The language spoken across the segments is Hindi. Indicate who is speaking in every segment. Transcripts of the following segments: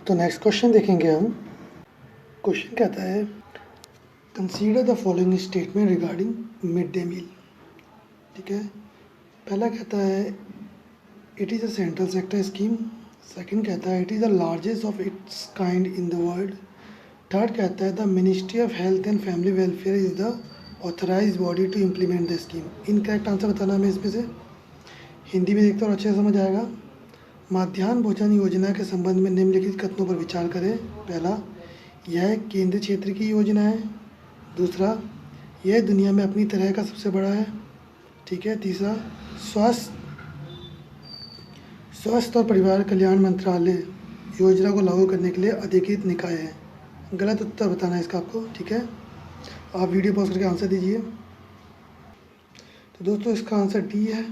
Speaker 1: तो नेक्स्ट क्वेश्चन देखेंगे हम। क्वेश्चन कहता है consider the following statement regarding mid day meal. ठीक है, पहला कहता है it is a central sector scheme. Second कहता है it is the largest of its kind in the world. Third कहता है the ministry of health and family welfare is the authorise body to implement the scheme. Incorrect answer बताना हमें इसमें से। हिंदी में देखते और अच्छे से समझ आएगा। मध्याह्न भोजन योजना के संबंध में निम्नलिखित कथनों पर विचार करें। पहला, यह केंद्रीय क्षेत्र की योजना है। दूसरा, यह दुनिया में अपनी तरह का सबसे बड़ा है। ठीक है। तीसरा, स्वास्थ्य और परिवार कल्याण मंत्रालय योजना को लागू करने के लिए अधिकृत निकाय है। गलत उत्तर बताना है इसका आपको। ठीक है, आप वीडियो पॉज करके आंसर दीजिए। तो दोस्तों इसका आंसर डी है।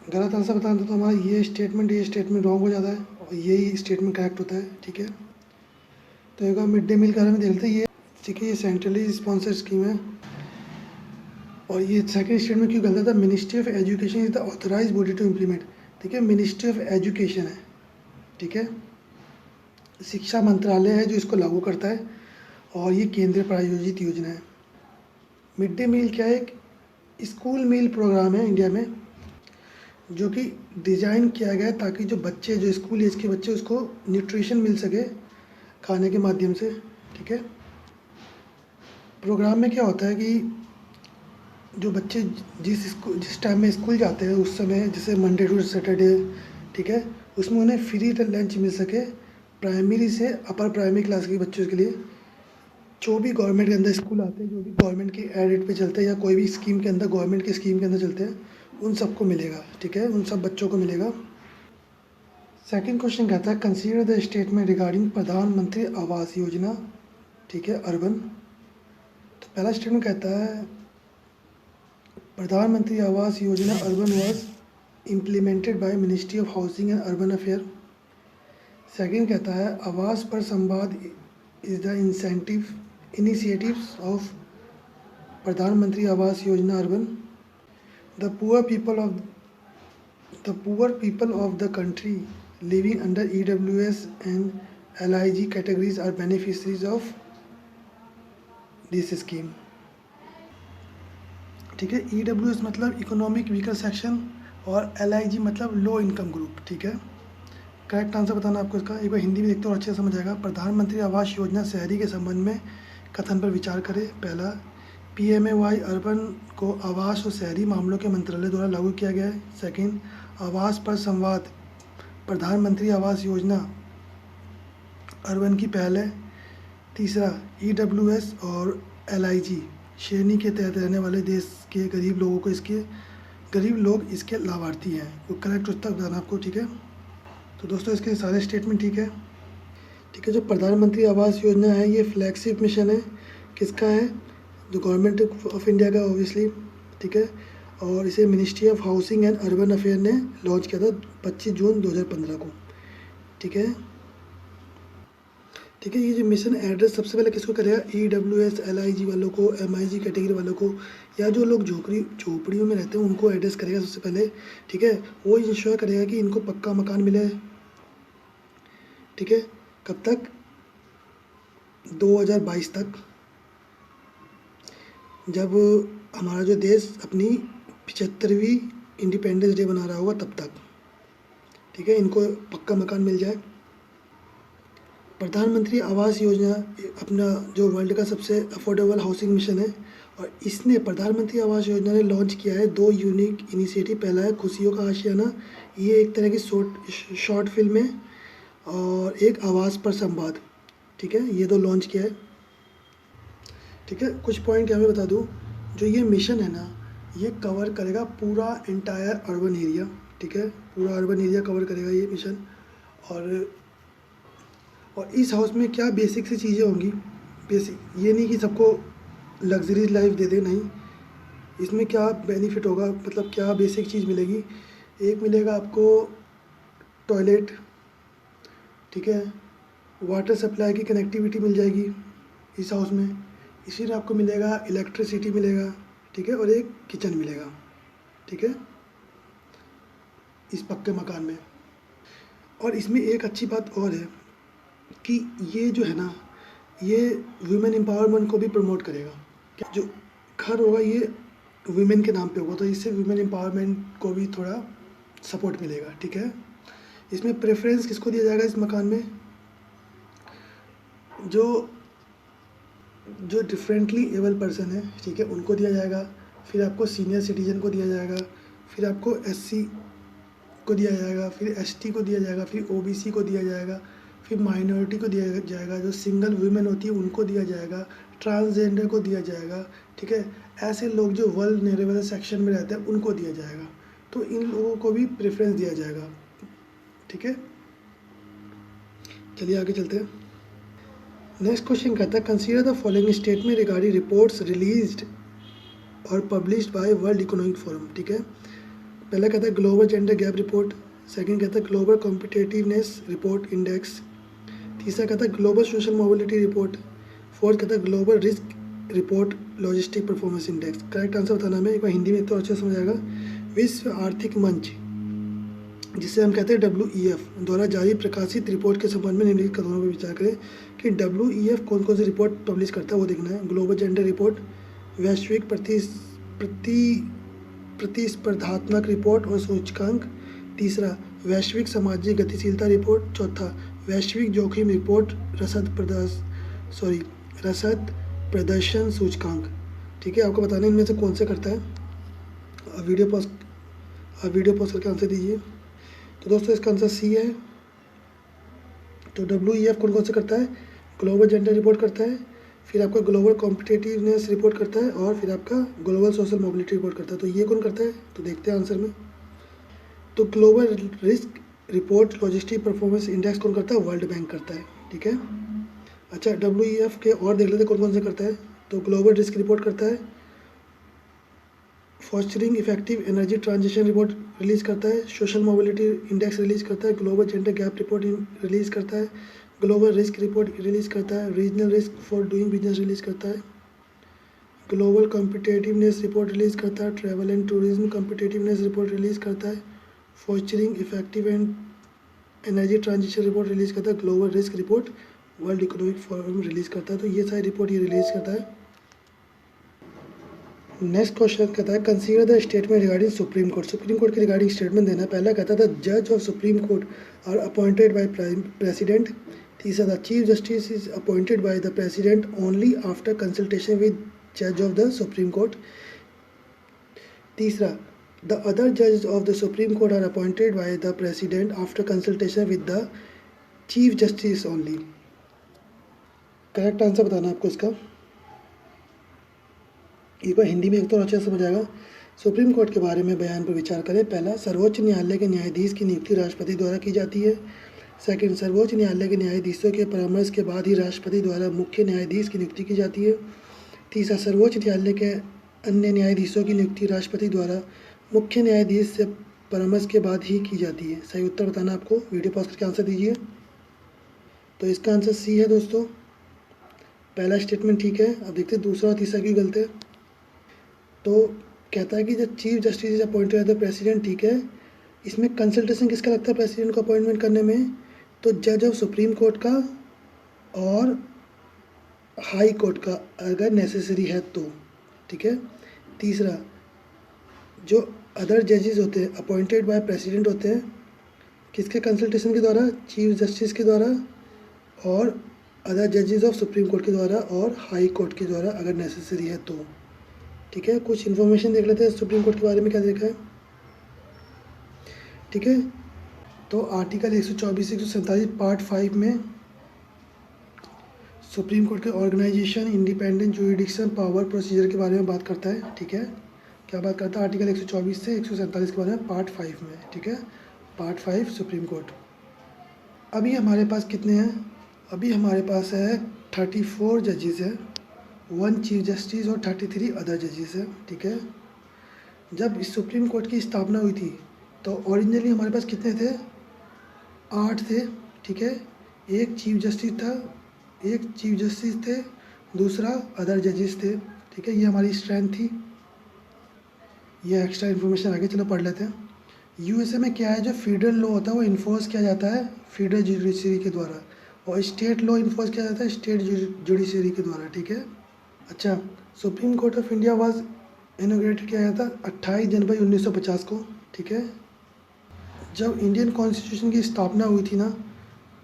Speaker 1: गलत आंसर बताना तो हमारा ये स्टेटमेंट रॉन्ग हो जाता है और यही स्टेटमेंट करेक्ट होता है। ठीक है, तो एक मिड डे मील के बारे में देख लेते हैं। ये ठीक है, ये सेंट्रली स्पॉन्सर्ड स्कीम है और ये सेकंड स्टेटमेंट क्यों गलत था। Ministry of education is the authorise body to implement. ठीक है, मिनिस्ट्री ऑफ एजुकेशन है। ठीक है, शिक्षा मंत्रालय है जो इसको लागू करता है और ये केंद्र प्रायोजित योजना है। मिड डे मील क्या है, एक स्कूल मील प्रोग्राम है इंडिया में जो कि डिज़ाइन किया गया है ताकि जो बच्चे, जो स्कूल एज के बच्चे, उसको न्यूट्रिशन मिल सके खाने के माध्यम से। ठीक है, प्रोग्राम में क्या होता है कि जो बच्चे जिस टाइम में स्कूल जाते हैं उस समय, जैसे मंडे टू सैटरडे, ठीक है, उसमें उन्हें फ्री लंच मिल सके प्राइमरी से अपर प्राइमरी क्लास के बच्चों के लिए। जो भी गवर्नमेंट के अंदर स्कूल आते हैं, जो भी गवर्नमेंट की एडेड पे चलते हैं या कोई भी स्कीम के अंदर, गवर्नमेंट की स्कीम के अंदर चलते हैं, उन सबको मिलेगा। ठीक है, उन सब बच्चों को मिलेगा। सेकंड क्वेश्चन कहता है कंसीडर द स्टेटमेंट रिगार्डिंग प्रधानमंत्री आवास योजना। ठीक है, अर्बन। तो पहला स्टेटमेंट कहता है प्रधानमंत्री Awas Yojana urban was implemented by ministry of housing and urban affair. Second कहता है आवास पर संवाद is the initiatives of Pradhan Mantri Awas Yojana urban. The poor people of the country living under EWS and LIG categories are beneficiaries of this scheme. ठीक है, EWS मतलब इकोनॉमिक वीकर सेक्शन और LIG मतलब लो इनकम ग्रुप। ठीक है, करेक्ट आंसर बताना आपको इसका। एक बार हिंदी में देखते हो अच्छे से समझ आएगा। प्रधानमंत्री आवास योजना शहरी के संबंध में कथन पर विचार करें। पहला, PMAY अर्बन को आवास और शहरी मामलों के मंत्रालय द्वारा लागू किया गया है। सेकंड, आवास पर संवाद प्रधानमंत्री आवास योजना अर्बन की पहल है। तीसरा, EWS और LIG श्रेणी के तहत रहने वाले देश के गरीब लोग इसके लाभार्थी हैं। वो करेक्ट उत्तर बताना आपको। ठीक है, तो दोस्तों इसके सारे स्टेटमेंट ठीक है। ठीक है, जो प्रधानमंत्री आवास योजना है ये फ्लैगशिप मिशन है। किसका है, जो गवर्नमेंट ऑफ इंडिया का ऑब्वियसली। ठीक है, और इसे ministry of housing and urban affair ने लॉन्च किया था 25 जून 2015 को। ठीक है, ठीक है, ये जो मिशन एड्रेस सबसे पहले किसको करेगा, EWS LIG वालों को, MIG कैटेगरी वालों को, या जो लोग झोपड़ियों में रहते हैं उनको एड्रेस करेगा सबसे पहले। ठीक है, वो इंश्योर करेगा कि इनको पक्का मकान मिले। ठीक है, कब तक, 2022 तक, जब हमारा जो देश अपनी 75वीं इंडिपेंडेंस डे बना रहा होगा तब तक। ठीक है, इनको पक्का मकान मिल जाए। प्रधानमंत्री आवास योजना अपना जो वर्ल्ड का सबसे अफोर्डेबल हाउसिंग मिशन है और इसने प्रधानमंत्री आवास योजना ने लॉन्च किया है 2 यूनिक इनिशिएटिव। पहला है खुशियों का आशियाना, ये एक तरह की शॉर्ट फिल्म है, और एक आवास पर संवाद। ठीक है, ये 2 लॉन्च किया है। ठीक है, कुछ पॉइंट यहाँ पे बता दूँ, जो ये मिशन है ना, ये कवर करेगा पूरा एंटायर अर्बन एरिया। ठीक है, पूरा अर्बन एरिया कवर करेगा ये मिशन। और इस हाउस में क्या बेसिक सी चीज़ें होंगी। बेसिक ये नहीं कि सबको लग्जरीज लाइफ दे दे, नहीं। इसमें क्या बेनिफिट होगा, मतलब क्या बेसिक चीज़ मिलेगी। एक मिलेगा आपको टॉयलेट। ठीक है, वाटर सप्लाई की कनेक्टिविटी मिल जाएगी इस हाउस में। इसी आपको मिलेगा इलेक्ट्रिसिटी मिलेगा। ठीक है, और एक किचन मिलेगा। ठीक है, इस पक्के मकान में। और इसमें एक अच्छी बात और है कि ये जो है ना, ये वुमेन एम्पावरमेंट को भी प्रमोट करेगा। क्या जो घर होगा ये वुमेन के नाम पे होगा, तो इससे वुमेन एम्पावरमेंट को भी थोड़ा सपोर्ट मिलेगा, ठीक है। इसमें प्रेफरेंस किसको दिया जाएगा इस मकान में? जो जो डिफरेंटली एबल पर्सन है, ठीक है, उनको दिया जाएगा। फिर आपको सीनियर सिटीजन को दिया जाएगा, फिर आपको एससी को दिया जाएगा, फिर एसटी को दिया जाएगा, फिर ओबीसी को दिया जाएगा, फिर माइनॉरिटी को दिया जाएगा, जो सिंगल वुमेन होती है उनको दिया जाएगा, ट्रांसजेंडर को दिया जाएगा, ठीक है। ऐसे लोग जो वल्नरेबल सेक्शन में रहते हैं उनको दिया जाएगा, तो इन लोगों को भी प्रेफरेंस दिया जाएगा, ठीक है। चलिए आगे चलते हैं। नेक्स्ट क्वेश्चन कहता है consider the following statement regarding reports released और published by World Economic Forum, ठीक है। पहला कहता है global gender gap report, second कहता है ग्लोबल कॉम्पिटिटिवनेस रिपोर्ट इंडेक्स, तीसरा कहता है global social mobility report, fourth कहता है global risk report logistic performance index. Correct answer बताना है, एक बार हिंदी में तो अच्छे समझ आएगा। विश्व आर्थिक मंच, जिसे हम कहते हैं WEF द्वारा जारी प्रकाशित रिपोर्ट के संबंध में निम्नलिखित कथनों पर विचार करें कि WEF कौन कौन सी रिपोर्ट पब्लिश करता है वो देखना है। ग्लोबल जेंडर रिपोर्ट, वैश्विक प्रतिस्पर्धात्मक रिपोर्ट और सूचकांक, तीसरा वैश्विक सामाजिक गतिशीलता रिपोर्ट, चौथा वैश्विक जोखिम रिपोर्ट, रसद प्रदर्शन सूचकांक, ठीक है। आपको बताना इनमें से कौन से करता है। आप वीडियो पॉज करके आंसर दीजिए। तो दोस्तों इसका आंसर सी है। तो WEF कौन कौन से करता है? ग्लोबल जेंडर रिपोर्ट करता है, फिर आपका ग्लोबल कॉम्पिटिटिवनेस रिपोर्ट करता है, और फिर आपका ग्लोबल सोशल मोबिलिटी रिपोर्ट करता है। तो ये कौन करता है? तो देखते हैं आंसर में। तो global risk report logistic performance index कौन करता है? वर्ल्ड बैंक करता है, ठीक है। अच्छा, WEF के और देख लेते हैं कौन कौन से करता है। तो ग्लोबल रिस्क रिपोर्ट करता है, fostering effective energy transition report release करता है, सोशल मोबिलिटी इंडेक्स रिलीज़ करता है, global gender gap report release करता है, ग्लोबल रिस्क रिपोर्ट रिलीज़ करता है, regional risk for doing business release करता है, ग्लोबल कॉम्पिटिटिवनेस रिपोर्ट रिलीज़ करता है, travel and tourism competitiveness report release करता है, fostering effective and energy transition report release करता है, global risk report world Economic forum release करता है। तो ये सारी रिपोर्ट ये रिलीज़ करता है। नेक्स्ट क्वेश्चन कहता है consider the statement regarding Supreme Court. Supreme court के रिगार्डिंग स्टेटमेंट देना है। पहला कहता था जज of Supreme Court are appointed by president, तीसरा the chief justice is appointed by the president only after consultation with जज ऑफ द सुप्रीम कोर्ट, तीसरा द अदर जजेस of the Supreme Court are appointed by the president after consultation with the chief justice only. Correct answer बताना आपको इसका। एक बार हिंदी में एक तो अच्छे से समझ आएगा। सुप्रीम कोर्ट के बारे में बयान पर विचार करें। पहला, सर्वोच्च न्यायालय के न्यायाधीश की नियुक्ति राष्ट्रपति द्वारा की जाती है। सेकंड, सर्वोच्च न्यायालय के न्यायाधीशों के परामर्श के बाद ही राष्ट्रपति द्वारा मुख्य न्यायाधीश की नियुक्ति की जाती है। तीसरा, सर्वोच्च न्यायालय के अन्य न्यायाधीशों की नियुक्ति राष्ट्रपति द्वारा मुख्य न्यायाधीश से परामर्श के बाद ही की जाती है। सही उत्तर बताना आपको, वीडियो पॉज करके आंसर दीजिए। तो इसका आंसर सी है दोस्तों। पहला स्टेटमेंट ठीक है। अब देखते हैं दूसरा और तीसरा क्यों गलत है। तो कहता है कि जब chief justice is appointed by the president, ठीक है, इसमें कंसल्टेशन किसका लगता है प्रेसिडेंट को अपॉइंटमेंट करने में? तो जज ऑफ सुप्रीम कोर्ट का और हाई कोर्ट का अगर नेसेसरी है तो, ठीक है। तीसरा, जो अदर जजेस होते हैं अपॉइंटेड बाय प्रेसिडेंट होते हैं किसके कंसल्टेशन के द्वारा? चीफ जस्टिस के द्वारा और अदर जजेस ऑफ सुप्रीम कोर्ट के द्वारा और हाई कोर्ट के द्वारा अगर नेसेसरी है तो, ठीक है। कुछ इन्फॉर्मेशन देख लेते हैं सुप्रीम कोर्ट के बारे में क्या देखा है, ठीक है। तो आर्टिकल 124 147 पार्ट 5 में सुप्रीम कोर्ट के organization, independent jurisdiction, power, procedure के बारे में बात करता है, ठीक है। क्या बात करता है? आर्टिकल 124 से 147 के बारे में पार्ट 5 में, ठीक है। Part 5 supreme court. अभी हमारे पास कितने हैं? अभी हमारे पास है 34 जजेस है, 1 चीफ जस्टिस और 33 अदर जजेस है, ठीक है। जब इस सुप्रीम कोर्ट की स्थापना हुई थी तो ओरिजिनली हमारे पास कितने थे? 8 थे, ठीक है। एक चीफ जस्टिस थे, दूसरा अदर जजेस थे, ठीक है। ये हमारी स्ट्रेंथ थी। ये एक्स्ट्रा इन्फॉर्मेशन आगे चलो पढ़ लेते हैं। यूएसए में क्या है, जो फेडरल लॉ होता है वो इन्फोर्स किया जाता है फेडरल जुडिशरी के द्वारा, और स्टेट लॉ इन्फोर्स किया जाता है स्टेट जुडिशरी के द्वारा, ठीक है। अच्छा, supreme court of India was inaugurated किया गया था 28 जनवरी 1950 को, ठीक है। जब इंडियन कॉन्स्टिट्यूशन की स्थापना हुई थी ना,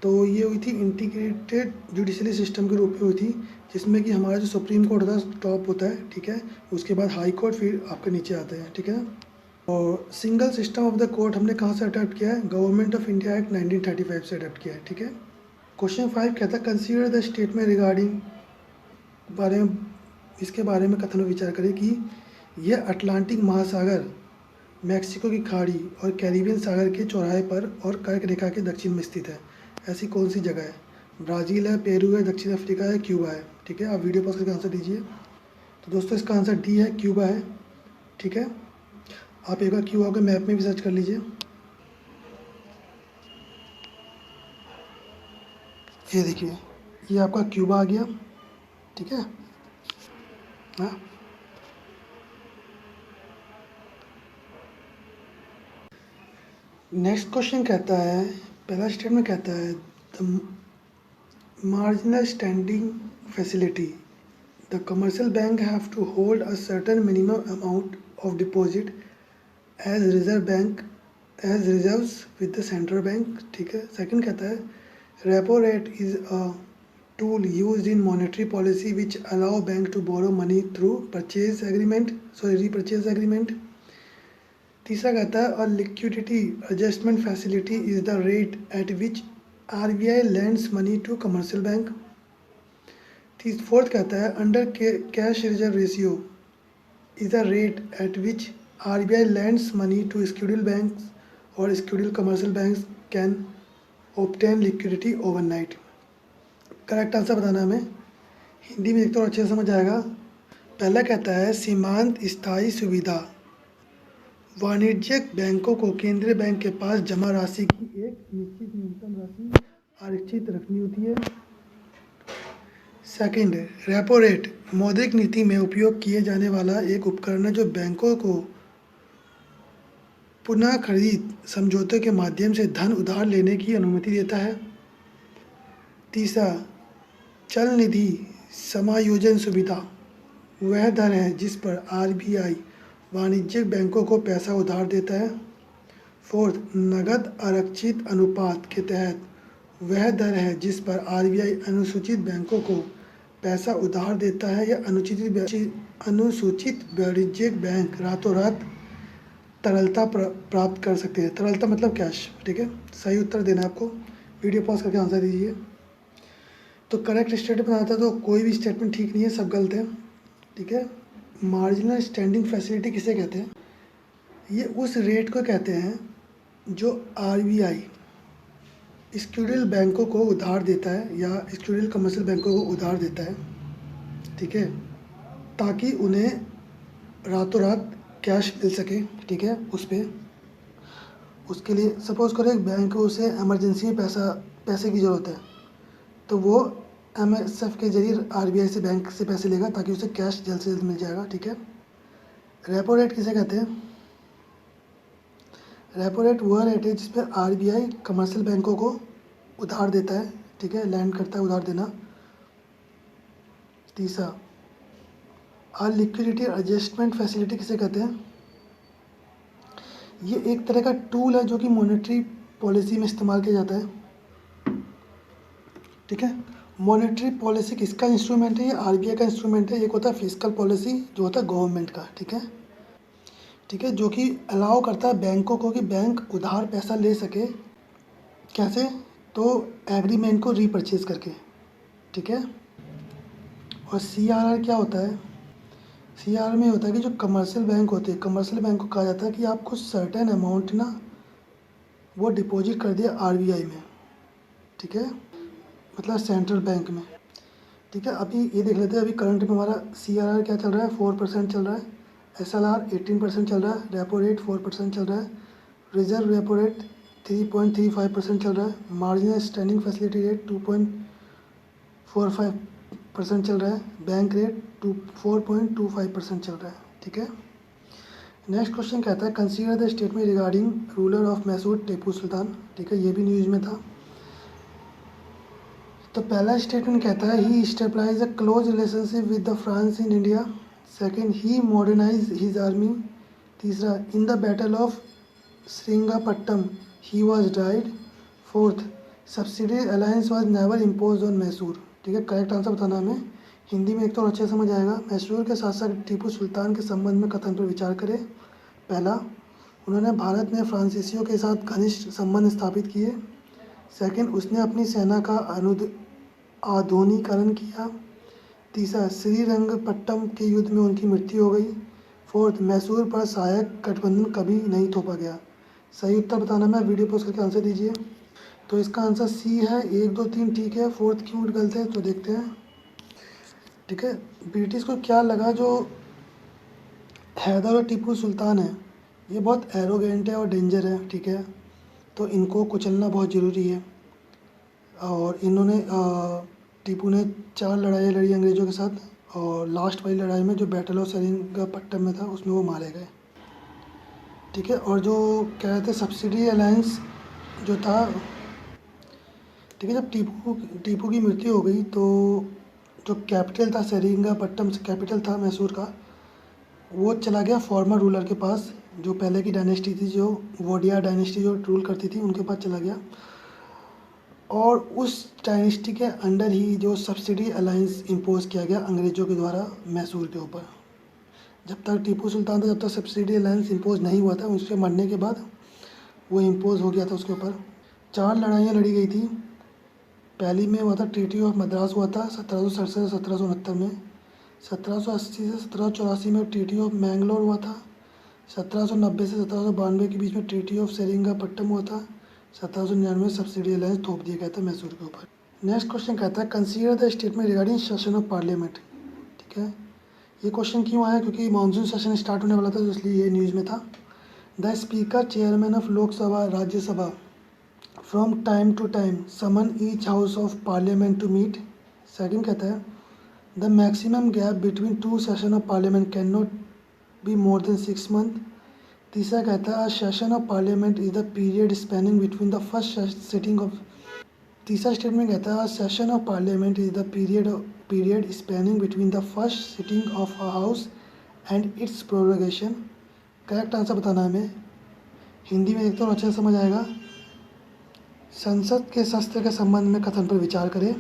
Speaker 1: तो ये हुई थी इंटीग्रेटेड जुडिशरी सिस्टम के रूप में हुई थी, जिसमें कि हमारा जो सुप्रीम कोर्ट होता है टॉप होता है, ठीक है। उसके बाद हाई कोर्ट, फिर आपके नीचे आते हैं, ठीक है। और single system of the court हमने कहाँ से अडैप्ट किया है, गवर्नमेंट ऑफ इंडिया एक्ट 1935 से अडैप्ट किया है, ठीक है। क्वेश्चन 5 कहता है कंसीडर द स्टेटमेंट रिगार्डिंग, बारे में इसके बारे में कथन विचार करें कि यह अटलांटिक महासागर, मैक्सिको की खाड़ी और कैरिबियन सागर के चौराहे पर और कर्क रेखा के दक्षिण में स्थित है। ऐसी कौन सी जगह है? ब्राज़ील है, पेरू है, दक्षिण अफ्रीका है, क्यूबा है, ठीक है। आप वीडियो पॉज करके आंसर दीजिए। तो दोस्तों इसका आंसर डी है, क्यूबा है, ठीक है। आप एक बार क्यूबा के मैप में भी सर्च कर लीजिए। ये देखिए, ये आपका क्यूबा आ गया, ठीक है। हाँ, नेक्स्ट क्वेश्चन कहता है, पहला स्टेटमेंट कहता है the marginal standing facility, the commercial bank have to hold a certain minimum amount of deposit as reserve bank as reserves with the central bank, ठीक है। सेकंड कहता है repo rate is a tool used in monetary policy which allow bank to borrow money through repurchase agreement. तीसरा कहता है और liquidity adjustment facility is the rate at which RBI lends money to commercial bank. Fourth कहता है under cash reserve ratio is the rate at which RBI lends money to schedule banks और schedule commercial banks can obtain liquidity overnight. Correct answer बताना हमें, हिंदी में देखते हो अच्छे से समझ आएगा। पहला कहता है सीमांत स्थायी सुविधा, वाणिज्यिक बैंकों को केंद्रीय बैंक के पास जमा राशि की एक निश्चित न्यूनतम राशि आरक्षित रखनी होती है। सेकंड, रेपो रेट मौद्रिक नीति में उपयोग किए जाने वाला एक उपकरण है जो बैंकों को पुनः खरीद समझौते के माध्यम से धन उधार लेने की अनुमति देता है। तीसरा, चल निधि समायोजन सुविधा वह दर है जिस पर आरबीआई वाणिज्यिक बैंकों को पैसा उधार देता है। फोर्थ, नगद आरक्षित अनुपात के तहत वह दर है जिस पर आरबीआई अनुसूचित बैंकों को पैसा उधार देता है या अनुसूचित वाणिज्यिक बैंक रातों रात तरलता प्राप्त कर सकते हैं। तरलता मतलब कैश, ठीक है। सही उत्तर देना है आपको, वीडियो पॉज करके आंसर दीजिए। तो करेक्ट स्टेटमेंट आता है, तो कोई भी स्टेटमेंट ठीक नहीं है, सब गलत है, ठीक है। मार्जिनल स्टैंडिंग फैसिलिटी किसे कहते हैं? ये उस रेट को कहते हैं जो आरबीआई स्क्यूडल बैंकों को उधार देता है या स्क्यूडल कमर्शियल बैंकों को उधार देता है, ठीक है, ताकि उन्हें रातों रात कैश मिल सके, ठीक है। उसके लिए सपोज़ करो एक बैंक को उसे इमरजेंसी में पैसे की ज़रूरत है, तो वो एमएसएफ के जरिए आरबीआई से बैंक से पैसे लेगा ताकि उसे कैश जल्द से जल्द मिल जाएगा, ठीक है। रेपो रेट किसे कहते हैं? रेपो रेट वह रेट है जिस पर आरबीआई कमर्शियल बैंकों को उधार देता है, ठीक है, लैंड करता है उधार देना। तीसरा, लिक्विडिटी एडजस्टमेंट फैसिलिटी किसे कहते हैं? ये एक तरह का टूल है जो कि मॉनेटरी पॉलिसी में इस्तेमाल किया जाता है, ठीक है। मॉनेटरी पॉलिसी किसका इंस्ट्रूमेंट है? ये आरबीआई का इंस्ट्रूमेंट है। एक होता है फिस्कल पॉलिसी जो होता है गवर्नमेंट का, ठीक है, ठीक है, जो कि अलाउ करता है बैंकों को कि बैंक उधार पैसा ले सके। कैसे? तो एग्रीमेंट को रीपरचेज करके, ठीक है। और सीआरआर क्या होता है? सीआर में होता है कि जो कमर्शियल बैंक होते हैं, कमर्शियल बैंक को कहा जाता है कि आप कुछ सर्टेन अमाउंट ना वो डिपॉजिट कर दिया आरबीआई में, ठीक है, मतलब सेंट्रल बैंक में, ठीक है। अभी ये देख लेते हैं, अभी करंट में हमारा सीआरआर क्या चल रहा है, 4% चल रहा है, एसएलआर 18% चल रहा है, रेपो रेट 4% चल रहा है, रिजर्व रेपो रेट 3.35% चल रहा है, मार्जिनल स्टैंडिंग फैसिलिटी रेट 2.45% चल रहा है, बैंक रेट 4.25% चल रहा है, ठीक है। नेक्स्ट क्वेश्चन कहता है consider the statement regarding ruler of Mysore Tipu Sultan, ठीक है, ये भी न्यूज़ में था। तो पहला स्टेटमेंट कहता है he stabilize a close relationship with the France in India. Second, he modernize his army. तीसरा, in the battle of Srirangapattam he was died. Fourth, subsidy alliance was never impose on Mysore, ठीक है। करेक्ट आंसर बताना हमें। हिंदी में एक तो अच्छे समझ आएगा। मैसूर के शासक टीपू सुल्तान के संबंध में कथन पर विचार करें। पहला, उन्होंने भारत में फ्रांसीसियों के साथ घनिष्ठ संबंध स्थापित किए। सेकंड, उसने अपनी सेना का आधुनिकीकरण किया। तीसरा, श्रीरंगपट्टम के युद्ध में उनकी मृत्यु हो गई। फोर्थ, मैसूर पर सहायक गठबंधन कभी नहीं थोपा गया। सही उत्तर बताना मैं वीडियो पोस्ट करके आंसर दीजिए। तो इसका आंसर सी है। 1 2 3 ठीक है, फोर्थ क्यों गलत है तो देखते हैं, ठीक है। ब्रिटिश को क्या लगा जो हैदर और टीपू सुल्तान है ये बहुत एरोगेंट है और डेंजर है, ठीक है, तो इनको कुचलना बहुत ज़रूरी है। और इन्होंने टीपू ने 4 लड़ाइयाँ लड़ी अंग्रेज़ों के साथ और लास्ट वाली लड़ाई में जो बैटल ऑफ सेरिंगपट्टम में था उसमें वो मारे गए, ठीक है। और जो कह रहे थे सब्सिडी अलायंस जो था, ठीक है, जब टीपू की मृत्यु हो गई तो जो कैपिटल था सेरिंगपट्टम से कैपिटल था मैसूर का, वो चला गया फॉर्मर रूलर के पास। जो पहले की डायनेस्टी थी, जो वोडिया डायनेस्टी जो रूल करती थी, उनके पास चला गया। और उस डायनेस्टी के अंडर ही जो सब्सिडी अलायंस इम्पोज किया गया अंग्रेज़ों के द्वारा मैसूर के ऊपर। जब तक टीपू सुल्तान था, जब तक सब्सिडी अलायंस इम्पोज नहीं हुआ था, उसके मरने के बाद वो इम्पोज हो गया था उसके ऊपर। 4 लड़ाइयाँ लड़ी गई थी। पहली में हुआ था ट्रीटी ऑफ मद्रास हुआ था 1767 से 1769 में। 1780 से 1784 में ट्रीटी ऑफ मैंगलोर हुआ था। 1790 से 1792 के बीच में ट्रीटी ऑफ सेरिंगपट्टम हुआ था। 1799 में सब्सिडी अलायंस थोप दिया गया था मैसूर के ऊपर। नेक्स्ट क्वेश्चन कहता है consider the statement regarding session of parliament, ठीक है। ये क्वेश्चन क्यों आया, क्योंकि मानसून सेशन स्टार्ट होने वाला था, तो इसलिए ये न्यूज़ में था। The speaker chairman of Lok Sabha Rajya Sabha from time to time summon each house of parliament to meet. Second कहता है the maximum gap between 2 session of parliament can not be more than 6 month. तीसरा कहता है session of parliament is the period spanning between the first sitting of. तीसरा स्टेटमेंट कहता है session of parliament is the period spanning between the first sitting of a house and it's prorogation. Correct answer बताना है हमें। हिंदी में एक तो अच्छे से समझ आएगा। संसद के सत्र के संबंध में कथन पर विचार करें।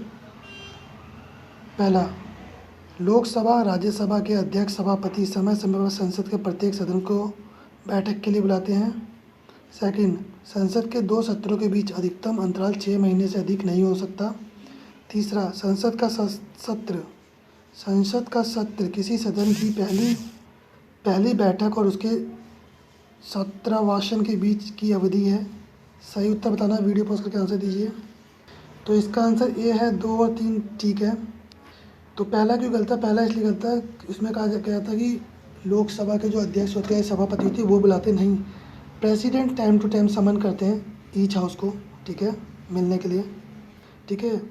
Speaker 1: पहला, लोकसभा राज्यसभा के अध्यक्ष सभापति समय समय पर संसद के प्रत्येक सदन को बैठक के लिए बुलाते हैं। सेकंड, संसद के 2 सत्रों के बीच अधिकतम अंतराल 6 महीने से अधिक नहीं हो सकता। तीसरा, संसद का सत्र किसी सदन की पहली बैठक और उसके सत्रावसान के बीच की अवधि है। सही उत्तर बताना, वीडियो पॉज करके आंसर दीजिए। तो इसका आंसर ए है। 2 और 3 ठीक है। तो पहला क्यों गलत है, पहला इसलिए गलत है, इसमें कहा गया था कि लोकसभा के जो अध्यक्ष होते हैं, सभापति होते हैं, वो बुलाते नहीं, प्रेसिडेंट टाइम टू टाइम समन करते हैं ईच हाउस को, ठीक है, मिलने के लिए, ठीक है।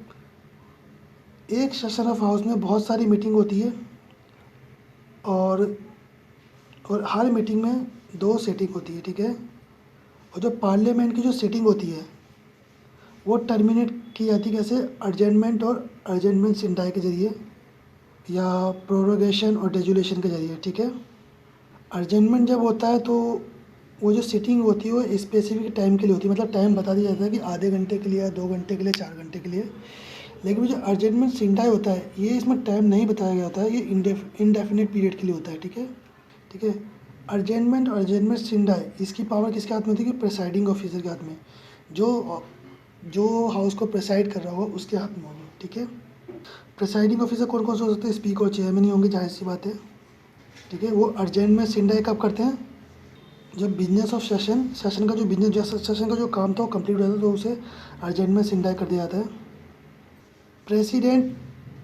Speaker 1: एक सेशन ऑफ हाउस में बहुत सारी मीटिंग होती है और हर मीटिंग में 2 सीटिंग होती है, ठीक है। और जो पार्लियामेंट की जो सीटिंग होती है वो टर्मिनेट की जाती है कैसे, अर्जेंटमेंट और अर्जेंटमेंट सिंडाई के जरिए या प्रोरोगेशन और डेजुलेशन के जरिए, ठीक है। अर्जेंटमेंट जब होता है तो वो जो सीटिंग होती है वो स्पेसिफिक टाइम के लिए होती है, मतलब टाइम बता दिया जाता है कि आधे घंटे के लिए, 2 घंटे के लिए, 4 घंटे के लिए। लेकिन जो अर्जेंटमेंट सिंडाई होता है ये इसमें टाइम नहीं बताया गया होता है, ये इनडेफिनिट पीरियड के लिए होता है, ठीक है, ठीक है। अर्जेंटमेंट और अर्जेंटमेंट सिंडाई इसकी पावर किसके हाथ में होती है कि प्रेसाइडिंग ऑफिसर के हाथ में, जो हाउस को प्रेसाइड कर रहा होगा उसके हाथ में होगी, ठीक है। प्रेसाइडिंग ऑफिसर कौन कौन से हो सकते हैं, स्पीकर और चेयरमैन ही होंगे, जाहिर सी बात है, ठीक है। वो अर्जेंटमेंट सिंडाई कब करते हैं, जब बिजनेस ऑफ सेशन का जो बिजनेस सेशन का जो काम था वो कंप्लीट हो जाता है, तो उसे अर्जेंटमेंट सिंडाई कर दिया जाता है। प्रेसिडेंट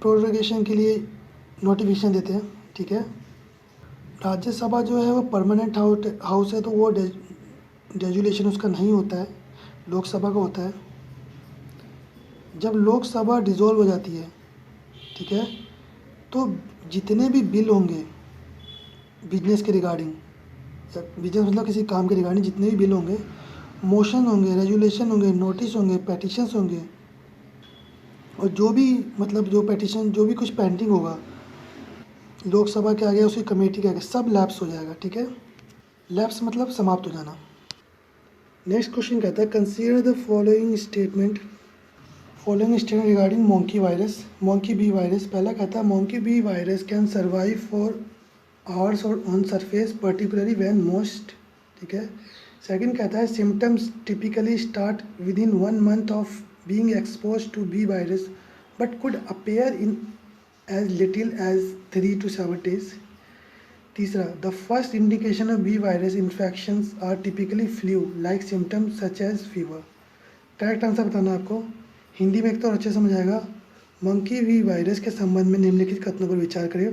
Speaker 1: प्रोरोगेशन के लिए नोटिफिकेशन देते हैं, ठीक है। राज्यसभा जो है वो परमानेंट हाउस है, तो वो डेजुलेशन उसका नहीं होता है, लोकसभा का होता है। जब लोकसभा डिसॉल्व हो जाती है, ठीक है, तो जितने भी बिल होंगे बिजनेस के रिगार्डिंग विजिलेंस मतलब किसी काम के रिगार्डिंग जितने भी बिल होंगे, मोशन होंगे, रेजुलेशन होंगे, नोटिस होंगे, पेटिशंस होंगे, और जो भी मतलब जो पेटिशन जो भी कुछ पेंडिंग होगा लोकसभा के आगे, उसकी कमेटी के आगे, सब लैप्स हो जाएगा, ठीक है। लैप्स मतलब समाप्त हो जाना। नेक्स्ट क्वेश्चन कहता है consider the following statement regarding monkey virus, monkey B virus. पहला कहता है monkey B virus can survive for hours और on surface particularly when most, ठीक है। सेकंड कहता है symptoms typically start within 1 month of being expose to B virus but could appear in as little as 3 to 7 days। तीसरा the first indication of B virus infections are typically flu like symptoms such as fever. Correct answer बताना है आपको। हिंदी में एक तो और अच्छे समझ आएगा। मंकी बी वायरस के संबंध में निम्नलिखित कथनों पर विचार करें।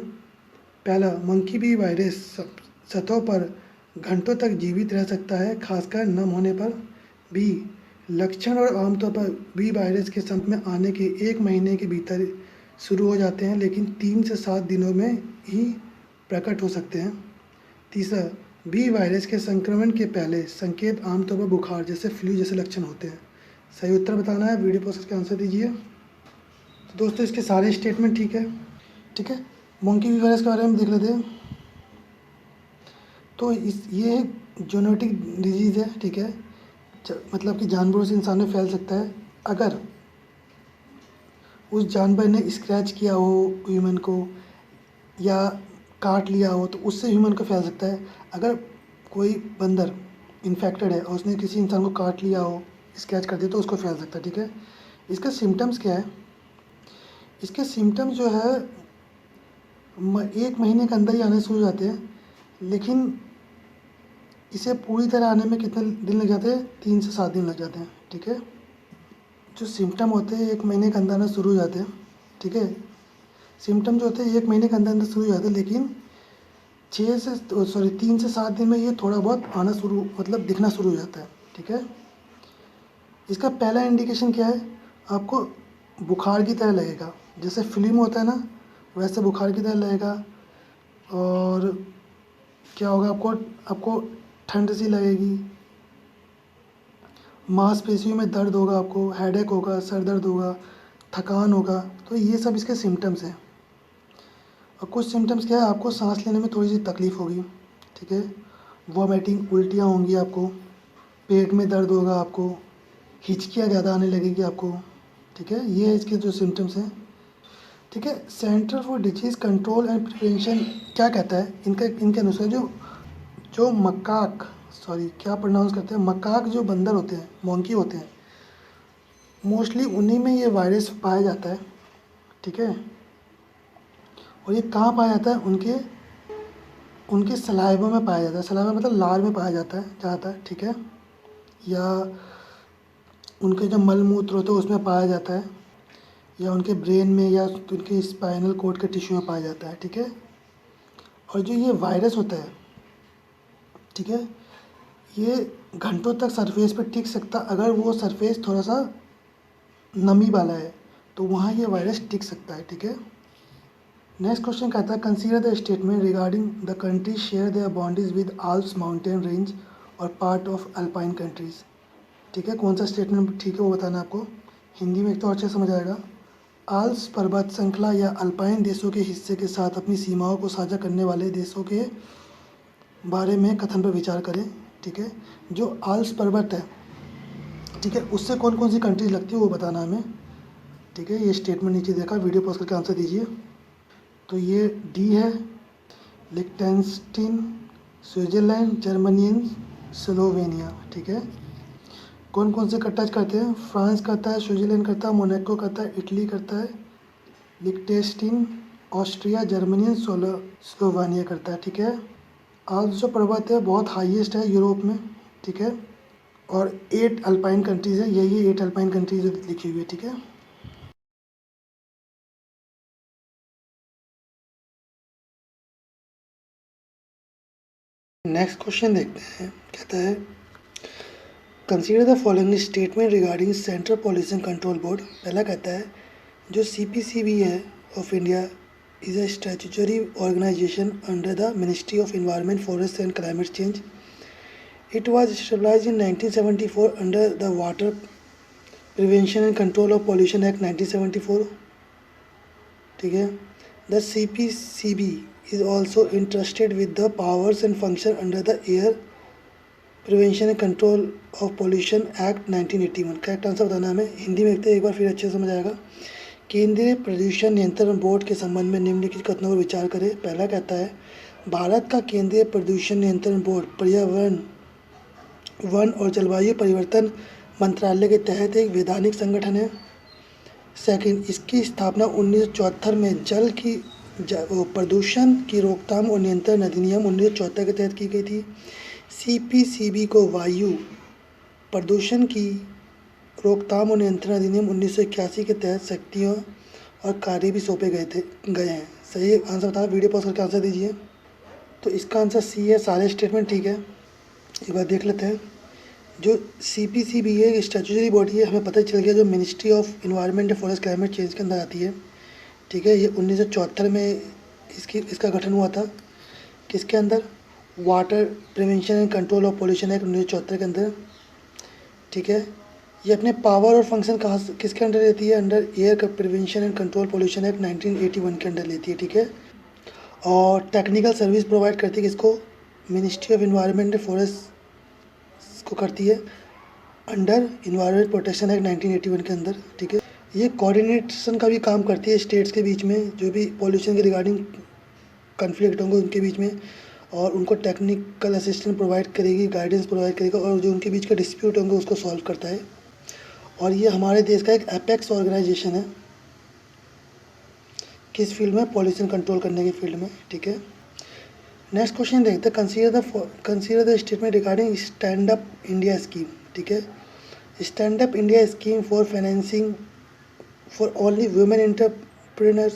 Speaker 1: पहला, मंकी बी वायरस सतहों पर घंटों तक जीवित रह सकता है, खासकर नम होने पर। बी, लक्षण और आमतौर पर बी वायरस के संपर्क में आने के 1 महीने के भीतर शुरू हो जाते हैं, लेकिन 3 से 7 दिनों में ही प्रकट हो सकते हैं। तीसरा, बी वायरस के संक्रमण के पहले संकेत आमतौर पर बुखार जैसे फ्लू जैसे लक्षण होते हैं। सही उत्तर बताना है, वीडियो प्रोसेस के आंसर दीजिए। तो दोस्तों इसके सारे स्टेटमेंट ठीक है, ठीक है। मंकी बी वायरस के बारे में देख लेते हैं। तो ये जोनोटिक डिजीज़ है, ठीक है। मतलब कि जानवरों से इंसान में फैल सकता है अगर उस जानवर ने स्क्रैच किया हो ह्यूमन को या काट लिया हो, तो उससे ह्यूमन को फैल सकता है। अगर कोई बंदर इन्फेक्टेड है और उसने किसी इंसान को काट लिया हो, स्क्रैच कर दिया, तो उसको फैल सकता है, ठीक है। इसका सिम्टम्स क्या है? इसके सिम्टम्स जो है 1 महीने के अंदर ही आने शुरू हो जाते हैं, लेकिन इसे पूरी तरह आने में कितने दिन लग जाते हैं? 3 से 7 दिन लग जाते हैं, ठीक है। जो सिम्टम होते हैं 1 महीने के अंदर आना शुरू हो जाते हैं, ठीक है। सिम्टम जो होते हैं 1 महीने के अंदर अंदर शुरू हो जाते हैं, लेकिन 3 से 7 दिन में ये थोड़ा बहुत आना शुरू मतलब दिखना शुरू हो जाता है, ठीक है। इसका पहला इंडिकेशन क्या है? आपको बुखार की तरह लगेगा, जैसे फ्लू में होता है ना, वैसे बुखार की तरह लगेगा। और क्या होगा? आपको ठंड सी लगेगी, मांसपेशियों में दर्द होगा, आपको हेडेक होगा, सर दर्द होगा, थकान होगा। तो ये सब इसके सिम्टम्स हैं। और कुछ सिम्टम्स क्या है? आपको सांस लेने में थोड़ी सी तकलीफ़ होगी, ठीक है। वॉमिटिंग, उल्टियाँ होंगी आपको, पेट में दर्द होगा आपको, हिचकियाँ ज़्यादा आने लगेगी आपको, ठीक है। ये इसके जो सिम्टम्स हैं, ठीक है। Centre for disease control and prevention क्या कहता है? इनके अनुसार जो क्या प्रोनाउंस करते हैं, मकाक जो बंदर होते हैं, मोंकी होते हैं, मोस्टली उन्हीं में ये वायरस पाया जाता है, ठीक है। और ये कहाँ पाया जाता है? उनके सलाइवा में पाया जाता है। सलाइवा मतलब लार में पाया जाता है, ठीक है। या उनके जो मल मूत्र होते हैं उसमें पाया जाता है, या उनके ब्रेन में या उनके स्पाइनल कोड के टिश्यू में पाया जाता है, ठीक है। और जो ये वायरस होता है, ठीक है, ये घंटों तक सरफेस पे टिक सकता। अगर वो सरफेस थोड़ा सा नमी वाला है तो वहाँ ये वायरस टिक सकता है, ठीक है। नेक्स्ट क्वेश्चन कहता है consider the statement regarding the country share their boundaries with Alps mountain range और पार्ट ऑफ अल्पाइन कंट्रीज़, ठीक है। कौन सा स्टेटमेंट ठीक है वो बताना आपको। हिंदी में एक तो अच्छे समझ आएगा। आल्प्स पर्वत श्रृंखला या अल्पाइन देशों के हिस्से के साथ अपनी सीमाओं को साझा करने वाले देशों के बारे में कथन पर विचार करें, ठीक है। जो आल्प्स पर्वत है, ठीक है, उससे कौन कौन सी कंट्रीज लगती है वो बताना हमें, ठीक है। ये स्टेटमेंट नीचे देखा, वीडियो पॉज करके आंसर दीजिए। तो ये डी है, लिechtenstein, स्विट्ज़रलैंड, जर्मनी, स्लोवेनिया, ठीक है। कौन कौन से टच करते हैं? फ्रांस करता है, स्विट्ज़रलैंड करता है, मोनाको करता है, इटली करता है, लिechtenstein, ऑस्ट्रिया, जर्मनी, स्लोवेनिया करता है, ठीक है। आल्प्स जो पर्वत है बहुत हाईएस्ट है यूरोप में, ठीक है। और 8 अल्पाइन कंट्रीज़ है, यही 8 अल्पाइन कंट्रीज लिखी हुई है, ठीक है। नेक्स्ट क्वेश्चन देखते हैं। कहता है consider the following statement regarding central pollution control board. पहला कहता है जो CPCB है of India, is a statutory organization under the Ministry of Environment, Forests and Climate Change. It was established in 1974 under the Water Prevention and Control of Pollution Act 1974. ठीक है. The CPCB is also entrusted with the powers and function under the Air Prevention and Control of Pollution Act 1981. Correct answer बताना हमें. हिंदी में देखते हैं एक बार, फिर अच्छे से समझ आएगा. केंद्रीय प्रदूषण नियंत्रण बोर्ड के संबंध में निम्नलिखित कथनों पर विचार करें. पहला कहता है, भारत का केंद्रीय प्रदूषण नियंत्रण बोर्ड पर्यावरण, वन और जलवायु परिवर्तन मंत्रालय के तहत एक वैधानिक संगठन है. सेकंड, इसकी स्थापना 1974 में जल की प्रदूषण की रोकथाम और नियंत्रण अधिनियम 1974 के तहत की गई थी. CPCB को वायु प्रदूषण की रोकथाम और नियंत्रण अधिनियम 1981 के तहत शक्तियों और कार्य भी सौंपे गए हैं. सही आंसर बताओ, वीडियो पॉज करके आंसर दीजिए. तो इसका आंसर सी है. सारे स्टेटमेंट ठीक है. एक बार देख लेते हैं. जो CPCB है स्टैट्यूटरी बॉडी है, हमें पता चल गया, जो ministry of environment and forest climate change के अंदर आती है. ठीक है. ये 1974 में इसका गठन हुआ था. किसके अंदर? Water prevention and control of pollution act 1974 के अंदर. ठीक है. ये अपने पावर और फंक्शन किसके अंडर लेती है? Under air prevention and control pollution act 1981 के अंडर लेती है. ठीक है. और टेक्निकल सर्विस प्रोवाइड करती है किसको? Ministry of environment and forest को करती है अंडर इन्वायरमेंट प्रोटेक्शन एक्ट 1981 के अंदर. ठीक है. ये कोऑर्डिनेशन का भी काम करती है स्टेट्स के बीच में, जो भी पॉल्यूशन के रिगार्डिंग कन्फ्लिक्ट होंगे उनके बीच में, और उनको टेक्निकल असिस्टेंस प्रोवाइड करेगी, गाइडेंस प्रोवाइड करेगा, और जो उनके बीच के डिस्प्यूट होंगे उसको सॉल्व करता है. और ये हमारे देश का एक एपेक्स ऑर्गेनाइजेशन है. किस फील्ड में? पॉल्यूशन कंट्रोल करने की फील्ड में. ठीक है. नेक्स्ट क्वेश्चन देखते हैं. Consider the statement regarding Stand Up India scheme. ठीक है. Stand Up India scheme for financing for only women entrepreneurs.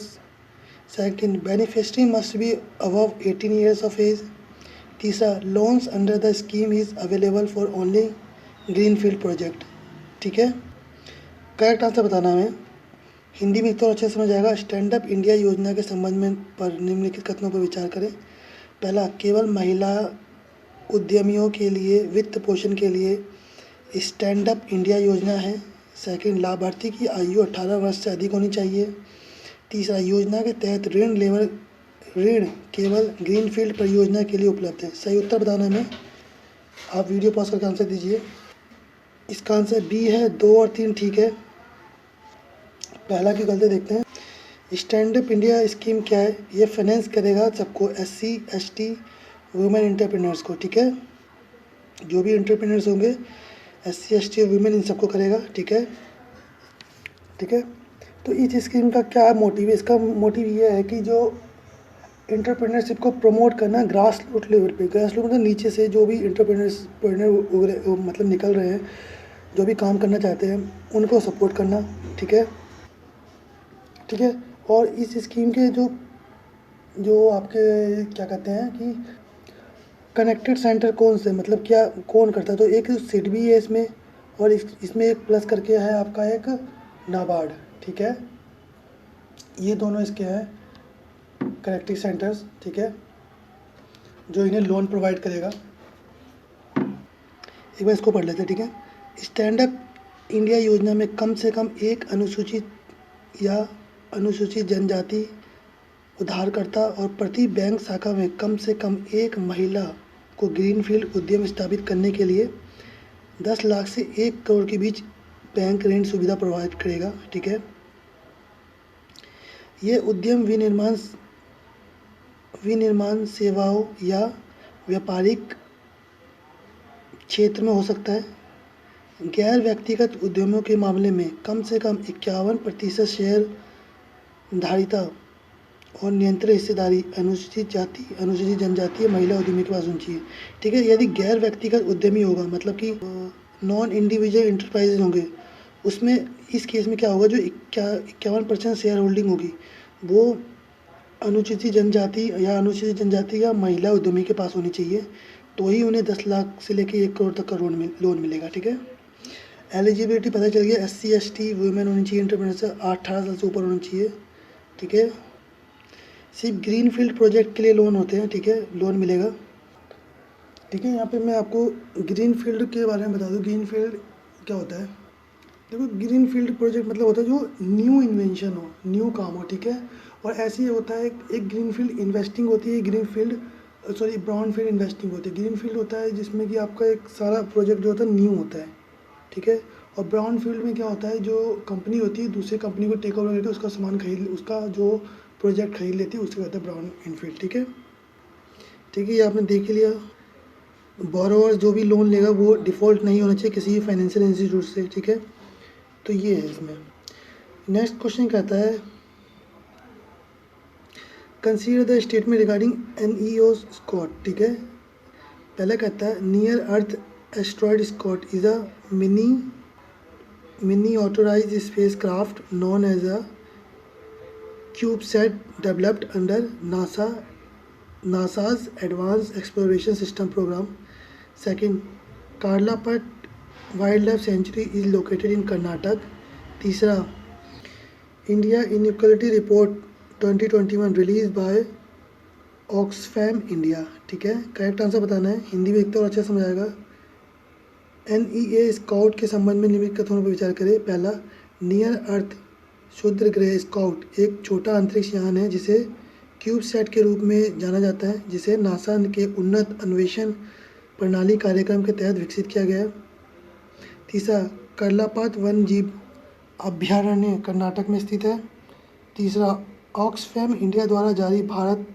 Speaker 1: Second, beneficiary must be above 18 years of age. तीसरा, loans under the scheme is available for only green field project. ठीक है. करेक्ट आंसर बताना हमें. हिंदी में तो अच्छे समझ आएगा. स्टैंड अप इंडिया योजना के संबंध में पर निम्नलिखित कथनों पर विचार करें. पहला, केवल महिला उद्यमियों के लिए वित्त पोषण के लिए स्टैंड अप इंडिया योजना है. सेकंड, लाभार्थी की आयु 18 वर्ष से अधिक होनी चाहिए. तीसरा, योजना के तहत ऋण केवल ग्रीनफील्ड परियोजना के लिए उपलब्ध है. सही उत्तर बताना हमें. आप वीडियो पॉज करके आंसर दीजिए. इसका आंसर बी है. 2 और 3 ठीक है. पहला की गलती देखते हैं. स्टैंड अप इंडिया स्कीम क्या है? ये फाइनेंस करेगा सबको, SC ST वुमेन एंटरप्रेन्योर्स को. ठीक है. जो भी एंटरप्रेन्योर्स होंगे SC ST वुमेन, इन सबको करेगा. ठीक है. ठीक है. तो इस स्कीम का क्या मोटिव है? इसका मोटिव ये है कि जो एंटरप्रेन्योरशिप को प्रमोट करना ग्रास रूट लेवल पे. ग्रास रूट मतलब नीचे से जो भी एंटरप्रेन्योर मतलब निकल रहे हैं, जो भी काम करना चाहते हैं, उनको सपोर्ट करना. ठीक है. ठीक है. और इस स्कीम के जो आपके क्या कहते हैं कि कनेक्टेड सेंटर कौन से, मतलब क्या कौन करता है? तो एक सिडबी है इसमें, और इसमें एक प्लस करके है आपका एक नाबार्ड. ठीक है. ये दोनों इसके हैं कनेक्टिव सेंटर्स. ठीक है. जो इन्हें लोन प्रोवाइड करेगा. एक बार इसको पढ़ लेते हैं. ठीक है. स्टैंड अप इंडिया योजना में कम से कम एक अनुसूचित जनजाति उधारकर्ता और प्रति बैंक शाखा में कम से कम एक महिला को ग्रीनफील्ड उद्यम स्थापित करने के लिए 10 लाख से 1 करोड़ के बीच बैंक ऋण सुविधा प्रोवाइड करेगा. ठीक है. ये उद्यम विनिर्माण सेवाओं या व्यापारिक क्षेत्र में हो सकता है. गैर व्यक्तिगत उद्यमों के मामले में कम से कम 51% शेयर धारिता और नियंत्रण हिस्सेदारी अनुसूचित जनजातीय महिला उद्यमी के पास होनी चाहिए. ठीक है. यदि गैर व्यक्तिगत उद्यमी होगा, मतलब कि नॉन इंडिविजुअल इंटरप्राइजेज होंगे, उसमें इस केस में क्या होगा, जो 51% शेयर होल्डिंग होगी वो अनुसूचित जनजाति या महिला उद्यमी के पास होनी चाहिए. तो ही उन्हें 10 लाख से लेकर 1 करोड़ तक का लोन मिलेगा. ठीक है. एलिजिबिलिटी पता चल गया. SC ST वुमेन होनी चाहिए, एंटरप्रेन्योर से 18 साल से ऊपर होना चाहिए. ठीक है. सिर्फ ग्रीन फील्ड प्रोजेक्ट के लिए लोन होते हैं, ठीक है, लोन मिलेगा। ठीक है, यहाँ पे मैं आपको ग्रीन फील्ड के बारे में बता दूँ। ग्रीन फील्ड क्या होता है? देखो, ग्रीन फील्ड प्रोजेक्ट मतलब होता है जो न्यू इन्वेंशन हो, न्यू काम हो, ठीक है। और ऐसे ही होता है, एक ग्रीन फील्ड इन्वेस्टिंग होती है, green field sorry brown field investing होती है। ग्रीन फील्ड होता है जिसमें कि आपका एक सारा प्रोजेक्ट जो होता है न्यू होता है, ठीक है। और ब्राउन फील्ड में क्या होता है, जो कंपनी होती है दूसरी कंपनी को टेक ओवर करके उसका सामान खरीद, उसका जो प्रोजेक्ट खरीद लेती है, उससे कहता है ब्राउन इनफील्ड, ठीक है। ठीक है, ये आपने देख ही लिया। बोरोवर जो भी लोन लेगा वो डिफ़ॉल्ट नहीं होना चाहिए किसी फाइनेंशियल इंस्टीट्यूट से, ठीक है। तो ये है इसमें। नेक्स्ट क्वेश्चन कहता है, consider the statement regarding NEO scout, ठीक है। पहला कहता है, near earth asteroid scout is a mini authorise spacecraft known as a CubeSat developed under NASA's Advanced Exploration System program. Second, Karlapat Wildlife Sanctuary is located in Karnataka. तीसरा, India Inequality Report 2021 released by Oxfam India, ठीक है। करेक्ट आंसर बताना है, हिंदी में लिखते और अच्छा समझ आएगा। NEA स्काउट के संबंध में निम्नलिखित कथनों पर विचार करें। पहला, नियर अर्थ क्षुद्र ग्रह स्काउट एक छोटा अंतरिक्ष यान है जिसे क्यूबसैट के रूप में जाना जाता है, जिसे नासा के उन्नत अन्वेषण प्रणाली कार्यक्रम के तहत विकसित किया गया है। तीसरा, कर्लापात वन जीव अभयारण्य कर्नाटक में स्थित है। तीसरा, ऑक्सफैम इंडिया द्वारा जारी भारत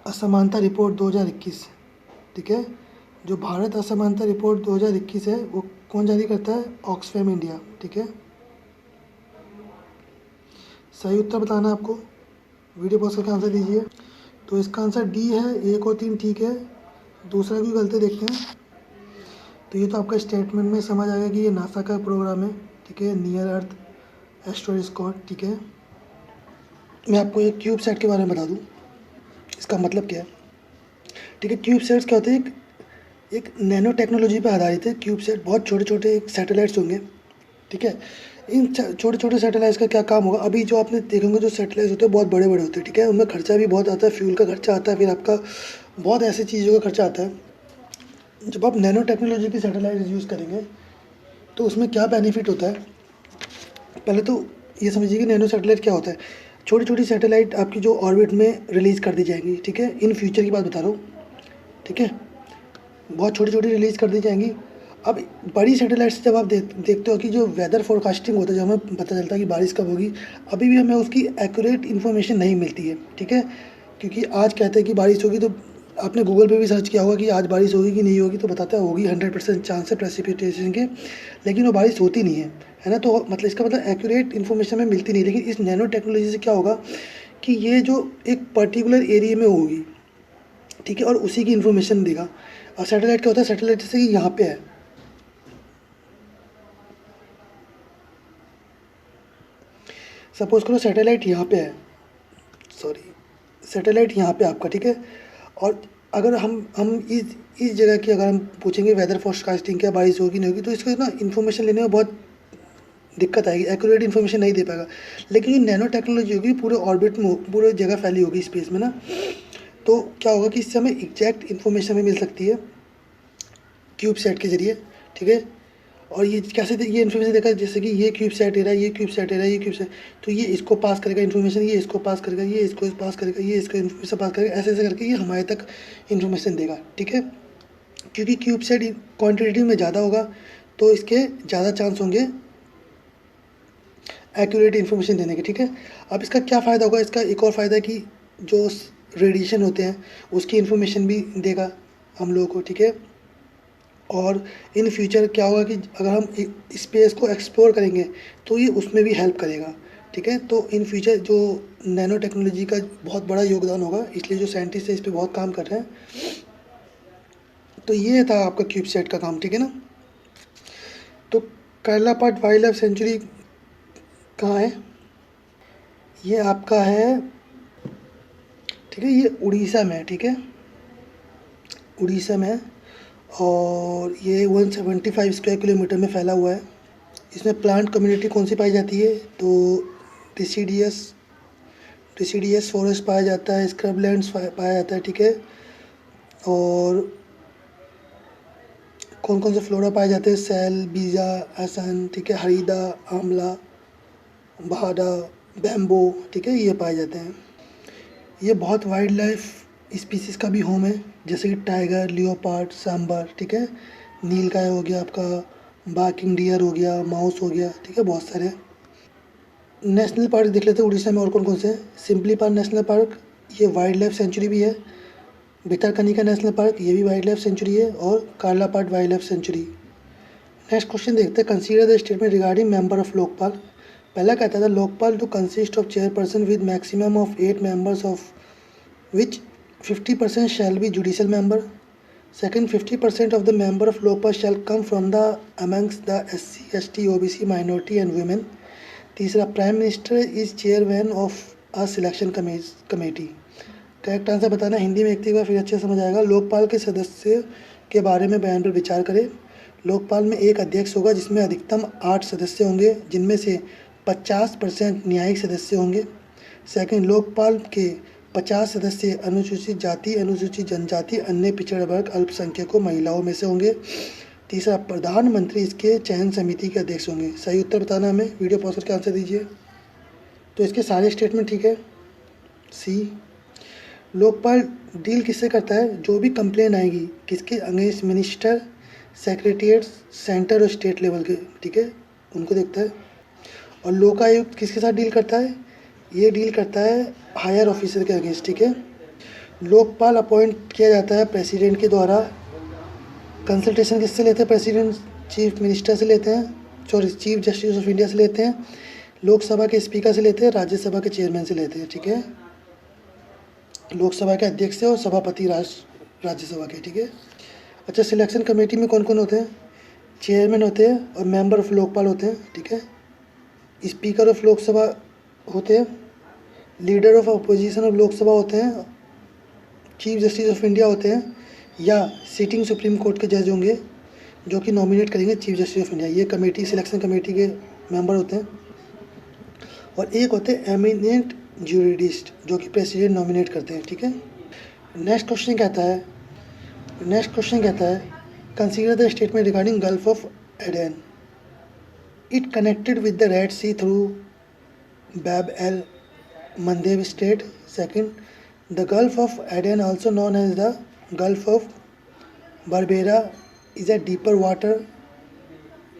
Speaker 1: असमानता रिपोर्ट 2021, ठीक है। जो भारत असमानता रिपोर्ट 2021 है वो कौन जारी करता है? ऑक्सफैम इंडिया, ठीक है। सही उत्तर बताना है आपको, वीडियो पॉज करके आंसर दीजिए। तो इसका आंसर डी है, 1 और 3 ठीक है। दूसरा भी गलती देखते हैं। तो ये तो आपका स्टेटमेंट में समझ आएगा कि ये नासा का प्रोग्राम है, ठीक है, नियर अर्थ एस्ट्रॉयड स्कॉट, ठीक है। मैं आपको एक क्यूबसैट के बारे में बता दूं, इसका मतलब क्या है, ठीक है। क्यूबसैट्स क्या होते हैं? एक नैनो टेक्नोलॉजी पर आधारित है क्यूबसैट। बहुत छोटे छोटे सैटेलाइट्स होंगे, ठीक है। इन छोटे छोटे सैटेलाइट्स का क्या काम होगा? अभी जो आपने देखेंगे जो सैटेलाइट्स होते हैं बहुत बड़े बड़े होते हैं, ठीक है। उनमें खर्चा भी बहुत आता है, फ्यूल का खर्चा आता है, फिर आपका बहुत ऐसी चीज़ों का खर्चा आता है। जब आप नैनो टेक्नोलॉजी की सैटेलाइट यूज़ करेंगे तो उसमें क्या बेनिफिट होता है? पहले तो ये समझिए कि नैनो सैटेलाइट क्या होता है। छोटी छोटी सैटेलाइट आपकी जो ऑर्बिट में रिलीज़ कर दी जाएंगी, ठीक है। इन फ्यूचर की बात बता रहा हूँ, ठीक है। बहुत छोटी छोटी रिलीज़ कर दी जाएंगी। अब बड़ी सैटेलाइट्स जब आप देखते हो कि जो वेदर फोरकास्टिंग होता है, जब हमें पता चलता है कि बारिश कब होगी, अभी भी हमें उसकी एक्यूरेट इन्फॉर्मेशन नहीं मिलती है, ठीक है। क्योंकि आज कहते हैं कि बारिश होगी, तो आपने गूगल पे भी सर्च किया होगा कि आज बारिश होगी कि नहीं होगी, तो बताता है होगी, 100% चांस है प्रेसिपिटेशन के, लेकिन वो बारिश होती नहीं है ना। तो मतलब इसका मतलब एक्यूरेट इन्फॉर्मेशन हमें मिलती नहीं। लेकिन इस नैनो टेक्नोलॉजी से क्या होगा कि ये जो एक पर्टिकुलर एरिया में होगी, ठीक है, और उसी की इन्फॉर्मेशन देगा। और सैटेलाइट क्या होता है? सैटेलाइट जैसे कि यहाँ पे है, सपोज करो सैटेलाइट यहाँ पे है, सैटेलाइट यहाँ पे आपका, ठीक है। और अगर हम इस जगह की अगर हम पूछेंगे वेदर फोरकास्टिंग क्या बारिश होगी नहीं होगी, तो इसको ना इन्फॉर्मेशन लेने में बहुत दिक्कत आएगी, एक्यूरेट इन्फॉर्मेशन नहीं दे पाएगा। लेकिन जो नैनो टेक्नोलॉजी होगी पूरे ऑर्बिट में, पूरे जगह फैली होगी स्पेस में ना, तो क्या होगा कि इससे हमें एग्जैक्ट इन्फॉर्मेशन हमें मिल सकती है क्यूबसैट के जरिए, ठीक है। और ये कैसे ये इन्फॉर्मेशन देखा, जैसे कि ये क्यूबसैट एरा, ये क्यूबसैट एरा, ये क्यूबसैट, तो ये इसको पास करेगा इन्फॉर्मेशन, ये इसको पास करेगा, ये इसको पास करेगा, ये इसको इन्फॉर्मेशन पास करेगा, ऐसे ऐसे करके ये हमारे तक इन्फॉर्मेशन देगा, ठीक है। क्योंकि क्यूबसैट क्वान्टिटी में ज़्यादा होगा तो इसके ज़्यादा चांस होंगे एक्यूरेट इन्फॉर्मेशन देने के, ठीक है। अब इसका क्या फ़ायदा होगा? इसका एक और फ़ायदा है कि जो रेडिएशन होते हैं उसकी इन्फॉर्मेशन भी देगा हम लोगों को, ठीक है। और इन फ्यूचर क्या होगा कि अगर हम स्पेस को एक्सप्लोर करेंगे तो ये उसमें भी हेल्प करेगा, ठीक है। तो इन फ्यूचर जो नैनो टेक्नोलॉजी का बहुत बड़ा योगदान होगा, इसलिए जो साइंटिस्ट है इस पर बहुत काम कर रहे हैं। तो ये था आपका क्यूबसैट का काम, ठीक है ना। तो कर्लापाट वाइल्ड लाइफ सेंचुरी कहाँ है? ये आपका है, ठीक है, ये उड़ीसा में है, ठीक है, उड़ीसा में है। और ये 175 स्क्वायर किलोमीटर में फैला हुआ है। इसमें प्लांट कम्युनिटी कौन सी पाई जाती है? तो डिसीडियस डिसीडियस फॉरेस्ट पाया जाता है, स्क्रबलैंड्स पाया जाता है, ठीक है। और कौन कौन से फ्लोरा पाए जाते हैं, सेल, बीजा, आसन, ठीक है, हरीदा, आंवला, बहाड़ा, बैम्बो, ठीक है, ये पाए जाते हैं। ये बहुत वाइल्ड लाइफ स्पीसीज़ का भी होम है, जैसे कि टाइगर, लियोपार्ड, सांबर, ठीक है, नीलगाय हो गया आपका, बार्किंग डियर हो गया, माउस हो गया, ठीक है, बहुत सारे। नेशनल पार्क देख लेते हैं उड़ीसा में और कौन कौन से हैं। सिम्पली नेशनल पार्क, ये वाइल्ड लाइफ सेंचुरी भी है। भितरकनिका नेशनल पार्क, ये भी वाइल्ड लाइफ सेंचुरी है। और Karlapat wildlife sanctuary. Next question देखते हैं, consider the statement regarding member of Lokpal. पहला कहता था Lokpal to consist of chairperson with maximum of 8 members of which 50% shall be judicial member. Second, 50% of the member of Lokpal shall come from the amongst the SC, ST, OBC, minority and women. तीसरा, prime minister is chairman of a selection committee. Correct answer बताना, हिंदी में एक बार फिर अच्छे समझ आएगा। लोकपाल के सदस्य के बारे में बयान पर विचार करें। लोकपाल में एक अध्यक्ष होगा जिसमें अधिकतम 8 सदस्य होंगे, जिनमें से 50% न्यायिक सदस्य होंगे। सेकंड, लोकपाल के 50 सदस्य अनुसूचित जाति, अनुसूचित जनजाति, अन्य पिछड़ा वर्ग, अल्पसंख्यकों, महिलाओं में से होंगे। तीसरा, प्रधानमंत्री इसके चयन समिति के अध्यक्ष होंगे। सही उत्तर बताना हमें, वीडियो पॉज करके आंसर दीजिए। तो इसके सारे स्टेटमेंट ठीक है। सी, लोकपाल डील किससे करता है, जो भी कंप्लेन आएगी किसके अगेंस्ट, मिनिस्टर, सेक्रेटरीट, सेंटर और स्टेट लेवल के, ठीक है, उनको देखता है। और लोकायुक्त किसके साथ डील करता है, ये डील करता है हायर ऑफिसर के अगेंस्ट, ठीक है। लोकपाल अपॉइंट किया जाता है प्रेसिडेंट के द्वारा। कंसल्टेशन किससे लेते हैं, प्रेसिडेंट चीफ मिनिस्टर से लेते हैं, sorry chief justice of India से लेते हैं, लोकसभा के स्पीकर से लेते हैं, राज्यसभा के चेयरमैन से लेते हैं, ठीक है, लोकसभा के अध्यक्ष से और सभापति राज्यसभा के, ठीक है। अच्छा, सिलेक्शन कमेटी में कौन कौन होते हैं, चेयरमैन होते हैं और मेंबर ऑफ लोकपाल होते हैं, ठीक है। स्पीकर ऑफ लोकसभा होते हैं, leader of opposition of Lok Sabha होते हैं, चीफ जस्टिस ऑफ इंडिया होते हैं, या सिटिंग सुप्रीम कोर्ट के जज होंगे जो कि नॉमिनेट करेंगे चीफ जस्टिस ऑफ इंडिया। ये कमेटी, सिलेक्शन कमेटी के मेंबर होते हैं। और एक होते हैं एमिनेंट ज्यूरिडिस्ट, जो कि प्रेसिडेंट नॉमिनेट करते हैं, ठीक है। नेक्स्ट क्वेश्चन कहता है consider the statement regarding Gulf of Aden. It connected with the Red Sea through Bab el Mandeb strait. Second, the Gulf of Aden, also known as the Gulf of Berbera, is a deeper water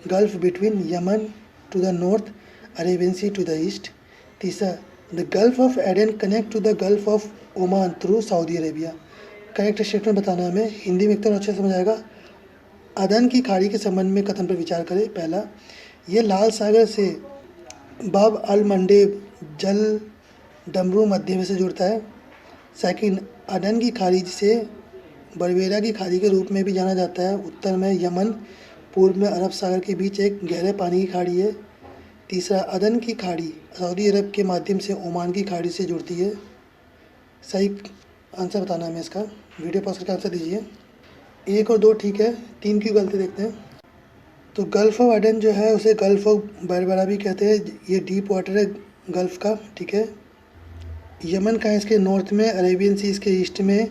Speaker 1: gulf between Yemen to the north, Arabian Sea to the east. तीसरा, the Gulf of Aden connect to the Gulf of Oman through Saudi Arabia. Correct statement बताना हमें, हिंदी में एक तो अच्छे समझ आएगा। अदन की खाड़ी के संबंध में कथन पर विचार करें। पहला, ये लाल सागर से बाब अल मंडेब जल डमरू मध्य में से जुड़ता है। सेकंड, अदन की खाड़ी जिसे बरबेरा की खाड़ी के रूप में भी जाना जाता है, उत्तर में यमन, पूर्व में अरब सागर के बीच एक गहरे पानी की खाड़ी है। तीसरा, अदन की खाड़ी सऊदी अरब के माध्यम से ओमान की खाड़ी से जुड़ती है। सही आंसर बताना हमें इसका, वीडियो पॉज करके आंसर दीजिए। 1 और 2 ठीक है, 3 की गलती देखते हैं। तो गल्फ़ ऑफ अदन जो है उसे गल्फ़ ऑफ बरबेरा भी कहते हैं, ये डीप वाटर है गल्फ़ का, ठीक है। यमन का इसके नॉर्थ में, अरेबियन सी इसके ईस्ट में,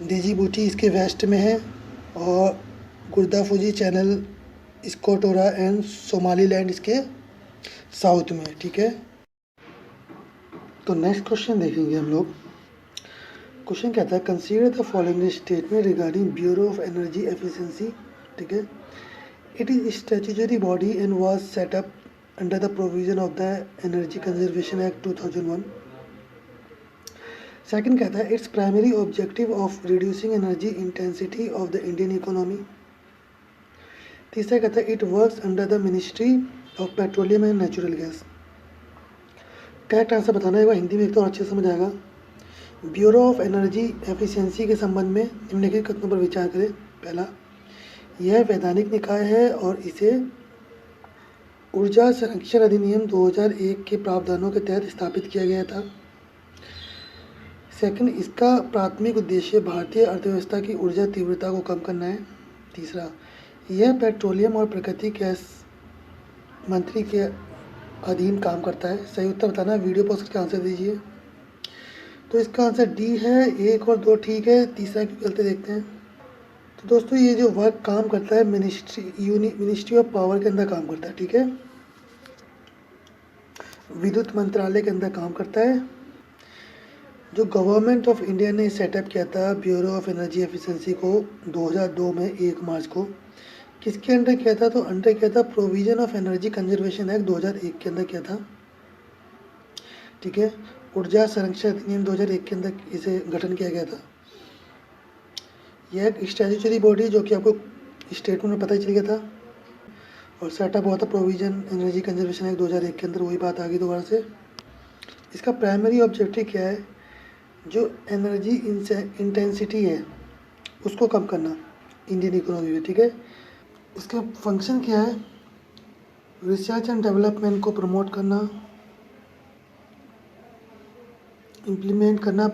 Speaker 1: डिजिबूटी इसके वेस्ट में है, और गुर्दाफुजी चैनल, स्कोटोरा एंड सोमालीलैंड इसके साउथ में, ठीक है। तो नेक्स्ट क्वेश्चन देखेंगे हम लोग। क्वेश्चन कहता है consider the following statement regarding bureau of energy efficiency, ठीक है। It is statutory body and was set up under the provision of the energy conservation act 2001। Second कहता है its primary objective of reducing energy intensity of the Indian economy. तीसरा कहता है it works under the ministry of petroleum and natural gas. Correct answer बताना है, वह हिंदी में एक तो अच्छे समझ आएगा। ब्यूरो ऑफ एनर्जी एफिशिएंसी के संबंध में निम्नलिखित कथनों पर विचार करें। पहला, यह वैधानिक निकाय है और इसे ऊर्जा संरक्षण अधिनियम 2001 के प्रावधानों के तहत स्थापित किया गया था। सेकंड, इसका प्राथमिक उद्देश्य भारतीय अर्थव्यवस्था की ऊर्जा तीव्रता को कम करना है। तीसरा, यह पेट्रोलियम और प्राकृतिक गैस मंत्री के अधीन काम करता है। सही उत्तर बताना, वीडियो पॉज करके आंसर दीजिए। तो इसका आंसर डी है, 1 और 2 ठीक है, तीसरा क्यों गलत देखते हैं। तो दोस्तों ये जो वर्क काम करता है मिनिस्ट्री ऑफ पावर के अंदर काम करता है, ठीक है, विद्युत मंत्रालय के अंदर काम करता है। जो गवर्नमेंट ऑफ इंडिया ने सेटअप किया था ब्यूरो ऑफ एनर्जी एफिशिएंसी को 2002 में 1 मार्च को, किसके अंडर किया था, तो अंडर किया था provision of energy conservation act 2001 के अंदर किया था, ठीक है। ऊर्जा संरक्षण अधिनियम 2001 के अंदर इसे गठन किया गया था। यह एक स्टैट्यूटरी बॉडी जो कि आपको स्टेटमेंट में पता ही चल गया था, और सेटअप हुआ था प्रोविजन एनर्जी कंजर्वेशन एक्ट 2001 के अंदर, वही बात आ गई दोबारा से। इसका प्राइमरी ऑब्जेक्टिव क्या है, जो एनर्जी इंटेंसिटी है उसको कम करना इंडियन इकोनॉमी में, ठीक है। इसका फंक्शन क्या है, रिसर्च एंड डेवलपमेंट को प्रमोट करना, इम्प्लीमेंट करना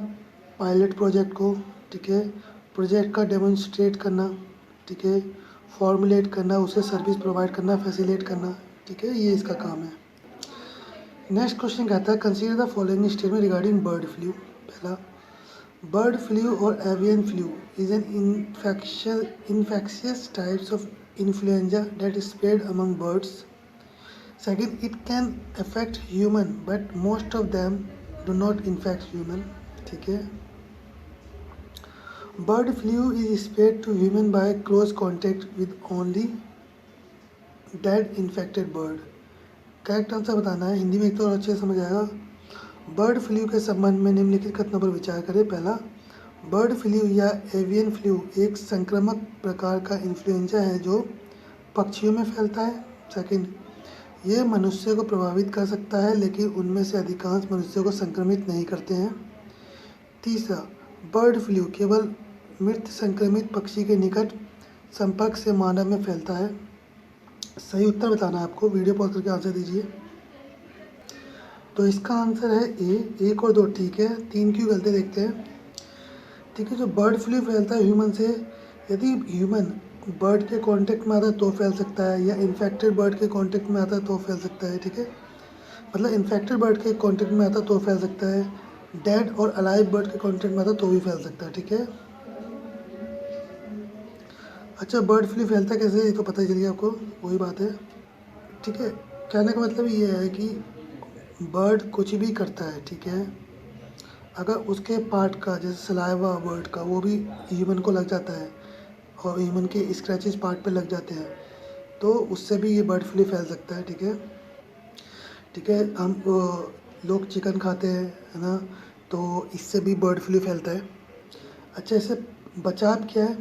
Speaker 1: पायलट प्रोजेक्ट को, ठीक है, प्रोजेक्ट का डेमोन्स्ट्रेट करना, ठीक है, फॉर्मुलेट करना, उसे सर्विस प्रोवाइड करना, फैसिलिटेट करना, ठीक है, ये इसका काम है। नेक्स्ट क्वेश्चन कहता है consider the following statement regarding bird flu. पहला, बर्ड फ्लू और avian flu is an infectious types of influenza that is spread among birds. Second, it can affect human but most of them do not infect human, ठीक है। Bird flu is spread to human by close contact with only dead infected bird. Correct answer बताना है, हिंदी में एक तो और अच्छे से समझ आएगा। बर्ड फ्लू के संबंध में निम्नलिखित कथनों पर विचार करें। पहला, बर्ड फ्लू या एवियन फ्लू एक संक्रामक प्रकार का इन्फ्लुएंजा है जो पक्षियों में फैलता है। सेकंड, ये मनुष्य को प्रभावित कर सकता है लेकिन उनमें से अधिकांश मनुष्यों को संक्रमित नहीं करते हैं। तीसरा, बर्ड फ्लू केवल मृत संक्रमित पक्षी के निकट संपर्क से मानव में फैलता है। सही उत्तर बताना है आपको, वीडियो पॉज करके आंसर दीजिए। तो इसका आंसर है ए, 1 और 2 ठीक है, 3 क्यों गलती देखते हैं। ठीक है, जो बर्ड फ्लू फैलता है ह्यूमन से, यदि ह्यूमन बर्ड के कांटेक्ट में आता है तो फैल सकता है, या इन्फेक्टेड बर्ड के कांटेक्ट में आता है तो फैल सकता है, ठीक है। मतलब इन्फेक्टेड बर्ड के कांटेक्ट में आता है तो फैल सकता है, डेड और अलाइव बर्ड के कांटेक्ट में आता है तो भी फैल सकता है, ठीक है। अच्छा, बर्ड फ्लू फैलता कैसे ये तो पता ही चल गया आपको, वही बात है, ठीक है। कहने का मतलब ये है कि बर्ड कुछ भी करता है, ठीक है, अगर उसके पार्ट का जैसे सलाइवा बर्ड का वो भी ह्यूमन को लग जाता है और ह्यूमन के स्क्रैचेस पार्ट पे लग जाते हैं तो उससे भी ये बर्ड फ्लू फैल सकता है, ठीक है। ठीक है, हम लोग चिकन खाते हैं, है ना, तो इससे भी बर्ड फ्लू फैलता है। अच्छा, इससे बचाव क्या है,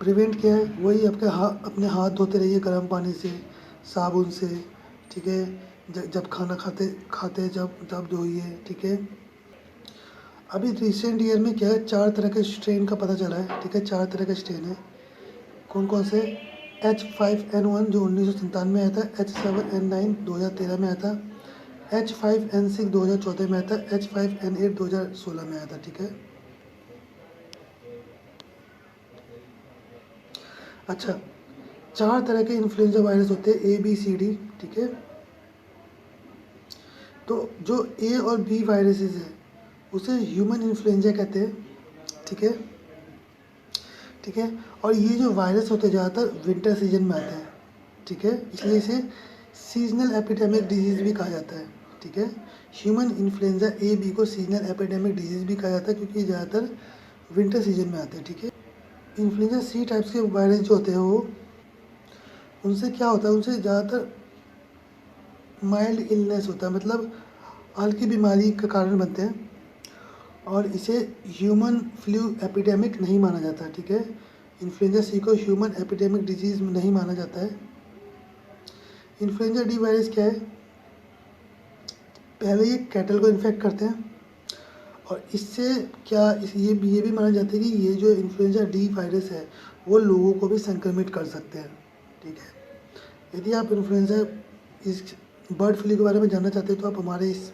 Speaker 1: प्रिवेंट क्या है, वही आपके अपने हाथ धोते रहिए गर्म पानी से, साबुन से, ठीक है, जब खाना खाते जब धोइए, ठीक है। अभी रिसेंट ईयर में क्या है, 4 तरह के स्ट्रेन का पता चला है, ठीक है, 4 तरह के स्ट्रेन है। कौन कौन से, H5N1 जो 1997 में आया था, H7N9 2013 में आया था, H5N6 2014 में आया था, H5N8 2016 में आया था, ठीक है। अच्छा, 4 तरह के इन्फ्लुएंजा वायरस होते हैं, ABCD, ठीक है। तो जो A और B वायरसेस है उसे ह्यूमन इन्फ्लुएंजा कहते हैं, ठीक है, ठीक है। और ये जो वायरस होते हैं ज़्यादातर विंटर सीजन में आते हैं, ठीक है, इसलिए इसे सीजनल एपिडेमिक डिजीज़ भी कहा जाता है, ठीक है। ह्यूमन इन्फ्लुएंजा AB को सीजनल एपिडेमिक डिजीज़ भी कहा जाता है क्योंकि ज़्यादातर विंटर सीजन में आते हैं, ठीक है। इन्फ्लुएंजा C टाइप्स के वायरस जो होते हैं वो, उनसे क्या होता है, उनसे ज़्यादातर माइल्ड इलनेस होता है, मतलब हल्की बीमारी का कारण बनते हैं और इसे ह्यूमन फ्लू एपिडेमिक नहीं माना जाता, ठीक है। इन्फ्लुएंजा C को ह्यूमन एपिडेमिक डिजीज़ नहीं माना जाता है। इन्फ्लुएंजा D वायरस क्या है, पहले ये कैटल को इन्फेक्ट करते हैं और इससे क्या ये भी माना जाता है कि ये जो इन्फ्लुएंजा D वायरस है वो लोगों को भी संक्रमित कर सकते हैं, ठीक है। यदि आप इन्फ्लुएंजा इस बर्ड फ्लू के बारे में जानना चाहते हैं तो आप हमारे इस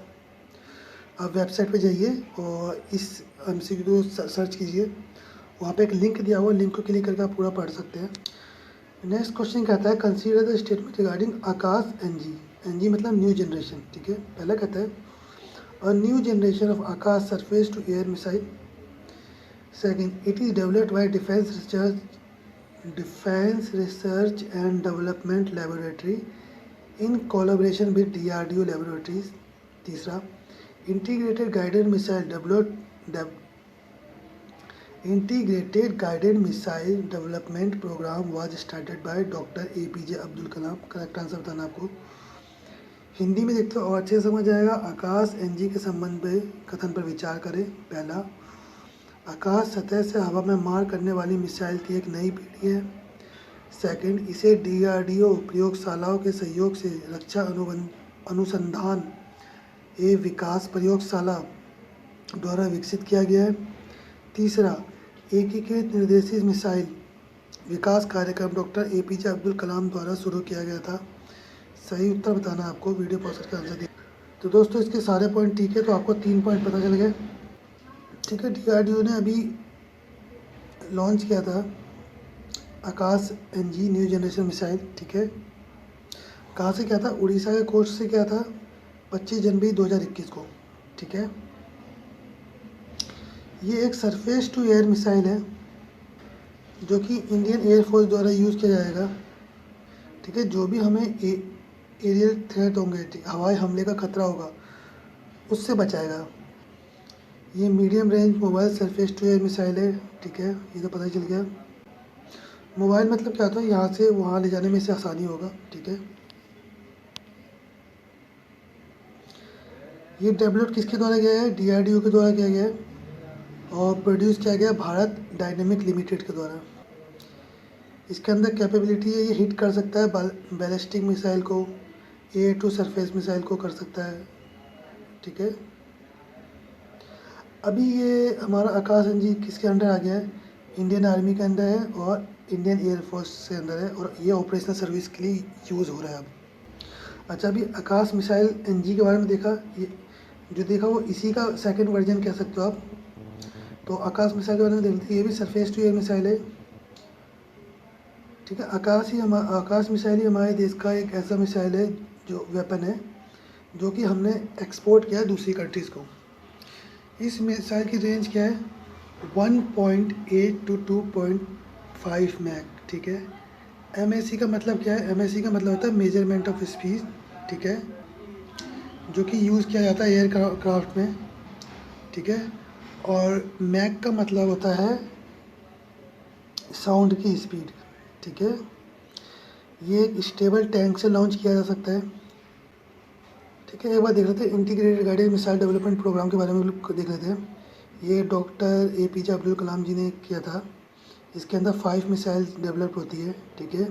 Speaker 1: वेबसाइट पे जाइए और इस MCQ को सर्च कीजिए, वहाँ पे एक लिंक दिया हुआ, लिंक को क्लिक करके आप पूरा पढ़ सकते हैं। नेक्स्ट क्वेश्चन कहता है consider the statement regarding Akash NG, NG मतलब न्यू जनरेशन, ठीक है। पहला कहता है a new generation of Akash surface-to-air missile. Second, it is developed by Defense Research and Development Laboratory in collaboration with DRDO laboratories. तीसरा, integrated guided missile development program was started by Dr. APJ Abdul Kalam. Correct answer बताना आपको. हिंदी में देखते हो और अच्छे समझ आएगा. आकाश एनजी के संबंध में कथन पर विचार करें. पहला, आकाश सतह से हवा में मार करने वाली मिसाइल की एक नई पीढ़ी है. सेकंड, इसे डीआरडीओ प्रयोगशालाओं के सहयोग से रक्षा अनुसंधान एवं विकास प्रयोगशाला द्वारा विकसित किया गया है. तीसरा, एकीकृत निर्देशित मिसाइल विकास कार्यक्रम डॉक्टर एपीजे अब्दुल कलाम द्वारा शुरू किया गया था. सही उत्तर बताना आपको. वीडियो पॉज करके आंसर दिया. तो दोस्तों इसके सारे पॉइंट ठीक है, तो आपको 3 पॉइंट पता चल गए. ठीक है, डीआरडीओ ने अभी लॉन्च किया था आकाश एनजी न्यू जनरेशन मिसाइल. ठीक है, कहाँ से किया था? उड़ीसा के कोस्ट से किया था 25 जनवरी 2021 को. ठीक है, ये एक सरफेस टू एयर मिसाइल है जो कि इंडियन एयरफोर्स द्वारा यूज़ किया जाएगा. ठीक है, जो भी हमें एरियल थ्रेट होंगे, हवाई हमले का खतरा होगा, उससे बचाएगा. ये medium range mobile surface to air missile है. ठीक है, ये तो पता ही चल गया. मोबाइल मतलब क्या होता है? यहाँ से वहाँ ले जाने में इससे आसानी होगा. ठीक है, ये डेवलप किसके द्वारा किया है? डीआरडीओ के द्वारा किया गया है और प्रोड्यूस किया गया भारत डायनेमिक लिमिटेड के द्वारा. इसके अंदर कैपेबिलिटी है, ये हिट कर सकता है बैलिस्टिक मिसाइल को, एयर टू सरफेस मिसाइल को कर सकता है. ठीक है, अभी ये हमारा आकाश एनजी किसके अंडर आ गया है? इंडियन आर्मी के अंदर है और इंडियन एयरफोर्स के अंदर है और ये ऑपरेशनल सर्विस के लिए यूज़ हो रहा है अब. अच्छा, अभी आकाश मिसाइल एनजी के बारे में देखा. ये जो देखा वो इसी का सेकंड वर्जन कह सकते हो आप. तो आकाश मिसाइल के बारे में देखते हैं. ये भी सरफेस टू एयर मिसाइल है. ठीक है, आकाश मिसाइल ही हमारे देश का एक ऐसा मिसाइल है जो वेपन है जो कि हमने एक्सपोर्ट किया है दूसरी कंट्रीज़ को. इस मिसाइल की रेंज क्या है? 1.8 to 2.5 मैक. ठीक है, एमएसी का मतलब क्या है? एमएसी का मतलब होता है मेजरमेंट ऑफ स्पीड. ठीक है, जो कि यूज़ किया जाता है एयरक्राफ्ट में. ठीक है, और मैक का मतलब होता है साउंड की स्पीड. ठीक है, ये एक स्टेबल टैंक से लॉन्च किया जा सकता है. ठीक है, एक बार देख लेते हैं integrated guided missile development programme के बारे में देख लेते हैं. ये डॉक्टर एपीजे अब्दुल कलाम जी ने किया था. इसके अंदर 5 मिसाइल डेवलप होती है. ठीक है,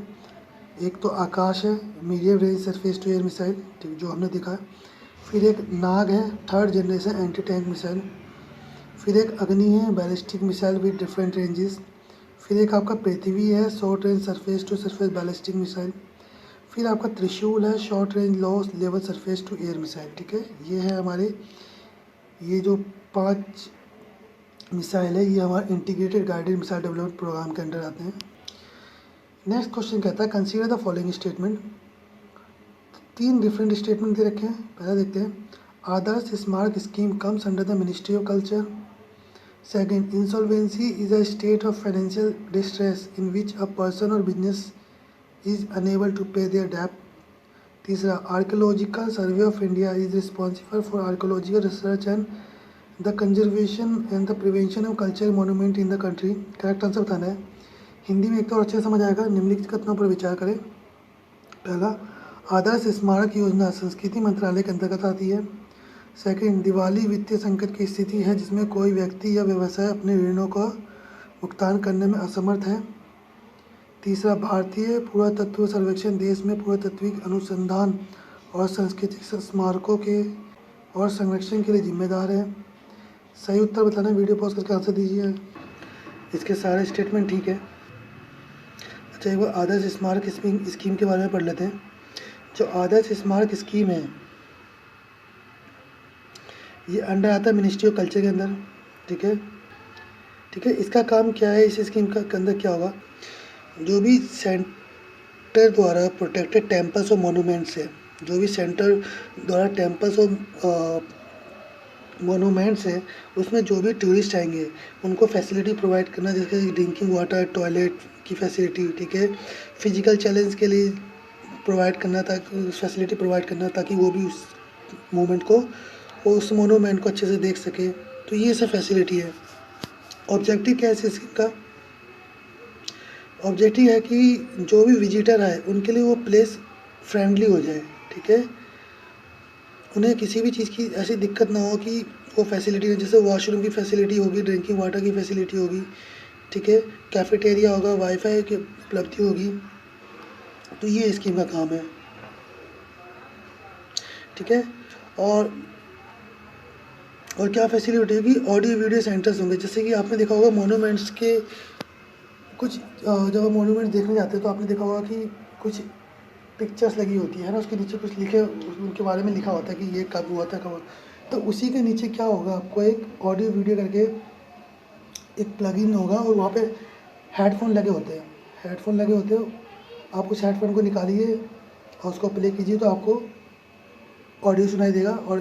Speaker 1: एक तो आकाश है, medium range surface to air missile, ठीक, जो हमने देखा. फिर एक नाग है, 3rd generation anti tank missile. फिर एक अग्नि है, ballistic missile with different ranges. फिर एक आपका पृथ्वी है, short range surface to surface ballistic missile. फिर आपका त्रिशूल है, short range low level surface to air missile. ठीक है, ये है हमारे ये जो 5 मिसाइल है, ये हमारे integrated guided missile development programme के अंडर आते हैं. नेक्स्ट क्वेश्चन कहता है consider the following statement. 3 different statement दे रखे हैं. पहला देखते हैं. Adarsh Smarak scheme comes under the ministry of culture. Second, insolvency is a state of financial distress in which a person और business is unable to pay their डेब्ट. तीसरा, archaeological survey of India is responsible for archaeological research and the conservation and the prevention of cultural monument in the country. Correct answer बताना है. हिंदी में एक तो और अच्छे समझ आएगा. निम्नलिखित कथनों पर विचार करें. पहला, आदर्श स्मारक योजना संस्कृति मंत्रालय के अंतर्गत आती है. सेकंड, दिवाली वित्तीय संकट की स्थिति है जिसमें कोई व्यक्ति या व्यवसाय अपने ऋणों का भुगतान करने में असमर्थ है. तीसरा, भारतीय पुरातत्व सर्वेक्षण देश में पुरातत्विक अनुसंधान और सांस्कृतिक स्मारकों के और संरक्षण के लिए जिम्मेदार है. सही उत्तर बताना. वीडियो पॉज करके आंसर दीजिए. इसके सारे स्टेटमेंट ठीक है. अच्छा, एक बार आदर्श स्मारक स्कीम के बारे में पढ़ लेते हैं. जो आदर्श स्मारक स्कीम है ये अंडर आता है मिनिस्ट्री ऑफ कल्चर के अंदर. ठीक है, ठीक है. इसका काम क्या है? इस स्कीम का के अंदर क्या होगा? जो भी सेंटर द्वारा प्रोटेक्टेड टेम्पल्स और मोनूमेंट्स है, जो भी सेंटर द्वारा टेम्पल्स और मोनूमेंट्स है उसमें जो भी टूरिस्ट आएंगे उनको फैसिलिटी प्रोवाइड करना, जैसे ड्रिंकिंग वाटर, टॉयलेट की फैसिलिटी, ठीक है। फिजिकल चैलेंज के लिए प्रोवाइड करना, ताकि फैसिलिटी प्रोवाइड करना ताकि वो भी उस मोमेंट को, उस मोनूमेंट को अच्छे से देख सके। तो ये सब फैसिलिटी है। ऑब्जेक्टिव क्या है इस स्कीम का? ऑब्जेक्टिव है कि जो भी विजिटर आए उनके लिए वो प्लेस फ्रेंडली हो जाए, ठीक है। उन्हें किसी भी चीज़ की ऐसी दिक्कत ना हो कि वो फैसिलिटी, जैसे वॉशरूम की फैसिलिटी होगी, ड्रिंकिंग वाटर की फैसिलिटी होगी, ठीक है, कैफेटेरिया होगा, वाईफाई की उपलब्धि होगी। तो ये स्कीम का काम है, ठीक है। और क्या फैसिलिटी होगी? ऑडियो वीडियो सेंटर्स होंगे। जैसे कि आपने देखा होगा मोनूमेंट्स के कुछ जब हम मोनूमेंट्स देखने जाते हैं तो आपने देखा होगा कि कुछ पिक्चर्स लगी होती है ना, उसके नीचे कुछ लिखे, उनके बारे में लिखा होता है कि ये कब हुआ था, कब हुआ। तो उसी के नीचे क्या होगा, आपको एक ऑडियो वीडियो करके एक प्लगइन होगा और वहाँ पे हेडफोन लगे होते हैं। हेडफोन लगे होते हैं, आप उस हेडफोन को निकालिए और उसको प्ले कीजिए तो आपको ऑडियो सुनाई देगा। और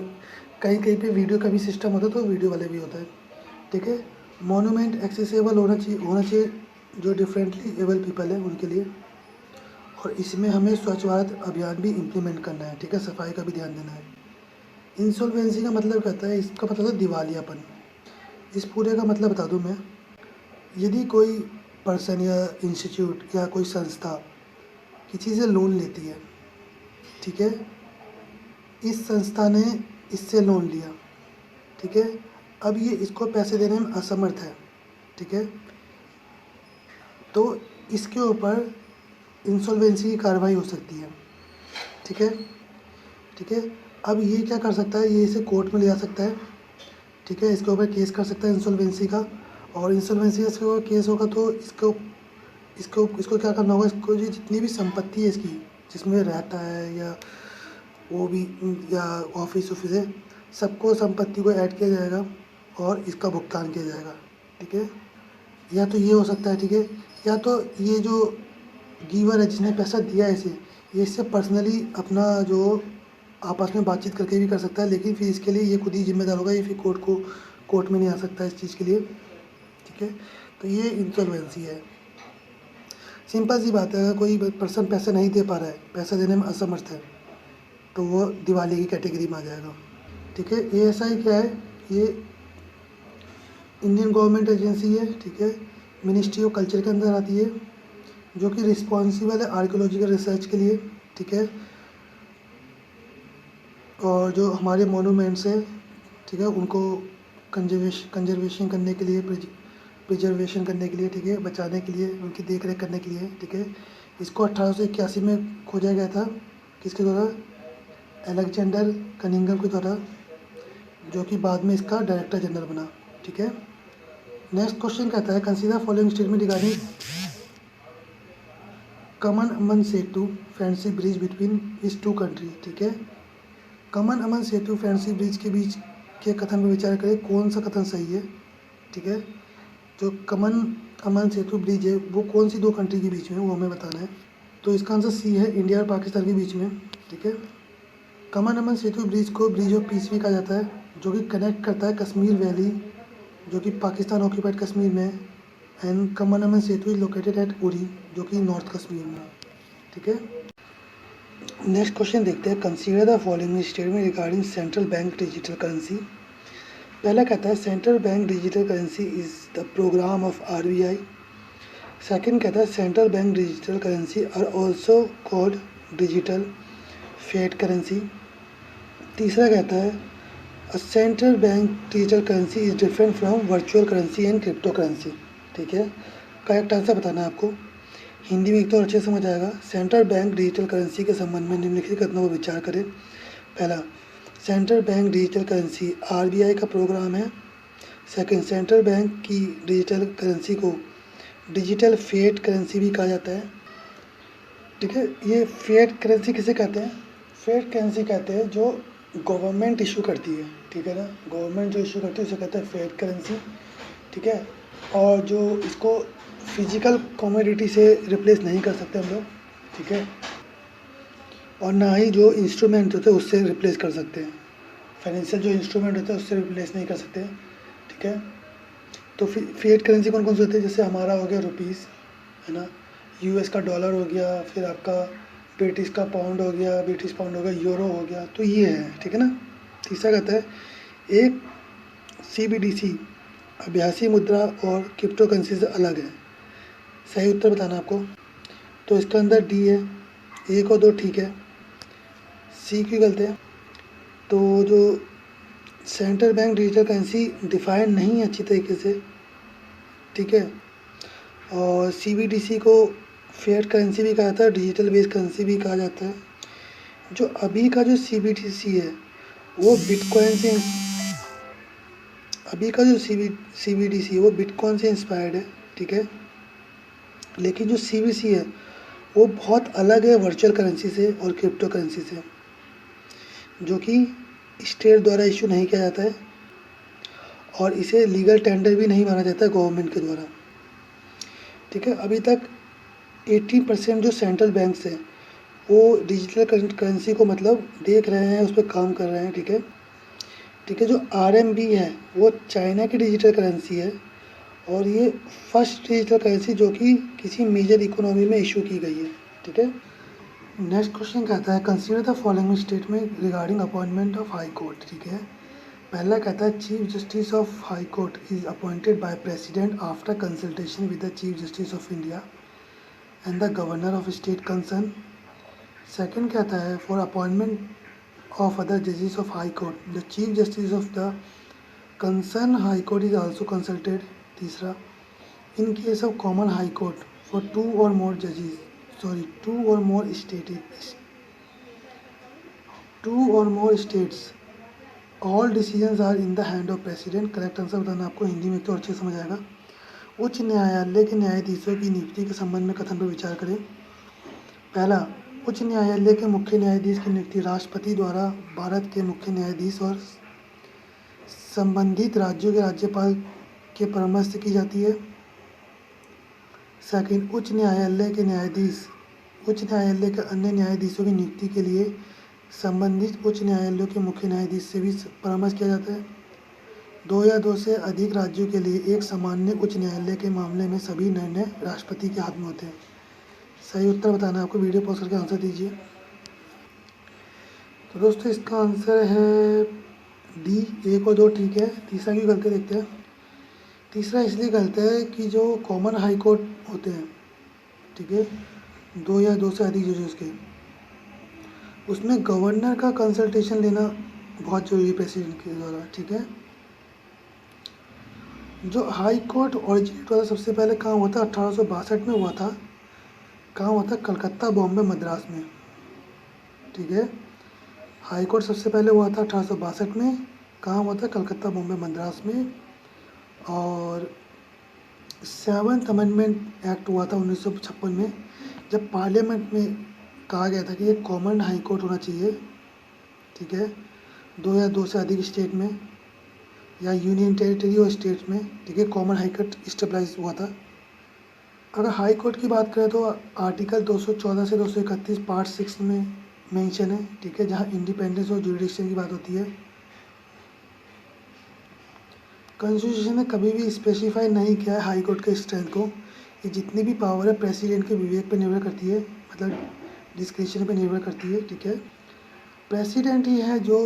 Speaker 1: कहीं कहीं पे वीडियो का भी सिस्टम होता है, तो वीडियो वाले भी होता है, ठीक है। मोनूमेंट एक्सेसिबल होना चाहिए जो डिफरेंटली एबल पीपल है उनके लिए। और इसमें हमें स्वच्छ भारत अभियान भी इम्प्लीमेंट करना है, ठीक है, सफाई का भी ध्यान देना है। इंसॉल्वेंसी का मतलब कहता है, इसका मतलब है दिवालियापन। इस पूरे का मतलब बता दूं मैं। यदि कोई पर्सन या इंस्टीट्यूट या कोई संस्था किसी से लोन लेती है, ठीक है, इस संस्था ने इससे लोन लिया, ठीक है, अब ये इसको पैसे देने में असमर्थ है, ठीक है, तो इसके ऊपर इंसॉल्वेंसी की कार्रवाई हो सकती है, ठीक है, ठीक है। अब ये क्या कर सकता है, ये इसे कोर्ट में ले जा सकता है, ठीक है, इसके ऊपर केस कर सकता है इंसॉल्वेंसी का। और इंसॉल्वेंसी का इसके ऊपर केस होगा तो इसको क्या करना होगा, इसको जो जितनी भी संपत्ति है इसकी, जिसमें रहता है या वो भी, या ऑफिस है, सबको संपत्ति को ऐड किया जाएगा और इसका भुगतान किया जाएगा, ठीक है। या तो ये हो सकता है, ठीक है, या तो ये जो गिवर है जिसने पैसा दिया है इसे, ये इससे पर्सनली अपना जो आपस में बातचीत करके भी कर सकता है, लेकिन फिर इसके लिए ये खुद ही जिम्मेदार होगा, ये फिर कोर्ट में नहीं आ सकता इस चीज़ के लिए, ठीक है। तो ये इंसॉल्वेंसी है। सिंपल सी बात है, अगर कोई पर्सन पैसा नहीं दे पा रहा है, पैसा देने में असमर्थ है, तो वो दिवाली की कैटेगरी में आ जाएगा, ठीक है। ASI क्या है? ये इंडियन गवर्नमेंट एजेंसी है, ठीक है, मिनिस्ट्री ऑफ कल्चर के अंदर आती है, जो कि रिस्पॉन्सिबल है आर्कियोलॉजिकल रिसर्च के लिए, ठीक है। और जो हमारे मोनूमेंट्स हैं, ठीक है, उनको कंजर्वेशन करने के लिए, प्रिजर्वेशन करने के लिए, ठीक है, बचाने के लिए, उनकी देख रेख करने के लिए, ठीक है। इसको 1881 में खोजा गया था, किसके द्वारा? अलेक्जेंडर कनिंघम के द्वारा, जो कि बाद में इसका डायरेक्टर जनरल बना, ठीक है। नेक्स्ट क्वेश्चन कहता है, कंसीडर फॉलोइंग स्टेटमेंट रिगार्डिंग कमन अमन सेतु फ्रेंडशिप ब्रिज बिटवीन इस टू कंट्री, ठीक है। कमन अमन सेतु फ्रेंडशिप ब्रिज के बीच के कथन पर विचार करें, कौन सा कथन सही है, ठीक है। जो कमन अमन सेतु ब्रिज है वो कौन सी दो कंट्री के बीच में है, वो हमें बताना है। तो इसका आंसर सी है, इंडिया और पाकिस्तान के बीच में, ठीक है। कमन अमन सेतु ब्रिज को ब्रिज ऑफ पीस भी कहा जाता है, जो कि कनेक्ट करता है कश्मीर वैली, जो कि पाकिस्तान ऑक्यूपाइड कश्मीर में है, and Kaman Aman Setu is located at Uri, जो कि नॉर्थ कश्मीर में, ठीक है। नेक्स्ट क्वेश्चन देखते हैं, consider the following statement regarding central bank digital currency. पहला कहता है central bank digital currency is the programme of RBI। Second कहता है central bank digital currency are also called digital fiat currency. तीसरा कहता है a central bank digital currency is different from virtual currency and crypto currency, ठीक है। करेक्ट आंसर बताना है आपको। हिंदी में एक तो अच्छे समझ आएगा। सेंट्रल बैंक डिजिटल करेंसी के संबंध में निम्नलिखित कथनों पर विचार करें। पहला, central bank digital currency RBI का प्रोग्राम है। सेकंड, सेंट्रल बैंक की डिजिटल करेंसी को डिजिटल फिएट करेंसी भी कहा जाता है, ठीक है। ये फिएट करेंसी किसे कहते हैं? फिएट करेंसी कहते हैं जो गवर्नमेंट इशू करती है, ठीक है ना, गवर्नमेंट जो इशू करती है उसे कहते हैं फिएट करेंसी, ठीक है। और जो इसको फिजिकल कमोडिटी से रिप्लेस नहीं कर सकते हम लोग, ठीक है, और ना ही जो इंस्ट्रूमेंट होते हैं उससे रिप्लेस कर सकते हैं। फाइनेंशियल जो इंस्ट्रूमेंट होते हैं उससे रिप्लेस नहीं कर सकते, ठीक है। तो फिएट करेंसी कौन कौन से होते हैं, जैसे हमारा हो गया रुपीज़, है ना, यूएस का डॉलर हो गया, फिर आपका ब्रिटिश का पाउंड हो गया, ब्रिटिश पाउंड हो गया, यूरो हो गया, तो ये है, ठीक है ना। तीसरा कहता है एक सीबीडीसी अभ्यासी मुद्रा और क्रिप्टो करेंसी से अलग है। सही उत्तर बताना आपको। तो इसके अंदर डी है, एक और दो ठीक है, सी क्यों गलत है। तो जो central bank digital currency define नहीं है अच्छी तरीके से, ठीक है। और सीबीडीसी को फिएट करेंसी भी कहा जाता है, डिजिटल बेस्ड करेंसी भी कहा जाता है। जो अभी का जो सीबीडीसी है वो बिटकॉइन से, अभी का जो सीबीडीसी है वो बिटकॉइन से इंस्पायर्ड है, ठीक है। लेकिन जो सीबीसी है वो बहुत अलग है वर्चुअल करेंसी से और क्रिप्टो करेंसी से, जो कि स्टेट द्वारा इशू नहीं किया जाता है और इसे लीगल टेंडर भी नहीं माना जाता है गवर्नमेंट के द्वारा, ठीक है। अभी तक 80% जो सेंट्रल बैंक्स हैं वो डिजिटल करेंसी को मतलब देख रहे हैं, उस पर काम कर रहे हैं, ठीक है, ठीक है। जो आरएमबी है वो चाइना की डिजिटल करेंसी है और ये फर्स्ट डिजिटल करेंसी जो कि किसी मेजर इकोनॉमी में इशू की गई है, ठीक है। नेक्स्ट क्वेश्चन कहता है consider the following statement regarding appointment of high court, ठीक है। पहला कहता है chief justice of high court is appointed by president after consultation with the chief justice of India and the governor of state concern. Second कहता है फॉर अपॉइंटमेंट ऑफ अदर जजेस of high court the chief justice of the concern high court is also consulted. तीसरा in case of common high court for two और more states all decisions are in the hand of president. Correct answer बताना आपको, हिंदी में तो अच्छे समझ आएगा। उच्च न्यायालय के न्यायाधीशों की नियुक्ति के संबंध में कथन पर विचार करें। पहला उच्च न्यायालय के मुख्य न्यायाधीश की नियुक्ति राष्ट्रपति द्वारा भारत के मुख्य न्यायाधीश और संबंधित राज्यों के राज्यपाल के परामर्श से की जाती है। सेकंड उच्च न्यायालय के न्यायाधीश उच्च न्यायालय के अन्य न्यायाधीशों की नियुक्ति के लिए संबंधित उच्च न्यायालयों के मुख्य न्यायाधीश से भी परामर्श किया जाता है। दो या दो से अधिक राज्यों के लिए एक सामान्य उच्च न्यायालय के मामले में सभी निर्णय राष्ट्रपति के हाथ में होते हैं। सही उत्तर बताना आपको, वीडियो पॉज करके आंसर दीजिए। तो दोस्तों इसका आंसर है डी, एक और दो ठीक है। तीसरा क्यों गलत है देखते हैं। तीसरा इसलिए गलत है कि जो कॉमन हाई कोर्ट होते हैं, ठीक है, दो या दो से अधिक जजेस के, उसमें गवर्नर का कंसल्टेशन लेना बहुत जरूरी है प्रेसिडेंट के द्वारा, ठीक है। जो हाई कोर्ट ओरिजिनेट हुआ था सबसे पहले कहाँ हुआ था, 1862 में हुआ था। कहाँ हुआ था, कलकत्ता, बॉम्बे, मद्रास में, ठीक है। हाई कोर्ट सबसे पहले हुआ था 1862 में। कहाँ हुआ था, कलकत्ता, बॉम्बे, मद्रास में। और 7th अमेंडमेंट एक्ट हुआ था 1956 में, जब पार्लियामेंट में कहा गया था कि एक कॉमन हाई कोर्ट होना चाहिए, ठीक है, दो या दो से अधिक स्टेट में या यूनियन टेरिटरी और स्टेट में, ठीक है, कॉमन हाई कोर्ट स्टेबलाइज हुआ था। अगर हाई कोर्ट की बात करें तो आर्टिकल 214 से 231 पार्ट 6 में मेंशन है, ठीक है, जहां इंडिपेंडेंस और जुरिडिक्शन की बात होती है। कॉन्स्टिट्यूशन ने कभी भी स्पेसिफाई नहीं किया है हाई कोर्ट के स्ट्रेंथ को। ये जितनी भी पावर है प्रेसिडेंट के विवेक पर निर्भर करती है, मतलब डिस्क्रिप्शन पे निर्भर करती है, ठीक है। प्रेसिडेंट ही है जो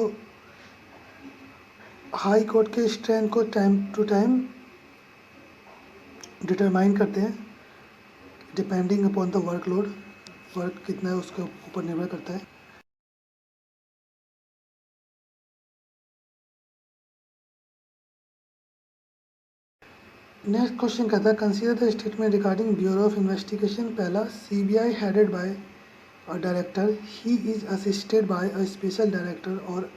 Speaker 1: हाई कोर्ट के स्ट्रेंथ को टाइम टू टाइम डिटरमाइन करते हैं, depending upon the workload, work कितना है उसके ऊपर निर्भर करता है। नेक्स्ट क्वेश्चन कहता है consider the statement regarding bureau of investigation. पहला CBI headed by a director, he is assisted by a special director और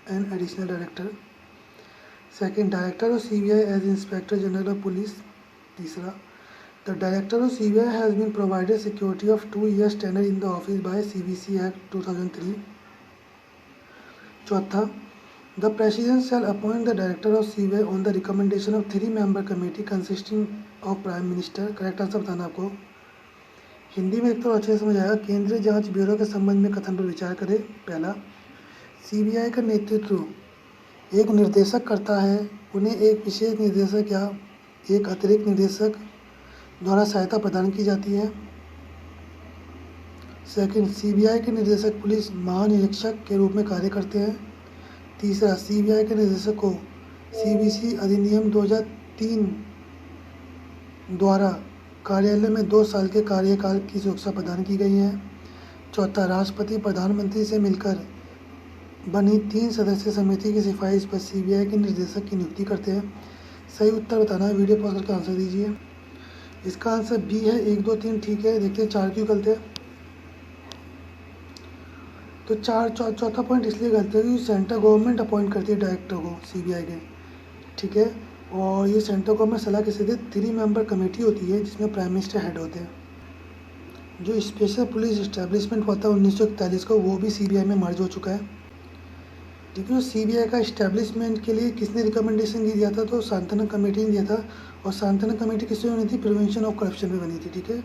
Speaker 1: an additional director. Second director of CBI as inspector general of police. तीसरा the director of CBI has been provided security of 2 years tenure in the office by CBC act 2003। चौथा The President shall appoint the Director of CBI on the recommendation of 3-member committee consisting of Prime Minister। Correct answer बताना आपको, हिंदी में एक तो अच्छे से समझ आएगा। केंद्रीय जांच ब्यूरो के संबंध में कथन पर विचार करें। पहला सीबीआई का नेतृत्व एक निर्देशक करता है, उन्हें एक विशेष निर्देशक या एक अतिरिक्त निर्देशक द्वारा सहायता प्रदान की जाती है। सेकंड, सीबीआई के निर्देशक पुलिस महानिरीक्षक के रूप में कार्य करते हैं। तीसरा, सीबीआई के निर्देशक को सीबीसी अधिनियम 2003 द्वारा कार्यालय में 2 साल के कार्यकाल की सुरक्षा प्रदान की गई है। चौथा, राष्ट्रपति प्रधानमंत्री से मिलकर बनी 3 सदस्यीय समिति की सिफारिश पर सीबीआई के निर्देशक की नियुक्ति करते हैं। सही उत्तर बताना है, वीडियो पॉज करके आंसर दीजिए। इसका आंसर बी है, 1 2 3 ठीक है। देखते हैं 4 क्यों गलत है। तो चौथा पॉइंट इसलिए गलत है क्योंकि सेंट्रल गवर्नमेंट अपॉइंट करती है डायरेक्टर को सीबीआई के, ठीक है। और ये सेंट्रल गवर्नमेंट सलाह के सीधे 3 मेंबर कमेटी होती है जिसमें प्राइम मिनिस्टर हेड होते हैं। जो स्पेशल पुलिस इस्टेब्लिशमेंट हुआ था 1941 को, वो भी सीबीआई में मर्ज हो चुका है, ठीक है। सीबीआई का इस्टेब्लिशमेंट के लिए किसने रिकमेंडेशन दिया था, तो सांतना कमेटी ने दिया था। और सांतना कमेटी किससे बनी थी, प्रिवेंशन ऑफ करप्शन पे बनी थी, ठीक है।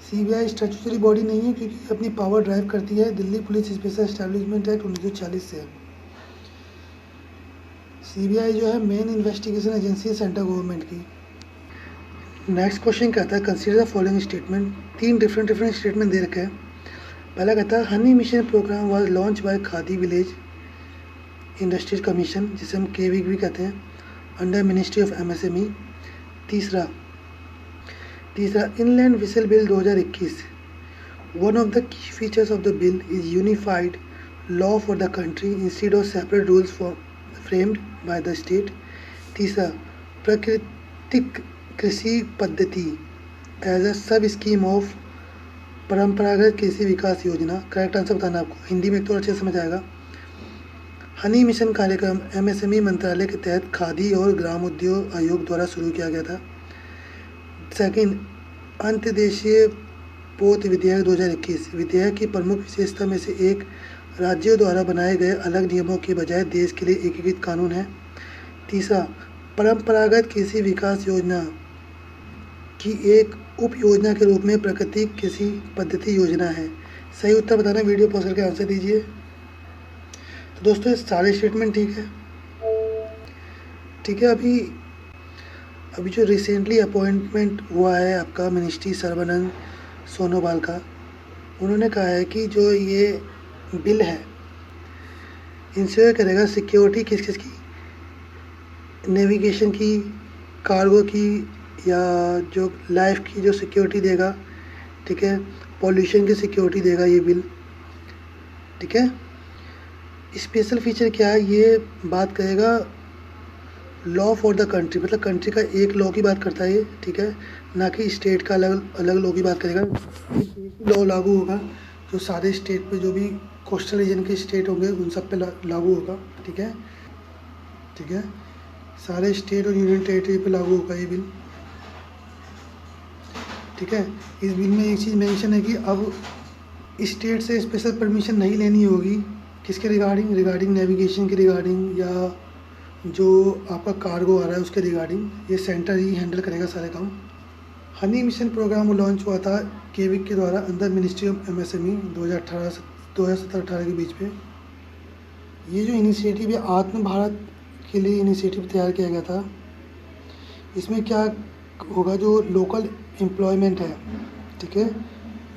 Speaker 1: सीबीआई स्टैट्यूटरी बॉडी नहीं है क्योंकि अपनी पावर ड्राइव करती है Delhi police special establishment act 1940 से। सीबीआई जो है मेन इन्वेस्टिगेशन एजेंसी है सेंट्रल गवर्नमेंट की। नेक्स्ट क्वेश्चन कहता है consider the following statement. 3 different statement दे रखे हैं। पहला कहता है honey mission programme was launch by Khadi village industries commission, जिसे हम केविक भी कहते हैं, अंडर मिनिस्ट्री ऑफ एमएसएमई। तीसरा inland vessel bill 2021, one of the key features of the bill is unified law for the country instead of separate rules framed by the state. तीसरा, प्राकृतिक कृषि पद्धति एज अ सब स्कीम ऑफ परंपरागत कृषि विकास योजना। करेक्ट आंसर बताना आपको, हिंदी में तो अच्छे समझ आएगा। हनी मिशन कार्यक्रम एमएसएमई मंत्रालय के तहत खादी और ग्राम उद्योग आयोग द्वारा शुरू किया गया था। सेकंड, अंतर्देशीय पोत विधेयक 2021, विधेयक की प्रमुख विशेषता में से एक राज्यों द्वारा बनाए गए अलग नियमों के बजाय देश के लिए एकीकृत कानून है। तीसरा, परंपरागत कृषि विकास योजना की एक उप योजना के रूप में प्राकृतिक कृषि पद्धति योजना है। सही उत्तर बताना, वीडियो पॉज करके आंसर दीजिए। तो दोस्तों ये सारे स्टेटमेंट ठीक है, ठीक है। अभी जो रिसेंटली अपॉइंटमेंट हुआ है आपका मिनिस्ट्री सर्बानंद सोनोवाल का, उन्होंने कहा है कि जो ये बिल है इंश्योर करेगा सिक्योरिटी किस की, नेविगेशन की, कार्गो की, या जो लाइफ की जो सिक्योरिटी देगा, ठीक है, पॉल्यूशन की सिक्योरिटी देगा ये बिल, ठीक है। स्पेशल फीचर क्या है, ये बात करेगा लॉ फॉर द कंट्री, मतलब कंट्री का एक लॉ की बात करता है ये, ठीक है, ना कि स्टेट का अलग अलग लॉ की बात करेगा। लॉ लागू होगा जो सारे स्टेट पे, जो भी कोस्टल रीजन के स्टेट होंगे उन सब पे लागू होगा, ठीक है, ठीक है। सारे स्टेट और यूनियन टेरिटरी पे लागू होगा ये बिल, ठीक है। इस बिल में एक चीज़ मेंशन है कि अब स्टेट से स्पेशल परमिशन नहीं लेनी होगी, किसके रिगार्डिंग नेविगेशन के रिगार्डिंग, या जो आपका कार्गो आ रहा है उसके रिगार्डिंग, ये सेंटर ही हैंडल करेगा सारे काम। हनी मिशन प्रोग्राम लॉन्च हुआ था केविक के द्वारा अंडर मिनिस्ट्री ऑफ एमएसएमई 2017-18 के बीच में। ये जो इनिशिएटिव है आत्म भारत के लिए इनिशिएटिव तैयार किया गया था। इसमें क्या होगा, जो लोकल एम्प्लॉयमेंट है, ठीक है,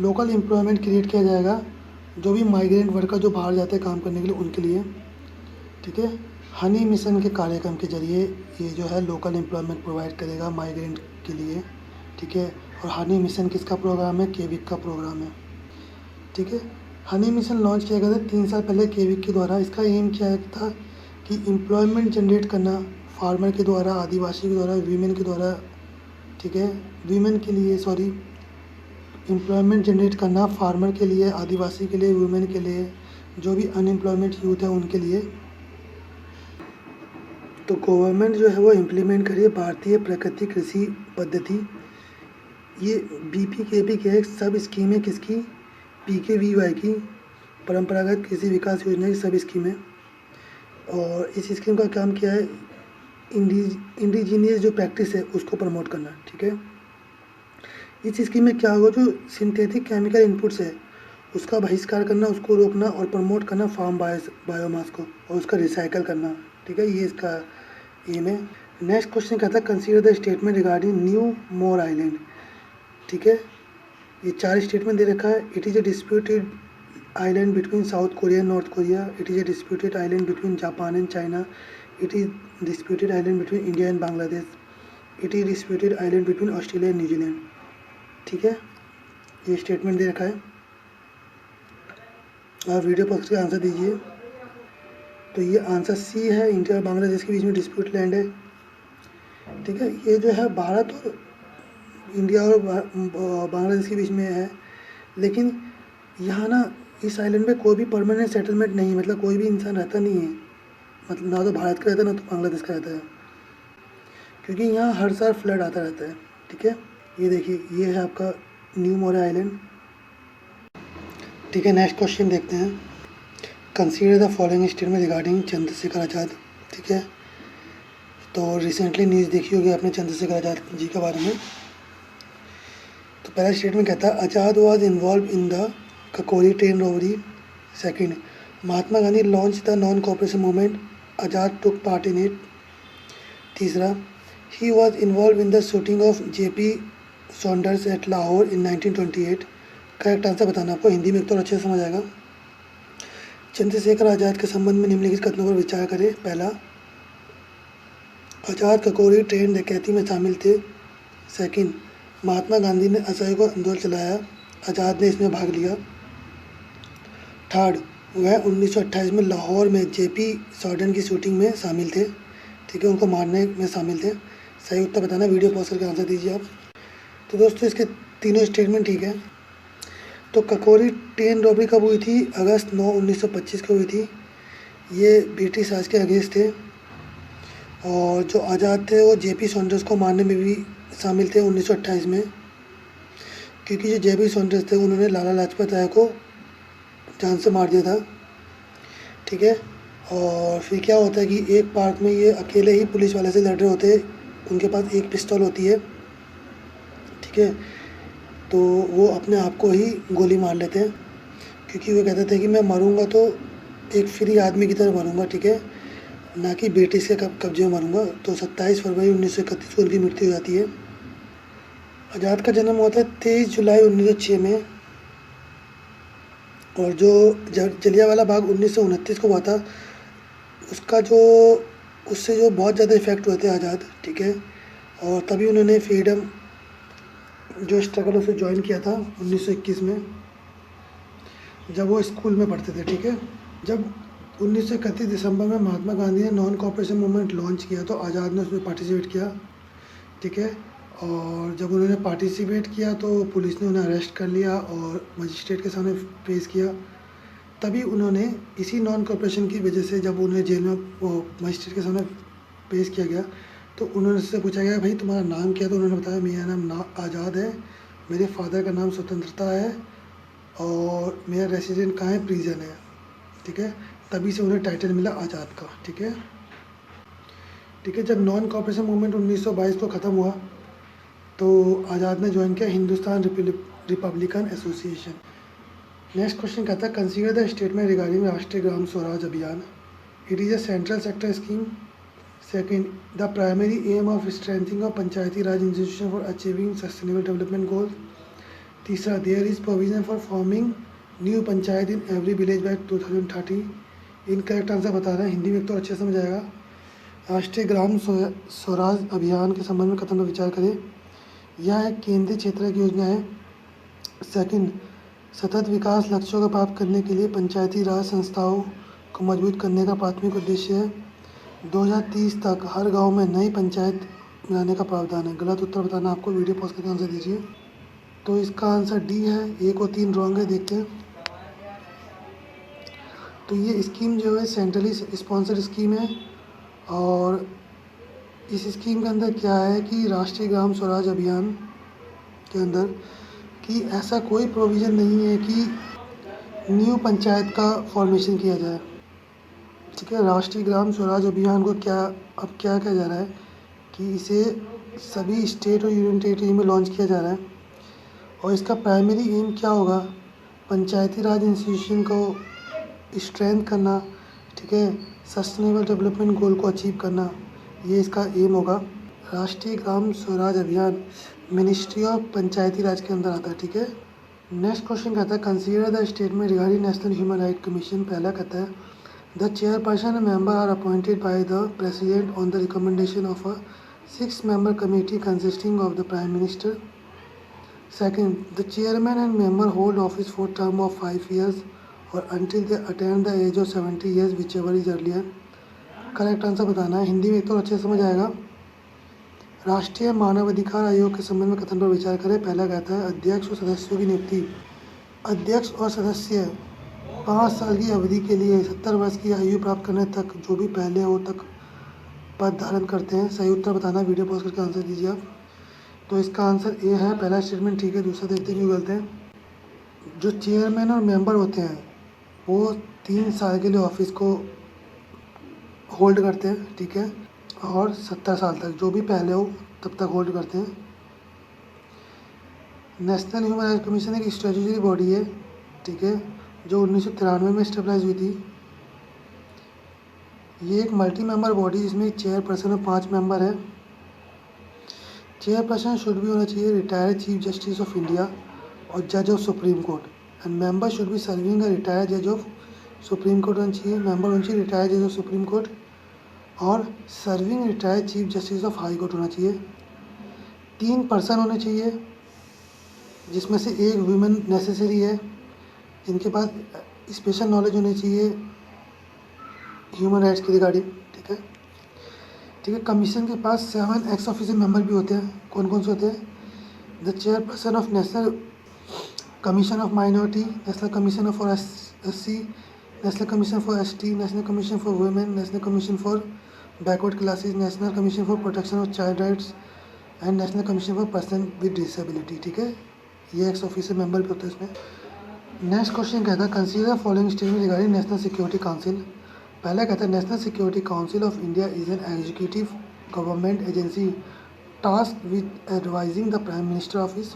Speaker 1: लोकल एम्प्लॉयमेंट क्रिएट किया जाएगा, जो भी माइग्रेंट वर्कर जो बाहर जाते हैं काम करने के लिए उनके लिए, ठीक है। हनी मिशन के कार्यक्रम के जरिए ये जो है लोकल एम्प्लॉयमेंट प्रोवाइड करेगा माइग्रेंट के लिए, ठीक है। और हनी मिशन किसका प्रोग्राम है, केविक का प्रोग्राम है, ठीक है। हनी मिशन लॉन्च किया गया था 3 साल पहले केविक के द्वारा। इसका एम क्या था कि एम्प्लॉयमेंट जनरेट करना फार्मर के द्वारा, आदिवासी के द्वारा, वीमेन के द्वारा, ठीक है, एम्प्लॉयमेंट जनरेट करना फार्मर के लिए, आदिवासी के लिए, वुमेन के लिए, जो भी अनएम्प्लॉयमेंट यूथ है उनके लिए। तो गवर्नमेंट जो है वो इम्प्लीमेंट करिए भारतीय प्राकृतिक कृषि पद्धति। ये BPKP की एक सब स्कीम है, किसकी, PKVY की, परंपरागत कृषि विकास योजना की सब स्कीम है। और इस स्कीम का काम क्या है, इंडिजीनियस जो प्रैक्टिस है उसको प्रमोट करना, ठीक है। इस स्कीम में क्या होगा, जो सिंथेटिक केमिकल इनपुट्स है उसका बहिष्कार करना, उसको रोकना और प्रमोट करना फार्म बायोमास को, और उसका रिसाइकल करना, ठीक है, ये इसका एम है। नेक्स्ट क्वेश्चन कहता है consider the statement regarding new more island, ठीक है, ये 4 स्टेटमेंट दे रखा है। It is a disputed island between south Korea and north Korea, it is a disputed island between Japan and China, it is disputed island between India and Bangladesh, it is disputed island between Australia and New Zealand, ठीक है, ये स्टेटमेंट दे रखा है। आप वीडियो पर उसके आंसर दीजिए। तो ये आंसर सी है, इंडिया और बांग्लादेश के बीच में डिस्प्यूट लैंड है, ठीक है। ये जो है भारत और इंडिया और बांग्लादेश के बीच में है, लेकिन यहाँ ना इस आइलैंड पे कोई भी परमानेंट सेटलमेंट नहीं है, मतलब कोई भी इंसान रहता नहीं है, मतलब ना तो भारत का रहता है ना तो बांग्लादेश का रहता है, क्योंकि यहाँ हर साल फ्लड आता रहता है, ठीक है। ये देखिए, ये है आपका न्यू मोरे आइलैंड, ठीक है। नेक्स्ट क्वेश्चन देखते हैं। Consider the following statement regarding Chandrashekhar Azad, ठीक है। तो रिसेंटली न्यूज़ देखी होगी आपने चंद्रशेखर आज़ाद जी के बारे में। तो पहला स्टेटमेंट कहता है Azad was involve in the Kakori train robbery. Second, Mahatma Gandhi launch the non cooperation movement, Azad took part in it. तीसरा, he was involve in the shooting of JP Saunders at Lahore in 1928। Correct answer बताना आपको, हिंदी में एक तो अच्छे से समझ आएगा। चंद्रशेखर आज़ाद के संबंध में निम्नलिखित कथनों पर विचार करें। पहला, आज़ाद ककोरी ट्रेन डकैती में शामिल थे। सेकंड, महात्मा गांधी ने असहयोग आंदोलन चलाया, आज़ाद ने इसमें भाग लिया। थर्ड, वह 1928 में लाहौर में जेपी सॉर्डन की शूटिंग में शामिल थे, ठीक है, उनको मारने में शामिल थे। सही उत्तर बताना, वीडियो पॉज करके आंसर दीजिए आप। तो दोस्तों इसके तीनों स्टेटमेंट ठीक है। तो ककोरी ट्रेन रॉबरी कब हुई थी? अगस्त 9, 1925 को हुई थी। ये ब्रिटिश राज के अगेंस्ट थे, और जो आज़ाद थे वो जेपी सॉन्डर्स को मारने में भी शामिल थे 1928 में, क्योंकि जो जेपी सॉन्डर्स थे उन्होंने लाला लाजपत राय को जान से मार दिया था, ठीक है। और फिर क्या होता है कि एक पार्क में ये अकेले ही पुलिस वाले से लड़ रहे होते हैं, उनके पास एक पिस्तौल होती है, ठीक है। तो वो अपने आप को ही गोली मार लेते हैं, क्योंकि वो कहते थे कि मैं मरूंगा तो एक फ्री आदमी की तरह मरूंगा, ठीक है, ना कि ब्रिटिश के कब्जे में मरूंगा। तो 27 फरवरी 1931 को उनकी मृत्यु हो जाती है। आज़ाद का जन्म होता है 23 जुलाई 1906 में, और जो जलियांवाला बाग 1929 को हुआ था, उसका जो उससे जो बहुत ज़्यादा इफ़ेक्ट हुए थे आज़ाद, ठीक है। और तभी उन्होंने फ्रीडम जो स्ट्रगल उसे ज्वाइन किया था 1921 में, जब वो स्कूल में पढ़ते थे, ठीक है। जब 1931 दिसंबर में महात्मा गांधी ने नॉन कोऑपरेशन मूवमेंट लॉन्च किया तो आज़ाद ने उसमें पार्टिसिपेट किया, ठीक है। और जब उन्होंने पार्टिसिपेट किया तो पुलिस ने उन्हें अरेस्ट कर लिया और मजिस्ट्रेट के सामने पेश किया। तभी उन्होंने इसी नॉन कोऑपरेशन की वजह से, जब उन्हें जेल में वो मजिस्ट्रेट के सामने पेश किया गया तो उन्होंने उससे पूछा गया भाई तुम्हारा नाम क्या है, तो उन्होंने बताया मेरा नाम आज़ाद है, मेरे फादर का नाम स्वतंत्रता है, और मेरा रेसिडेंट कहाँ है, प्रिजन है, ठीक है। तभी से उन्हें टाइटल मिला आज़ाद का, ठीक है, ठीक है। जब नॉन कोऑपरेशन मूवमेंट 1922 को ख़त्म हुआ तो आज़ाद ने ज्वाइन किया Hindustan Republican association. Next question कहता है कंसीडर द स्टेटमेंट रिगार्डिंग राष्ट्रीय Gram Swaraj Abhiyan. It is a central sector scheme. Second, the primary aim of strengthening of Panchayati Raj institution for achieving sustainable development goal. तीसरा, there is provision for forming new panchayat in every village by 2030। Incorrect answer बता रहे हैं, हिंदी में एक तो अच्छे समझ आएगा। राष्ट्रीय ग्राम स्वराज अभियान के संबंध में कथन पर विचार करें। यह एक केंद्रीय क्षेत्र की योजना है। सेकंड, सतत विकास लक्ष्यों को प्राप्त करने के लिए पंचायती राज संस्थाओं को मजबूत करने का प्राथमिक उद्देश्य है। 2030 तक हर गांव में नई पंचायत बनाने का प्रावधान है। गलत उत्तर बताना आपको, वीडियो पॉज करके आंसर दीजिए। तो इसका आंसर डी है, 1 और 3 रॉन्ग है, देखते हैं। तो ये स्कीम जो है सेंट्रली स्पॉन्सर्ड स्कीम है, और इस स्कीम के अंदर क्या है कि राष्ट्रीय ग्राम स्वराज अभियान के अंदर कि ऐसा कोई प्रोविज़न नहीं है कि न्यू पंचायत का फॉर्मेशन किया जाए, ठीक है। राष्ट्रीय ग्राम स्वराज अभियान को अब क्या कहा जा रहा है कि इसे सभी स्टेट और यूनियन टेरिटरी में लॉन्च किया जा रहा है, और इसका प्राइमरी एम क्या होगा पंचायती राज इंस्टीट्यूशन को स्ट्रेंथ करना, ठीक है, सस्टेनेबल डेवलपमेंट गोल को अचीव करना, ये इसका एम होगा। राष्ट्रीय ग्राम स्वराज अभियान मिनिस्ट्री ऑफ पंचायती राज के अंदर आता है, ठीक है। नेक्स्ट क्वेश्चन कहता है consider the statement regarding national human right commission. पहला कहता है the chairperson and member are appointed by the president on the recommendation of a 6-member committee consisting of the Prime Minister. Second, the chairman and member hold office for term of 5 years or until they attain the age of 70 years, whichever is earlier. Correct answer बताना है। हिंदी में एक तो अच्छे समझ आएगा। राष्ट्रीय मानव अधिकार आयोग के संबंध में कथन पर विचार करें। पहला कहता है अध्यक्ष और सदस्यों की नियुक्ति। अध्यक्ष और सदस्य 5 साल की अवधि के लिए 70 वर्ष की आयु प्राप्त करने तक जो भी पहले हो तक पद धारण करते हैं। सही उत्तर बताना, वीडियो पॉज करके आंसर दीजिए आप। तो इसका आंसर ए है, पहला स्टेटमेंट ठीक है। दूसरा देखते हैं क्यों गलत है। जो चेयरमैन और मेंबर होते हैं वो 3 साल के लिए ऑफिस को होल्ड करते हैं, ठीक है, और 70 साल तक जो भी पहले हो तब तक होल्ड करते हैं। नेशनल ह्यूमन राइट्स कमीशन एक स्टैट्यूटरी बॉडी है, ठीक है, जो 1993 में स्टेबलाइज हुई थी। ये एक मल्टी मेंबर बॉडी जिसमें चेयरपर्सन और 5 मेंबर है। चेयरपर्सन शुड भी होना चाहिए retired chief justice of India और जज of Supreme court and member should भी सर्विंग अ रिटायर्ड जज ऑफ सुप्रीम कोर्ट होना चाहिए। मेंबर होना चाहिए रिटायर्ड जज ऑफ सुप्रीम कोर्ट और serving retired chief justice of high court होना चाहिए। 3 पर्सन होने चाहिए जिसमें से एक वुमेन नेसेसरी है, जिनके पास स्पेशल नॉलेज होनी चाहिए ह्यूमन राइट्स के रिगार्डिंग, ठीक है, ठीक है। कमीशन के पास 7 एक्स ऑफिशियल मेंबर भी होते हैं। कौन कौन से होते हैं? The chairperson of national commission of minority, national commission for SC, national commission for ST, national commission for women, national commission for backward classes, national commission for protection of child rights and national commission for person with disability, ठीक है। ये एक्स ऑफिशियल मेंबर भी होते हैं इसमें। नेक्स्ट क्वेश्चन कहता है consider following statement regarding national security council. पहला कहता है national security council of India is an executive government agency task with advising the prime minister office.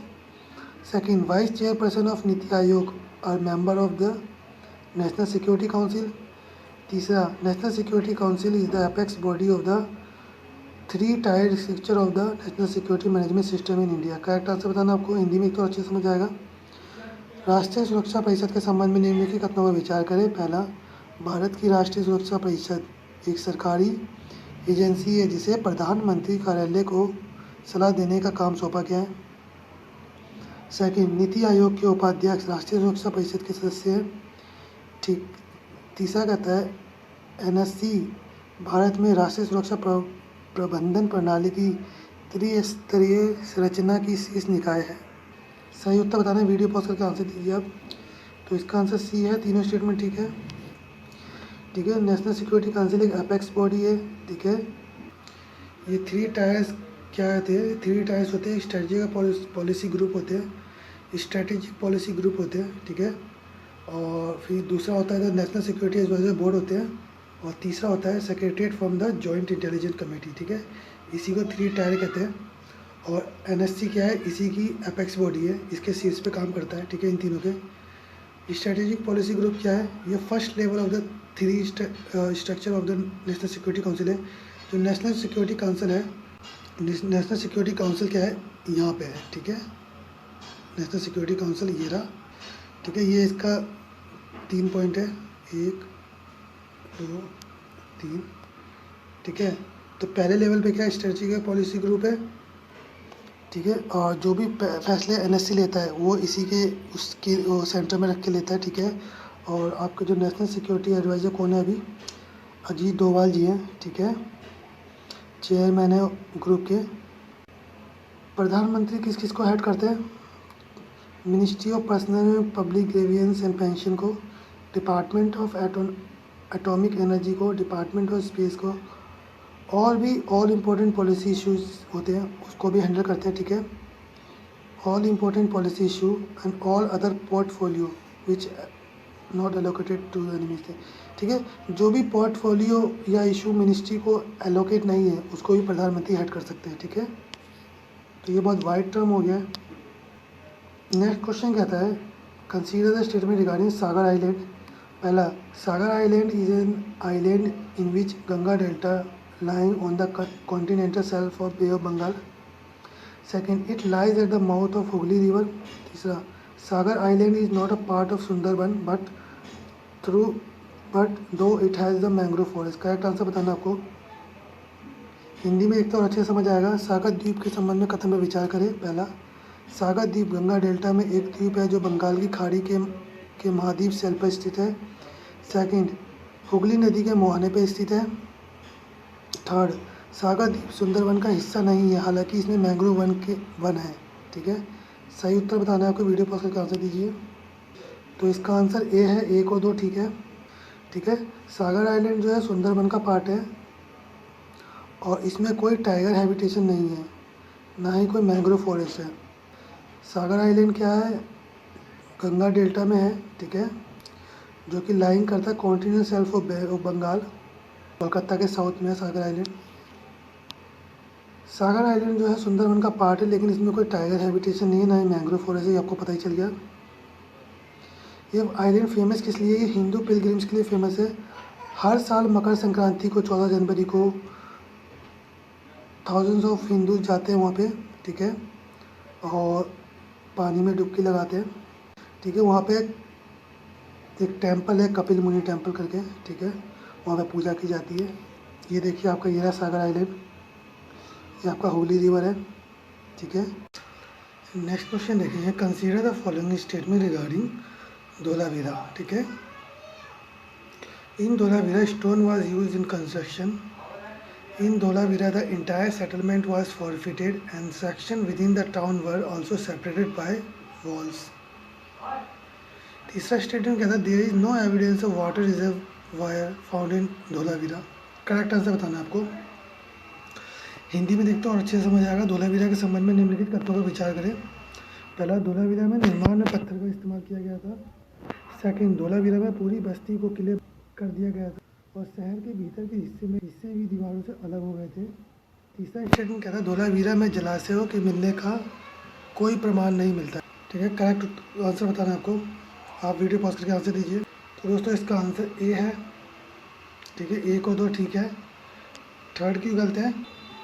Speaker 1: Second, vice chairperson of NITI Aayog are member of the national security council. तीसरा, national security council is the apex body of the 3-tiered structure of the national security management system in India. Correct answer बताना आपको, हिंदी में तो अच्छे समझ आएगा। राष्ट्रीय सुरक्षा परिषद के संबंध में निम्नलिखित कथनों पर विचार करें। पहला, भारत की राष्ट्रीय सुरक्षा परिषद एक सरकारी एजेंसी है जिसे प्रधानमंत्री कार्यालय को सलाह देने का काम सौंपा गया है। सेकंड, नीति आयोग के उपाध्यक्ष राष्ट्रीय सुरक्षा परिषद के सदस्य हैं, ठीक। तीसरा कहता है NSC भारत में राष्ट्रीय सुरक्षा प्रबंधन प्रणाली की त्रिस्तरीय संरचना की शीर्ष निकाय है। सही उत्तर बताना, वीडियो पॉज करके आंसर दीजिए आप। तो इसका आंसर सी है, तीनों स्टेटमेंट ठीक है, ठीक है। नेशनल सिक्योरिटी काउंसिल एक अपेक्स बॉडी है, ठीक है। ये 3 टायर्स क्या होते हैं? 3 टायर्स होते हैं, स्ट्रेटेजिक पॉलिसी ग्रुप होते हैं, स्ट्रेटेजिक पॉलिसी ग्रुप होते हैं, ठीक है। और फिर दूसरा होता है नेशनल सिक्योरिटी एडवाइजर बोर्ड होते हैं, और तीसरा होता है secretariat from the joint intelligence committee, ठीक है। इसी को 3 टायर कहते हैं। और NSC क्या है? इसी की अपेक्स बॉडी है, इसके शीर्ष पे काम करता है, ठीक है। इन तीनों के स्ट्रेटेजिक पॉलिसी ग्रुप क्या है? ये first level of the 3 structure of the national security council है। जो नेशनल सिक्योरिटी काउंसिल है, नेशनल सिक्योरिटी काउंसिल क्या है? यहाँ पे है, ठीक है। नेशनल सिक्योरिटी काउंसिल ये रहा, ठीक है। ये इसका 3 पॉइंट है, 1 2 3, ठीक है। तो पहले लेवल पे क्या है? स्ट्रेटेजिक पॉलिसी ग्रुप है, ठीक है। और जो भी फैसले NSC लेता है वो इसी के उसके सेंटर में रख के लेता है, ठीक है। और आपके जो नेशनल सिक्योरिटी एडवाइज़र कौन है अभी? अजीत डोभाल जी हैं, ठीक है, चेयरमैन है ग्रुप के। प्रधानमंत्री किस किस को हेड करते हैं? Ministry of personnel public grievance and pension को, डिपार्टमेंट ऑफ एटॉमिक एनर्जी को, डिपार्टमेंट ऑफ स्पेस को, और भी ऑल इम्पोर्टेंट पॉलिसी इश्यूज़ होते हैं उसको भी हैंडल करते हैं, ठीक है। All important policy issue and all other portfolio which not allocated to enemies, ठीक है। जो भी पोर्टफोलियो या इशू मिनिस्ट्री को एलोकेट नहीं है उसको भी प्रधानमंत्री हेड कर सकते हैं, ठीक है। तो ये बहुत वाइड टर्म हो गया है। नेक्स्ट क्वेश्चन कहता है consider the statement regarding Sagar island. पहला, Sagar island is an island in which Ganga delta lying on the continental shelf of Bay of Bengal. Second, it lies at the mouth of Hooghly River. तीसरा, Sagar Island is not a part of Sundarban but though it has the mangrove forest. Correct answer बताना आपको। हिंदी में एक तो अच्छे से समझ आएगा। सागर द्वीप के संबंध में कथन पर विचार करें। पहला, सागर द्वीप गंगा डेल्टा में एक द्वीप है जो बंगाल की खाड़ी के महाद्वीप सेल पर स्थित है। सेकंड, हुगली नदी के मुहाने पर स्थित है। थर्ड, सागर द्वीप सुंदरवन का हिस्सा नहीं है, हालांकि इसमें मैंग्रोव वन है। ठीक है, सही उत्तर बताना है आपको। वीडियो पॉज करके आंसर दीजिए। तो इसका आंसर ए है, 1 और 2 ठीक है। ठीक है, सागर आइलैंड जो है सुंदरवन का पार्ट है और इसमें कोई टाइगर हैबिटेशन नहीं है, ना ही कोई मैंग्रोव फॉरेस्ट है। सागर आइलैंड क्या है, गंगा डेल्टा में है। ठीक है, जो कि लाइंग करता है continental shelf off Bay of Bengal, Kolkata के साउथ में है सागर आइलैंड। सागर आइलैंड जो है सुंदरवन का पार्ट है, लेकिन इसमें कोई टाइगर हैबिटेशन नहीं है, ना ही मैंग्रोव फॉरेस्ट है, आपको पता ही चल गया। ये आइलैंड फेमस किस लिए? ये हिंदू पिलग्रिम्स के लिए फेमस है। हर साल मकर संक्रांति को 14 जनवरी को थाउजेंड्स ऑफ हिंदू जाते हैं वहाँ पे। ठीक है, और पानी में डुबकी लगाते हैं। ठीक है, वहाँ पे एक टेम्पल है, कपिल मुनि टेम्पल करके। ठीक है, वहाँ पे पूजा की जाती है। ये देखिए आपका ये रहा सागर आइलैंड, ये आपका हुगली रिवर है। ठीक है, नेक्स्ट क्वेश्चन देखिए, consider the following statement regarding Dholavira. ठीक है, in Dholavira stone was used in construction. In Dholavira the entire settlement was forfeited and section within the town were also separated by walls. तीसरा स्टेटमेंट क्या था? There is no evidence of water reservoir found in Dholavira. Correct answer बताना है आपको। हिंदी में देखते हो और अच्छे से समझ आएगा। धोलावीरा के संबंध में निम्नलिखित तथ्यों पर विचार करें। पहला, धोलावीरा में निर्माण में पत्थर का इस्तेमाल किया गया था। सेकंड, धोलावीरा में पूरी बस्ती को क्लियर कर दिया गया था और शहर के भीतर के हिस्से भी दीवारों से अलग हो गए थे। तीसरा स्टेटमेंट क्या था? धोलावीरा में जलाशयों के मिलने का कोई प्रमाण नहीं मिलता। ठीक है, करेक्ट आंसर बताना है आपको। आप वीडियो पॉज करके आंसर दीजिए। तो दोस्तों इसका आंसर ए है। ठीक है, 1 और 2 ठीक है। थर्ड क्यों गलत है?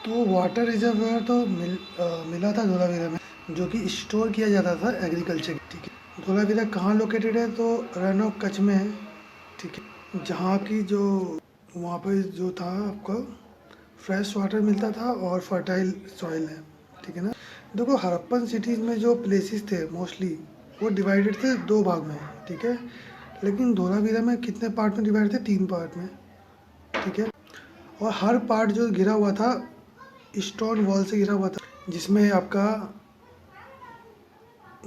Speaker 1: तो वाटर रिजर्वायर तो मिला था धोलावीरा में, जो कि स्टोर किया जाता था एग्रीकल्चर। ठीक है, धोलावीरा कहाँ लोकेटेड है? तो रन ऑफ कच्छ में है। ठीक है, जहाँ की जो वहाँ पर जो था आपका फ्रेश वाटर मिलता था और फर्टाइल सॉइल है। ठीक है ना। देखो, हड़प्पन सिटीज़ में जो प्लेसेस थे मोस्टली वो डिवाइडेड थे 2 भाग में। ठीक है, लेकिन धोलावीरा में कितने पार्ट में डिवाइड थे? 3 पार्ट में। ठीक है, और हर पार्ट जो घिरा हुआ था स्टोन वॉल से घिरा हुआ था, जिसमें आपका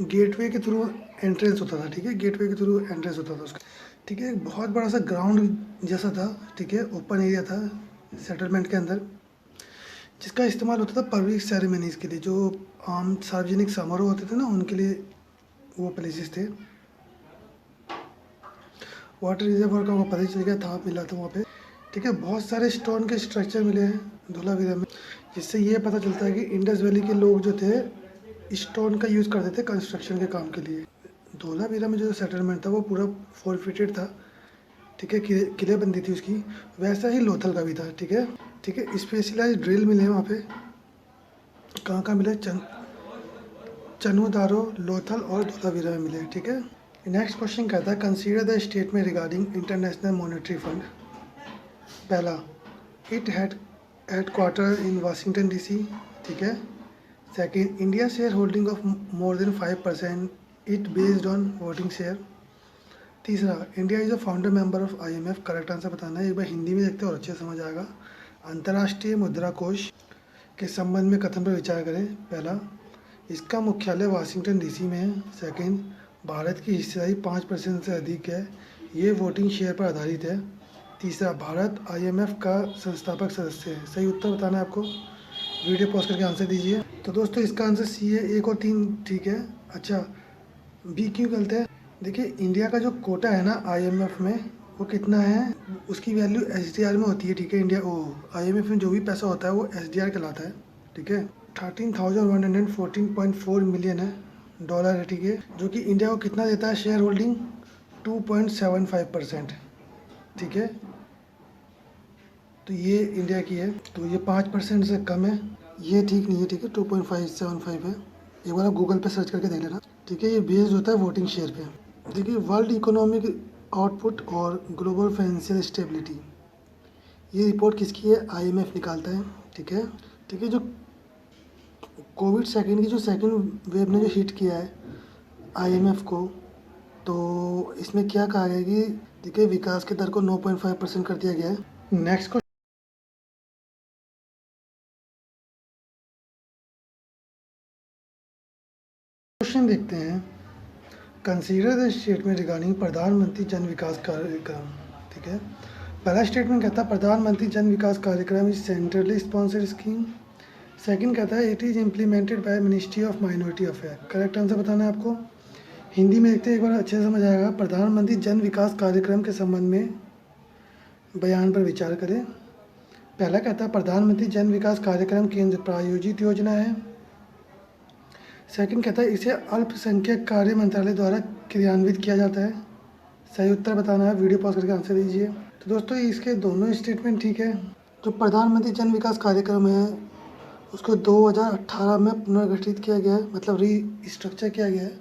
Speaker 1: गेटवे के थ्रू एंट्रेंस होता था। ठीक है, गेटवे के थ्रू एंट्रेंस होता था उसका। ठीक है, एक बहुत बड़ा सा ग्राउंड जैसा था। ठीक है, ओपन एरिया था सेटलमेंट के अंदर, जिसका इस्तेमाल होता था पब्लिक सेरेमनीज के लिए। जो आम सार्वजनिक समारोह होते थे ना, उनके लिए वो प्लेसेस थे। वाटर रिजर्वर का वो पता ही चल गया था, मिला था वहाँ पे। ठीक है, बहुत सारे स्टोन के स्ट्रक्चर मिले हैं धोलावीरा में, जिससे ये पता चलता है कि इंडस वैली के लोग जो थे स्टोन का यूज़ करते थे कंस्ट्रक्शन के काम के लिए। धोलावीरा में जो सेटलमेंट था वो पूरा फॉरफिटेड था। ठीक है, किलेबंदी थी उसकी। वैसा ही लोथल का भी था। ठीक है, स्पेशलाइज ड्रिल मिले हैं वहाँ पे। कहाँ मिले? चनुदारो, लोथल और धोलावीरा में मिले। ठीक है, नेक्स्ट क्वेश्चन कहता है, consider the statement regarding international monetary fund. पहला, it headquarter in Washington DC। ठीक है, second, India share holding of more than 5%, it based on voting share. तीसरा, India is a founder member of IMF। Correct answer बताना है। एक बार हिंदी में देखते हैं और अच्छे से समझ आएगा। अंतर्राष्ट्रीय मुद्रा कोष के संबंध में कथन पर विचार करें। पहला, इसका मुख्यालय वाशिंगटन DC में है। सेकंड, भारत की हिस्सेदारी 5% से अधिक है, ये वोटिंग शेयर पर आधारित है। तीसरा, भारत IMF का संस्थापक सदस्य है। सही उत्तर बताना है आपको। वीडियो पॉज करके आंसर दीजिए। तो दोस्तों इसका आंसर सी है, 1 और 3 ठीक है। अच्छा, बी क्यों गलत है? देखिए, इंडिया का जो कोटा है ना IMF में, वो कितना है? उसकी वैल्यू SDR में होती है। ठीक है, IMF में जो भी पैसा होता है वो SDR कहलाता है। ठीक है, 13,114.4 मिलियन है डॉलर है, ठीक है, जो कि इंडिया को कितना देता है शेयर होल्डिंग 2.75%, ठीक है। तो ये इंडिया की है, तो ये 5% से कम है, ये ठीक नहीं है, ठीक है, 2.575 है। एक बार आप गूगल पे सर्च करके देख लेना, ठीक है। ये बेस्ड होता है वोटिंग शेयर पे। देखिए वर्ल्ड इकोनॉमिक आउटपुट और ग्लोबल फाइनेंशियल स्टेबिलिटी, ये रिपोर्ट किसकी है, आईएमएफ निकालता है, ठीक है। ठीक है, जो कोविड सेकेंड की जो सेकेंड वेव ने जो हिट किया है आईएमएफ को, तो इसमें क्या कहा गया है कि देखिए विकास के दर को 9.5% कर दिया गया है। नेक्स्ट क्वेश्चन देखते हैं, कंसीडर द स्टेटमेंट रिगार्डिंग प्रधानमंत्री जन विकास कार्यक्रम, ठीक है। पहला स्टेटमेंट कहता है प्रधानमंत्री जन विकास कार्यक्रम is centrally sponsored scheme. Second कहता है it is implemented by ministry of minority affair. Correct answer बताना है आपको। हिंदी में देखते हैं, एक बार अच्छे से समझ आएगा। प्रधानमंत्री जन विकास कार्यक्रम के संबंध में बयान पर विचार करें। पहला कहता है प्रधानमंत्री जन विकास कार्यक्रम केंद्र प्रायोजित योजना है। सेकंड कहता है इसे अल्पसंख्यक कार्य मंत्रालय द्वारा क्रियान्वित किया जाता है। सही उत्तर बताना है, वीडियो पॉज करके आंसर दीजिए। तो दोस्तों इसके दोनों स्टेटमेंट ठीक है। जो प्रधानमंत्री जन विकास कार्यक्रम है उसको 2018 में पुनर्गठित किया गया है, मतलब रीस्ट्रक्चर किया गया है,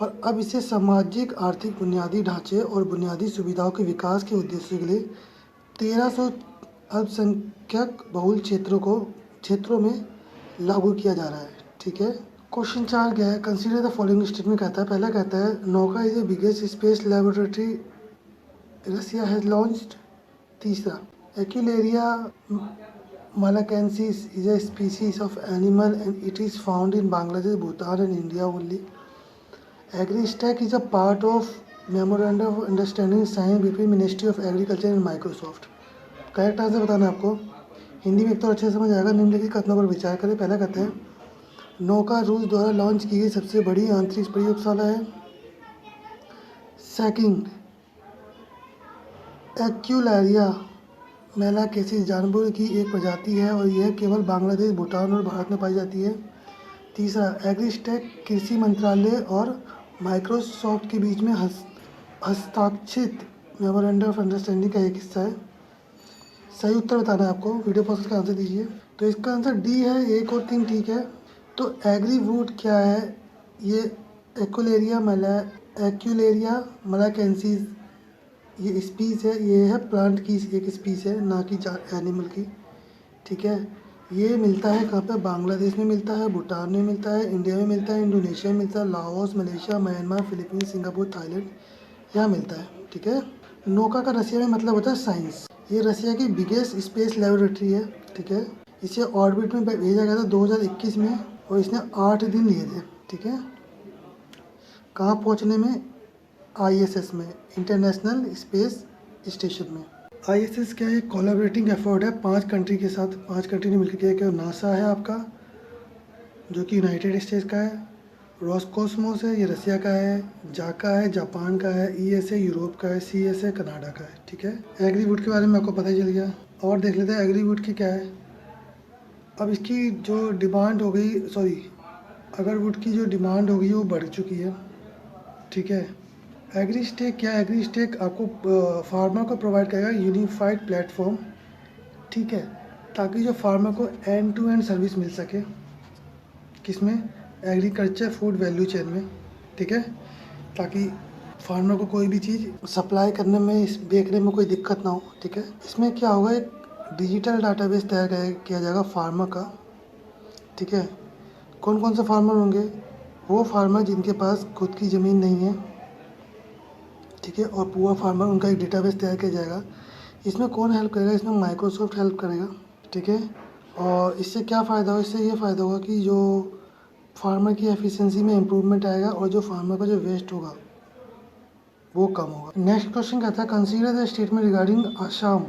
Speaker 1: और अब इसे सामाजिक आर्थिक बुनियादी ढांचे और बुनियादी सुविधाओं के विकास के उद्देश्य के लिए 1300 अल्पसंख्यक बहुल क्षेत्रों में लागू किया जा रहा है, ठीक है। क्वेश्चन 4 क्या है, कंसीडर द फॉलोइंग स्टेटमेंट कहता है। पहला कहता है Nauka is the biggest space laboratory Russia has launched. तीसरा Aquilaria malacensis is a species of animal and it is found in Bangladesh, Bhutan and India only. AgriStack is a part of Memorandum of Understanding signed between Ministry of Agriculture and Microsoft. Correct answer बताना है आपको। हिंदी में एक तो अच्छे से समझ आएगा। निम्नलिखित कथनों पर विचार करें। पहला कहते हैं नौका रूस द्वारा लॉन्च की गई सबसे बड़ी अंतरिक्ष प्रयोगशाला है। सेकंड एक्यूलेरिया मेलाकेसिस जानवर की एक प्रजाति है और यह केवल बांग्लादेश, भूटान और भारत में पाई जाती है। तीसरा एग्रीस्टेक कृषि मंत्रालय और माइक्रोसॉफ्ट के बीच में हस्ताक्षरित मेमोरेंडम ऑफ अंडरस्टैंडिंग का एक हिस्सा है। सही उत्तर बताना है आपको, वीडियो पॉज का आंसर दीजिए। तो इसका आंसर डी है, 1 और 3 ठीक है। तो एग्रीवुड क्या है, ये एक्यूलेरिया मलाकेंसिस ये स्पीस है, ये है प्लांट की एक स्पीस है, ना कि एनिमल की, ठीक है। ये मिलता है कहाँ पे, बांग्लादेश में मिलता है, भूटान में मिलता है, इंडिया में मिलता है, इंडोनेशिया में मिलता है, Laos, Malaysia, Myanmar, Philippines, Singapore, Thailand, यहाँ मिलता है, ठीक है। नौका का रसिया में मतलब होता है साइंस। ये रसिया की बिगेस्ट स्पेस लेबोरेटरी है, ठीक है। इसे ऑर्बिट में भेजा गया था 2021 में और इसने 8 दिन लिए थे, ठीक है। कहाँ पहुँचने में, ISS में, इंटरनेशनल स्पेस स्टेशन में। ISS क्या है, कोलैबोरेटिंग एफर्ट है 5 कंट्री के साथ। 5 कंट्री ने मिलकर किया कि नासा है आपका जो कि यूनाइटेड स्टेट्स का है, रोस्कोसमोस है ये रसिया का है, जाका है जापान का है, ESA यूरोप का है, CSA कनाडा का है, ठीक है। एग्रीवुड के बारे में आपको पता ही चल गया। और देख लेते हैं एग्रीवुड की क्या है। अब इसकी जो डिमांड हो गई, अगरवुड की जो डिमांड हो गई वो बढ़ चुकी है, ठीक है। एग्रीस्टेक क्या है, एग्रीस्टेक आपको फार्मर को प्रोवाइड करेगा यूनिफाइड प्लेटफॉर्म, ठीक है, ताकि जो फार्मर को एंड टू एंड सर्विस मिल सके, किसमें, एग्रीकल्चर फूड वैल्यू चेन में, ठीक है, ताकि फार्मर को कोई भी चीज़ सप्लाई करने में, बेचने में कोई दिक्कत ना हो, ठीक है। इसमें क्या होगा, एक डिजिटल डाटाबेस तैयार किया जाएगा फार्मर का, ठीक है। कौन कौन से फार्मर होंगे, वो फार्मर जिनके पास खुद की ज़मीन नहीं है, ठीक है, और पुअर फार्मर, उनका एक डेटाबेस तैयार किया जाएगा। इसमें कौन हेल्प करेगा, इसमें माइक्रोसॉफ्ट हेल्प करेगा, ठीक है। और इससे क्या फ़ायदा होगा, इससे ये फ़ायदा होगा कि जो फार्मर की एफिशिएंसी में इम्प्रूवमेंट आएगा और जो फार्मर का जो वेस्ट होगा वो कम होगा। नेक्स्ट क्वेश्चन कहता है consider the statement regarding Assam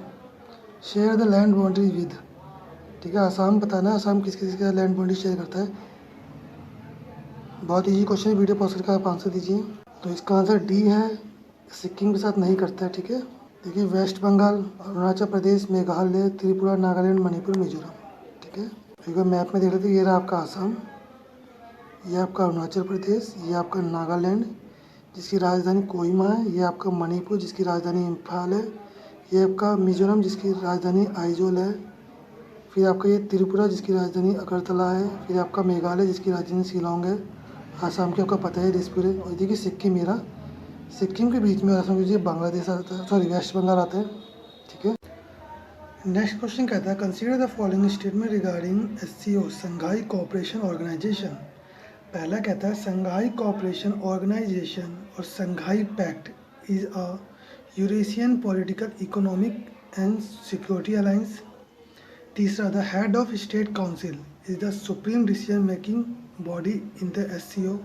Speaker 1: share the land boundary with, ठीक है। आसाम बताना है, आसाम किस किस का लैंड बाउंड्री शेयर करता है। बहुत ईजी क्वेश्चन है, वीडियो पॉज करके आप आंसर दीजिए। तो इसका आंसर डी है, सिक्किम के साथ नहीं करता है, ठीक है। देखिए वेस्ट बंगाल, अरुणाचल प्रदेश, मेघालय, त्रिपुरा, नागालैंड, मणिपुर, मिजोरम, ठीक है। एक बार मैप में देख लेते हैं, ये रहा आपका आसाम, ये आपका अरुणाचल प्रदेश, ये आपका नागालैंड जिसकी राजधानी कोहिमा है, ये आपका मणिपुर जिसकी राजधानी इम्फाल है, ये आपका मिजोरम जिसकी राजधानी आइजोल है, फिर आपका ये त्रिपुरा जिसकी राजधानी अगरतला है, फिर आपका मेघालय जिसकी राजधानी शिलोंग है, आसाम के आपका पता है दिसपुर है, और देखिए सिक्किम मेरा, सिक्किम के बीच में असम के बांग्लादेश आता है, सॉरी वेस्ट बंगाल आता है, ठीक है। नेक्स्ट क्वेश्चन कहता है consider the following statement regarding SCO Shanghai cooperation organisation. पहला कहता है संघाई कोऑपरेशन ऑर्गेनाइजेशन और Shanghai pact is a Eurasian political economic and security alliance. तीसरा the head of state council is the supreme decision making body in the SCO।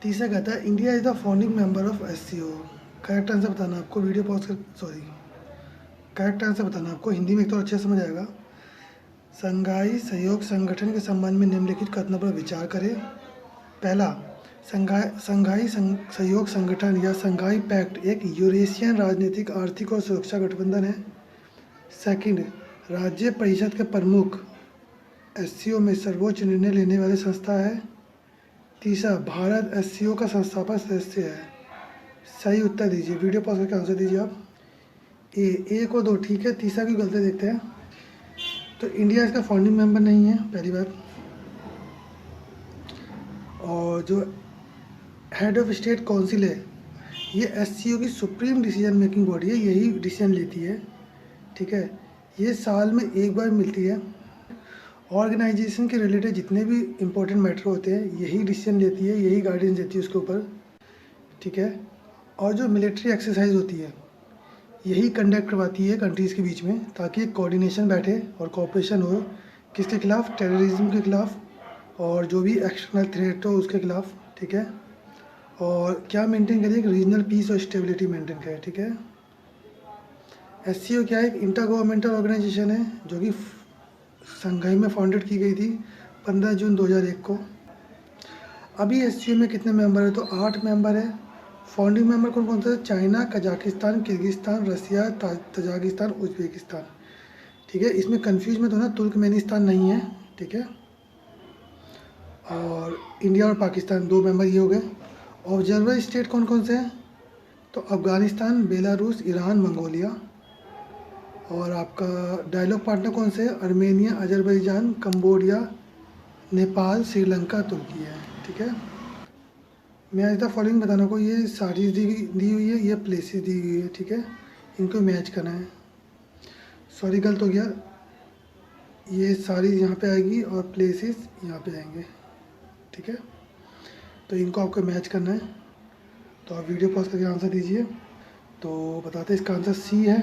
Speaker 1: तीसरा कहता है India is the founding member of SCO। Correct answer बताना आपको, वीडियो पॉज कर, सॉरी करेक्ट आंसर बताना आपको, हिंदी में एक तो अच्छे से समझ आएगा। संघाई सहयोग संगठन के संबंध में निम्नलिखित कथनों पर विचार करें। पहला, संघाई सहयोग संगठन या संघाई पैक्ट एक यूरेशियन राजनीतिक, आर्थिक और सुरक्षा गठबंधन है। सेकंड, राज्य परिषद के प्रमुख SCO में सर्वोच्च निर्णय लेने वाली संस्था है। तीसरा, भारत SCO का संस्थापक सदस्य है। सही उत्तर दीजिए, वीडियो पॉज करके आंसर दीजिए आप। ए को 2 ठीक है, तीसरा की गलती देखते हैं। तो इंडिया इसका फाउंडिंग मेंबर नहीं है, पहली बात। और जो हेड ऑफ स्टेट काउंसिल है ये SCO की सुप्रीम डिसीजन मेकिंग बॉडी है, यही डिसीजन लेती है, ठीक है। ये साल में एक बार मिलती है। ऑर्गेनाइजेशन के रिलेटेड जितने भी इम्पोर्टेंट मैटर होते हैं यही डिसीजन लेती है, यही गाइडेंस देती है उसके ऊपर, ठीक है। और जो मिलिट्री एक्सरसाइज होती है यही कंडक्ट करवाती है कंट्रीज़ के बीच में, ताकि एक कोऑर्डिनेशन बैठे और कोऑपरेशन हो, किसके खिलाफ, टेररिज्म के खिलाफ और जो भी एक्सटर्नल थ्रेट हो उसके खिलाफ, ठीक है। और क्या मेंटेन करिए, रीजनल पीस और स्टेबिलिटी मेंटेन करे, ठीक है। SCO क्या है, एक इंटर गवर्नमेंटल ऑर्गेनाइजेशन है जो कि संघाई में फाउंडेड की गई थी 15 जून 2001 को। अभी SCO में कितने मेंबर है, तो 8 मेंबर है। फाउंडिंग मेंबर कौन कौन से, चाइना, कजाकिस्तान, किर्गिस्तान, रसिया, तजाकिस्तान, उज्बेकिस्तान, ठीक है। इसमें कंफ्यूज मत होना, तुर्कमेनिस्तान नहीं है, ठीक है। और इंडिया और पाकिस्तान 2 मेंबर ये हो गए। ऑब्जर्वर स्टेट कौन कौन से हैं, तो अफ़गानिस्तान, बेलारूस, ईरान, मंगोलिया। और आपका डायलॉग पार्टनर कौन से हैं, Armenia, Azerbaijan, Cambodia, Nepal, Sri Lanka, तुर्की है, ठीक है। मैच द फॉलोइंग बताना को, ये सारीज दी हुई है, ये प्लेसेस दी हुई है, ठीक है। इनको मैच करना है। सॉरी गलत हो गया, ये सारीज यहाँ पे आएगी और प्लेसेस यहाँ पे आएंगे, ठीक है। तो इनको आपको मैच करना है। तो आप वीडियो पॉज करके आंसर दीजिए। तो बताते हैं इसका आंसर C है।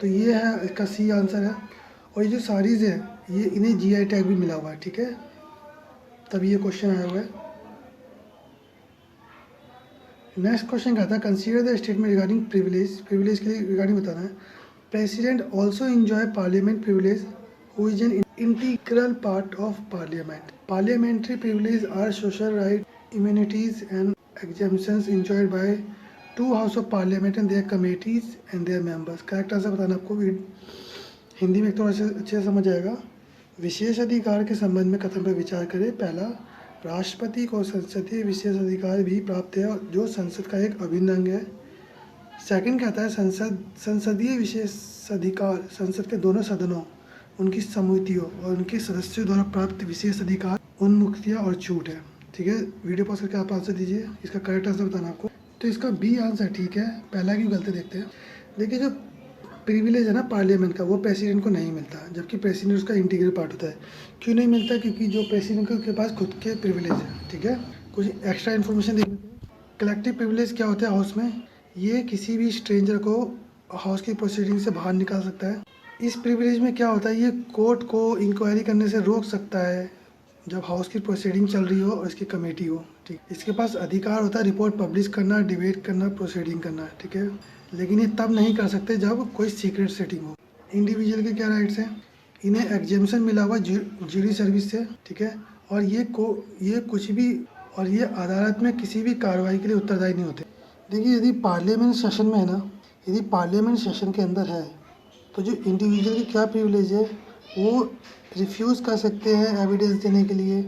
Speaker 1: तो ये है इसका C आंसर है। और ये जो सारीज है ये इन्हें GI टैग भी मिला हुआ है, ठीक है, तभी ये क्वेश्चन आया हुआ है। नेक्स्ट क्वेश्चन कहता है consider the statement regarding privilege. Privilege के लिए रिगार्डिंग बताना है। President also enjoy parliament privilege who is an integral part of parliament. Parliamentary privilege are social right, immunities and exemptions enjoyed by 2 house of parliament and their committees and their members. Correct answer बताना आपको, हिंदी में थोड़ा सा अच्छे से समझ आएगा। विशेष अधिकार के संबंध में कथन पर विचार करें। पहला, राष्ट्रपति को संसदीय विशेष अधिकार भी प्राप्त है जो संसद का एक अभिन्न अंग है। सेकंड कहता है संसदीय विशेष अधिकार संसद के दोनों सदनों, उनकी समितियों और उनके सदस्यों द्वारा प्राप्त विशेष अधिकार, उन्मुक्तियाँ और छूट है, ठीक है। वीडियो पॉज करके आप आंसर दीजिए, इसका करेक्ट आंसर बताना आपको। तो इसका B आंसर ठीक है, पहला की गलती देखते हैं। देखिए जो प्रिविलेज है ना पार्लियामेंट का, वो प्रेसिडेंट को नहीं मिलता, जबकि प्रेसिडेंट उसका इंटीग्रल पार्ट होता है। क्यों नहीं मिलता, क्योंकि जो प्रेसिडेंट के पास खुद के प्रिविलेज है, ठीक है। कुछ एक्स्ट्रा इन्फॉर्मेशन देख लेते हैं। कलेक्टिव प्रिविलेज क्या होता है हाउस में, ये किसी भी स्ट्रेंजर को हाउस की प्रोसीडिंग से बाहर निकाल सकता है। इस प्रिविलेज में क्या होता है, ये कोर्ट को इंक्वायरी करने से रोक सकता है जब हाउस की प्रोसीडिंग चल रही हो और इसकी कमेटी हो, ठीक। इसके पास अधिकार होता है रिपोर्ट पब्लिश करना, डिबेट करना, प्रोसीडिंग करना, ठीक है। लेकिन ये तब नहीं कर सकते जब कोई सीक्रेट सेटिंग हो। इंडिविजुअल के क्या राइट्स हैं, इन्हें एग्जेम्पशन मिला हुआ ज्यूरी सर्विस से, ठीक है। और ये कुछ भी, और ये अदालत में किसी भी कार्रवाई के लिए उत्तरदायी नहीं होते। देखिए यदि पार्लियामेंट सेशन में है ना, यदि पार्लियामेंट सेशन के अंदर है तो जो इंडिविजुअल की क्या प्रिविलेज है, वो रिफ्यूज़ कर सकते हैं एविडेंस देने के लिए,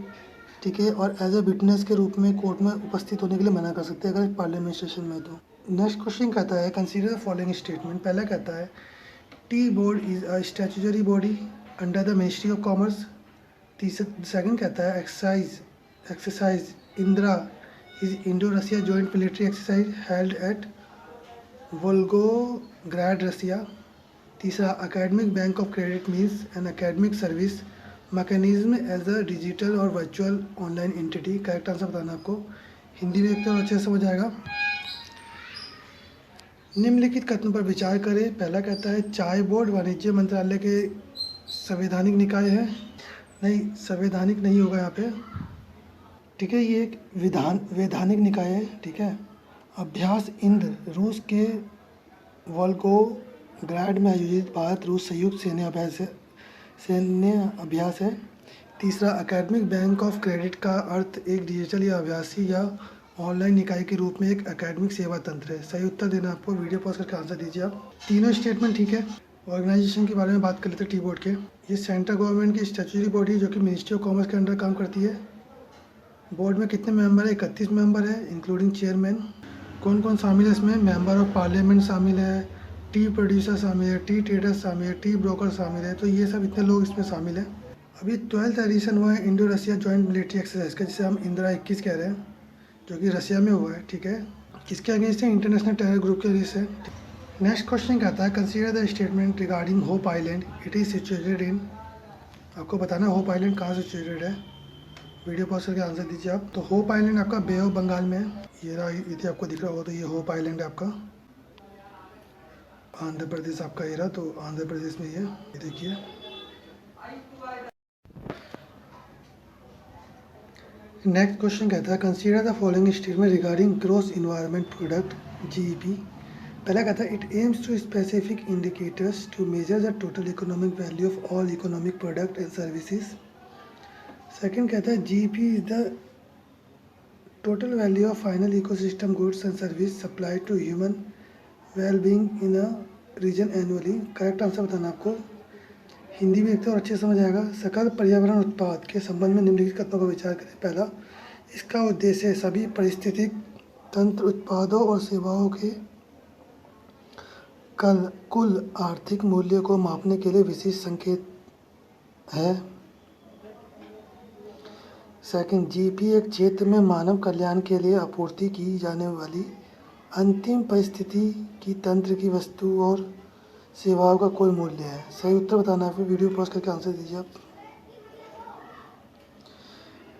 Speaker 1: ठीक है, और एज ए विटनेस के रूप में कोर्ट में उपस्थित होने के लिए मना कर सकते हैं अगर पार्लियामेंटेशन में। तो नेक्स्ट क्वेश्चन कहता है कंसीडर द फॉलोइंग स्टेटमेंट। पहला कहता है tea board is a statutory body under the ministry of commerce. Second कहता है exercise Indira is Indo Russia joint military exercise held at Volgograd Russia. तीसरा academic bank of credit means an academic service mechanism as a digital और virtual online entity. Correct answer बताना आपको, हिंदी में देखते हो अच्छे से समझ आएगा। निम्नलिखित कथनों पर विचार करें। पहला कहता है चाय बोर्ड वाणिज्य मंत्रालय के संवैधानिक निकाय है। नहीं, संवैधानिक नहीं होगा यहाँ पे, ठीक है, ये एक वैधानिक निकाय है, ठीक है। अभ्यास इंद्र रूस के वोल्गोग्राड में आयोजित भारत रूस संयुक्त सैन्य अभ्यास है। तीसरा एकेडमिक बैंक ऑफ क्रेडिट का अर्थ एक डिजिटल या आभासी या ऑनलाइन इकाई के रूप में एक एकेडमिक सेवा तंत्र है। सही उत्तर देना आपको, वीडियो पॉज करके आंसर दीजिए आप। तीनों स्टेटमेंट ठीक है। ऑर्गेनाइजेशन के बारे में बात कर लेते हैं टी बोर्ड के। ये सेंट्रल गवर्नमेंट की स्टैट्यूटरी बॉडी जो कि मिनिस्ट्री ऑफ कॉमर्स के अंडर काम करती है। बोर्ड में कितने मेंबर है? 31 मेंबर है इंक्लूडिंग चेयरमैन। कौन कौन शामिल है इसमें? मेंबर ऑफ पार्लियामेंट शामिल है, टी प्रोड्यूसर शामिल है, टी ट्रेडर्स शामिल है, टी ब्रोकर शामिल है। तो ये सब इतने लोग इसमें शामिल हैं। अभी 12th एडिशन हुआ है Indo Russia joint military exercise का, जिसे हम इंदिरा 21 कह रहे हैं, जो कि रसिया में हुआ है, ठीक है। किसके अगेंस्ट है? इंटरनेशनल टेरर ग्रुप के अगेंस्ट है। नेक्स्ट क्वेश्चन कहता है consider the statement regarding hope island it is situated in. आपको बताना होप आइलैंड कहाँ सिचुएटेड है। वीडियो पॉज करके आंसर दीजिए आप। तो होप आइलैंड आपका बे ऑफ बंगाल में है। ये रहा, यदि आपको दिख रहा होगा तो ये होप आइलैंड है आपका। आंध्र प्रदेश आपका ये रहा, तो आंध्र प्रदेश में ये देखिए। नेक्स्ट क्वेश्चन कहता है consider the following statement regarding gross environment product GEP. पहला कहता है it aims to specific indicators to measure the total economic value of all economic product and services. Second कहता है GEP is the total value of final ecosystem goods and service supplied to human wellbeing in a region annually. Correct answer बताना आपको, हिंदी में देखते और अच्छे समझ आएगा। सकल पर्यावरण उत्पाद के संबंध में निम्नलिखित कथनों पर विचार करें। पहला, इसका उद्देश्य सभी पारिस्थितिक तंत्र उत्पादों और सेवाओं के कुल आर्थिक मूल्य को मापने के लिए विशिष्ट संकेत है। सेकंड, जीपी एक क्षेत्र में मानव कल्याण के लिए आपूर्ति की जाने वाली अंतिम परिस्थिति की तंत्र की वस्तु और सेवाओं का कोई मूल्य है। सही उत्तर बताना है, फिर वीडियो पॉज करके आंसर दीजिए आप।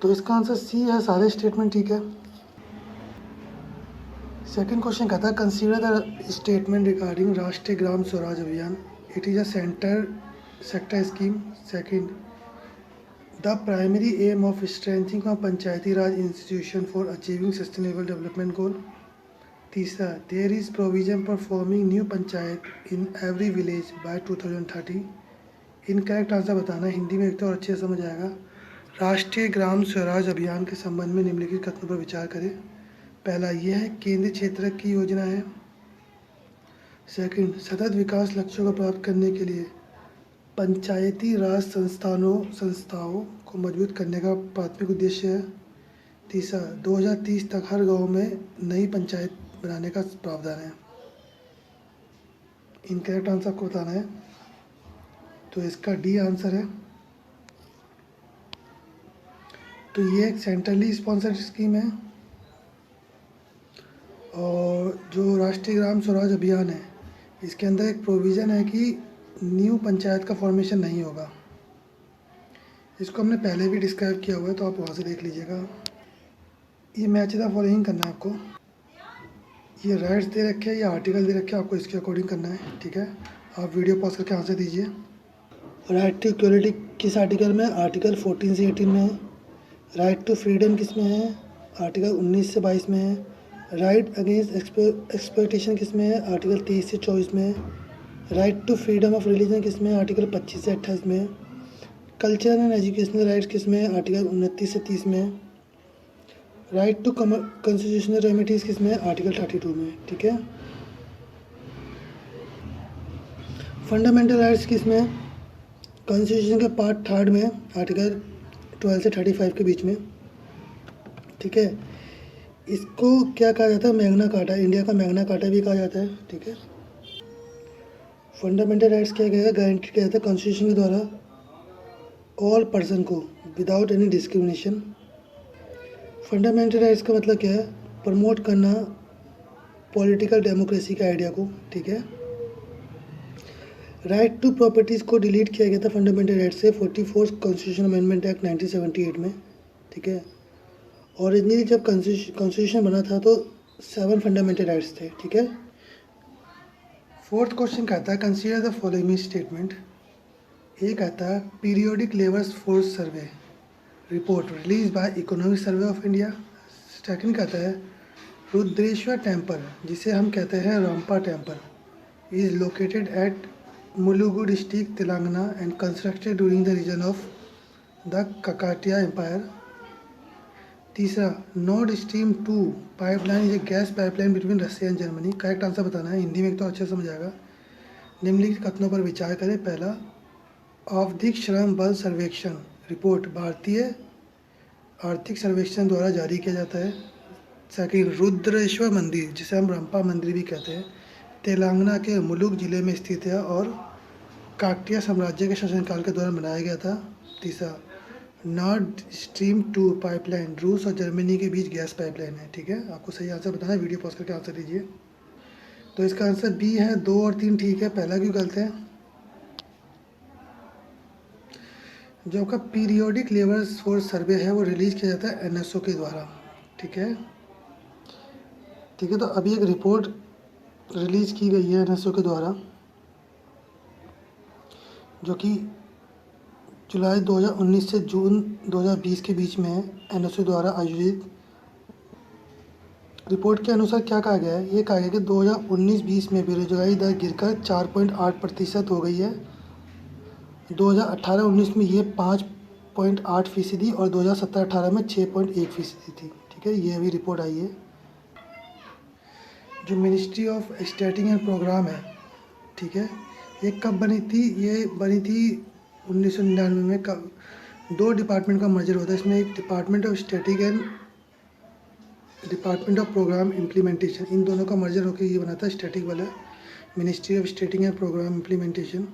Speaker 1: तो इसका आंसर सी है, सारे स्टेटमेंट ठीक है। सेकंड क्वेश्चन कहता है कंसीडर द स्टेटमेंट रिगार्डिंग राष्ट्रीय Gram Swaraj Abhiyan it is a sector scheme. Second, the primary aim of strengthening of Panchayati Raj institution for achieving sustainable development goal. तीसरा, there is provision for forming new panchayat in every village by 2030। Incorrect answer बताना, हिंदी में देखते और अच्छे से समझ आएगा। राष्ट्रीय ग्राम स्वराज अभियान के संबंध में निम्नलिखित कथनों पर विचार करें। पहला, यह है केंद्रीय क्षेत्र की योजना है। सेकंड, सतत विकास लक्ष्यों को प्राप्त करने के लिए पंचायती राज संस्थाओं को मजबूत करने का प्राथमिक उद्देश्य है। तीसरा, 2030 तक हर गांव में नई पंचायत बनाने का प्रावधान है। इनकरेक्ट आंसर आपको बताना है, तो इसका डी आंसर है। तो ये एक सेंट्रली स्पॉन्सर्ड स्कीम है, और जो राष्ट्रीय ग्राम स्वराज अभियान है इसके अंदर एक प्रोविज़न है कि न्यू पंचायत का फॉर्मेशन नहीं होगा। इसको हमने पहले भी डिस्क्राइब किया हुआ है, तो आप वहाँ से देख लीजिएगा। ये मैच द फॉलोइंग करना है आपको। ये राइट्स दे रखे हैं या आर्टिकल दे रखे हैं, आपको इसके अकॉर्डिंग करना है, ठीक है। आप वीडियो पॉज करके आंसर दीजिए। राइट टू इक्वलिटी किस आर्टिकल में? आर्टिकल 14 से 18 में है। राइट टू फ्रीडम किस में है? आर्टिकल 19 से 22 में है। राइट अगेंस्ट एक्सप्लॉयटेशन किस में है? आर्टिकल 23 से 24 में है। Right to freedom of religion किस में है? आर्टिकल 25 से 28 में है। कल्चर एंड एजुकेशनल राइट्स किस में है? आर्टिकल 29 से 30 में है। राइट टू कॉन्स्टिट्यूशनल रेमिडीज किस में है? आर्टिकल 32 में, ठीक है। फंडामेंटल राइट्स किस में है? कॉन्स्टिट्यूशन के पार्ट 3 में, आर्टिकल 12 से 35 के बीच में। ठीक है। इसको क्या कहा जाता है? मैग्ना कार्टा, इंडिया का मैग्ना कार्टा भी कहा जाता है, ठीक है। फंडामेंटल राइट्स क्या गया, गारंटी किया जाता है कॉन्स्टिट्यूशन के द्वारा ऑल पर्सन को without any discrimination. Fundamental rights का मतलब क्या है? प्रमोट करना पॉलिटिकल डेमोक्रेसी के आइडिया को, ठीक है। राइट टू प्रॉपर्टीज़ को डिलीट किया गया था फंडामेंटल राइट से 44 कॉन्स्टिट्यूशन अमेंडमेंट एक्ट 1978 में, ठीक है। ओरिजिनली जब कॉन्स्टिट्यूशन बना था तो 7 फंडामेंटल राइट्स थे, ठीक है। फोर्थ क्वेश्चन कहता है कंसीडर द फॉलोइंग स्टेटमेंट। ये कहता है periodic labours force survey report release by economic survey of India. Second कहता है रुद्रेश्वर टेम्पल, जिसे हम कहते हैं Ramappa temple, is located at Mulugu district Telangana and constructed during the region of the Kakatiya empire. तीसरा north stream 2 pipeline is a gas pipeline between Russia and Germany. Correct answer बताना है, हिंदी में तो अच्छे समझ आएगा। निम्नलिखित कथनों पर विचार करें। पहला, आवधिक श्रम बल सर्वेक्षण रिपोर्ट भारतीय आर्थिक सर्वेक्षण द्वारा जारी किया जाता है। सेकंड, रुद्रेश्वर मंदिर, जिसे हम रंपा मंदिर भी कहते हैं, तेलंगाना के मुलुग जिले में स्थित है और काकटिया साम्राज्य के शासनकाल के दौरान बनाया गया था। तीसरा, नॉर्थ स्ट्रीम 2 पाइपलाइन रूस और जर्मनी के बीच गैस पाइपलाइन है, ठीक है। आपको सही आंसर बताना है, वीडियो पॉज करके आंसर दीजिए। तो इसका आंसर बी है, 2 और 3 ठीक है, पहला क्यों गलत है? जो आपका पीरियोडिक लेबर्स फोर्स सर्वे है वो रिलीज किया जाता है एनएसओ के द्वारा, ठीक है। ठीक है, तो अभी एक रिपोर्ट रिलीज की गई है एनएसओ के द्वारा, जो कि जुलाई 2019 से जून 2020 के बीच में है, एनएसओ द्वारा आयोजित। रिपोर्ट के अनुसार क्या कहा गया है? ये कहा गया कि 2019-20 में बेरोजगारी दर गिरकर 4.8% हो गई है। 2018-19 में ये 5.8% और 2017-18 में 6.1% थी, ठीक है। ये अभी रिपोर्ट आई है। जो ministry of static and programme है, ठीक है, ये कब बनी थी? ये बनी थी 1999 में। कब? 2 डिपार्टमेंट का मर्जर होता है इसमें, एक department of static and department of programme implementation, इन दोनों का मर्जर होकर ये बना था स्टैटिक वाला ministry of static and programme implementation,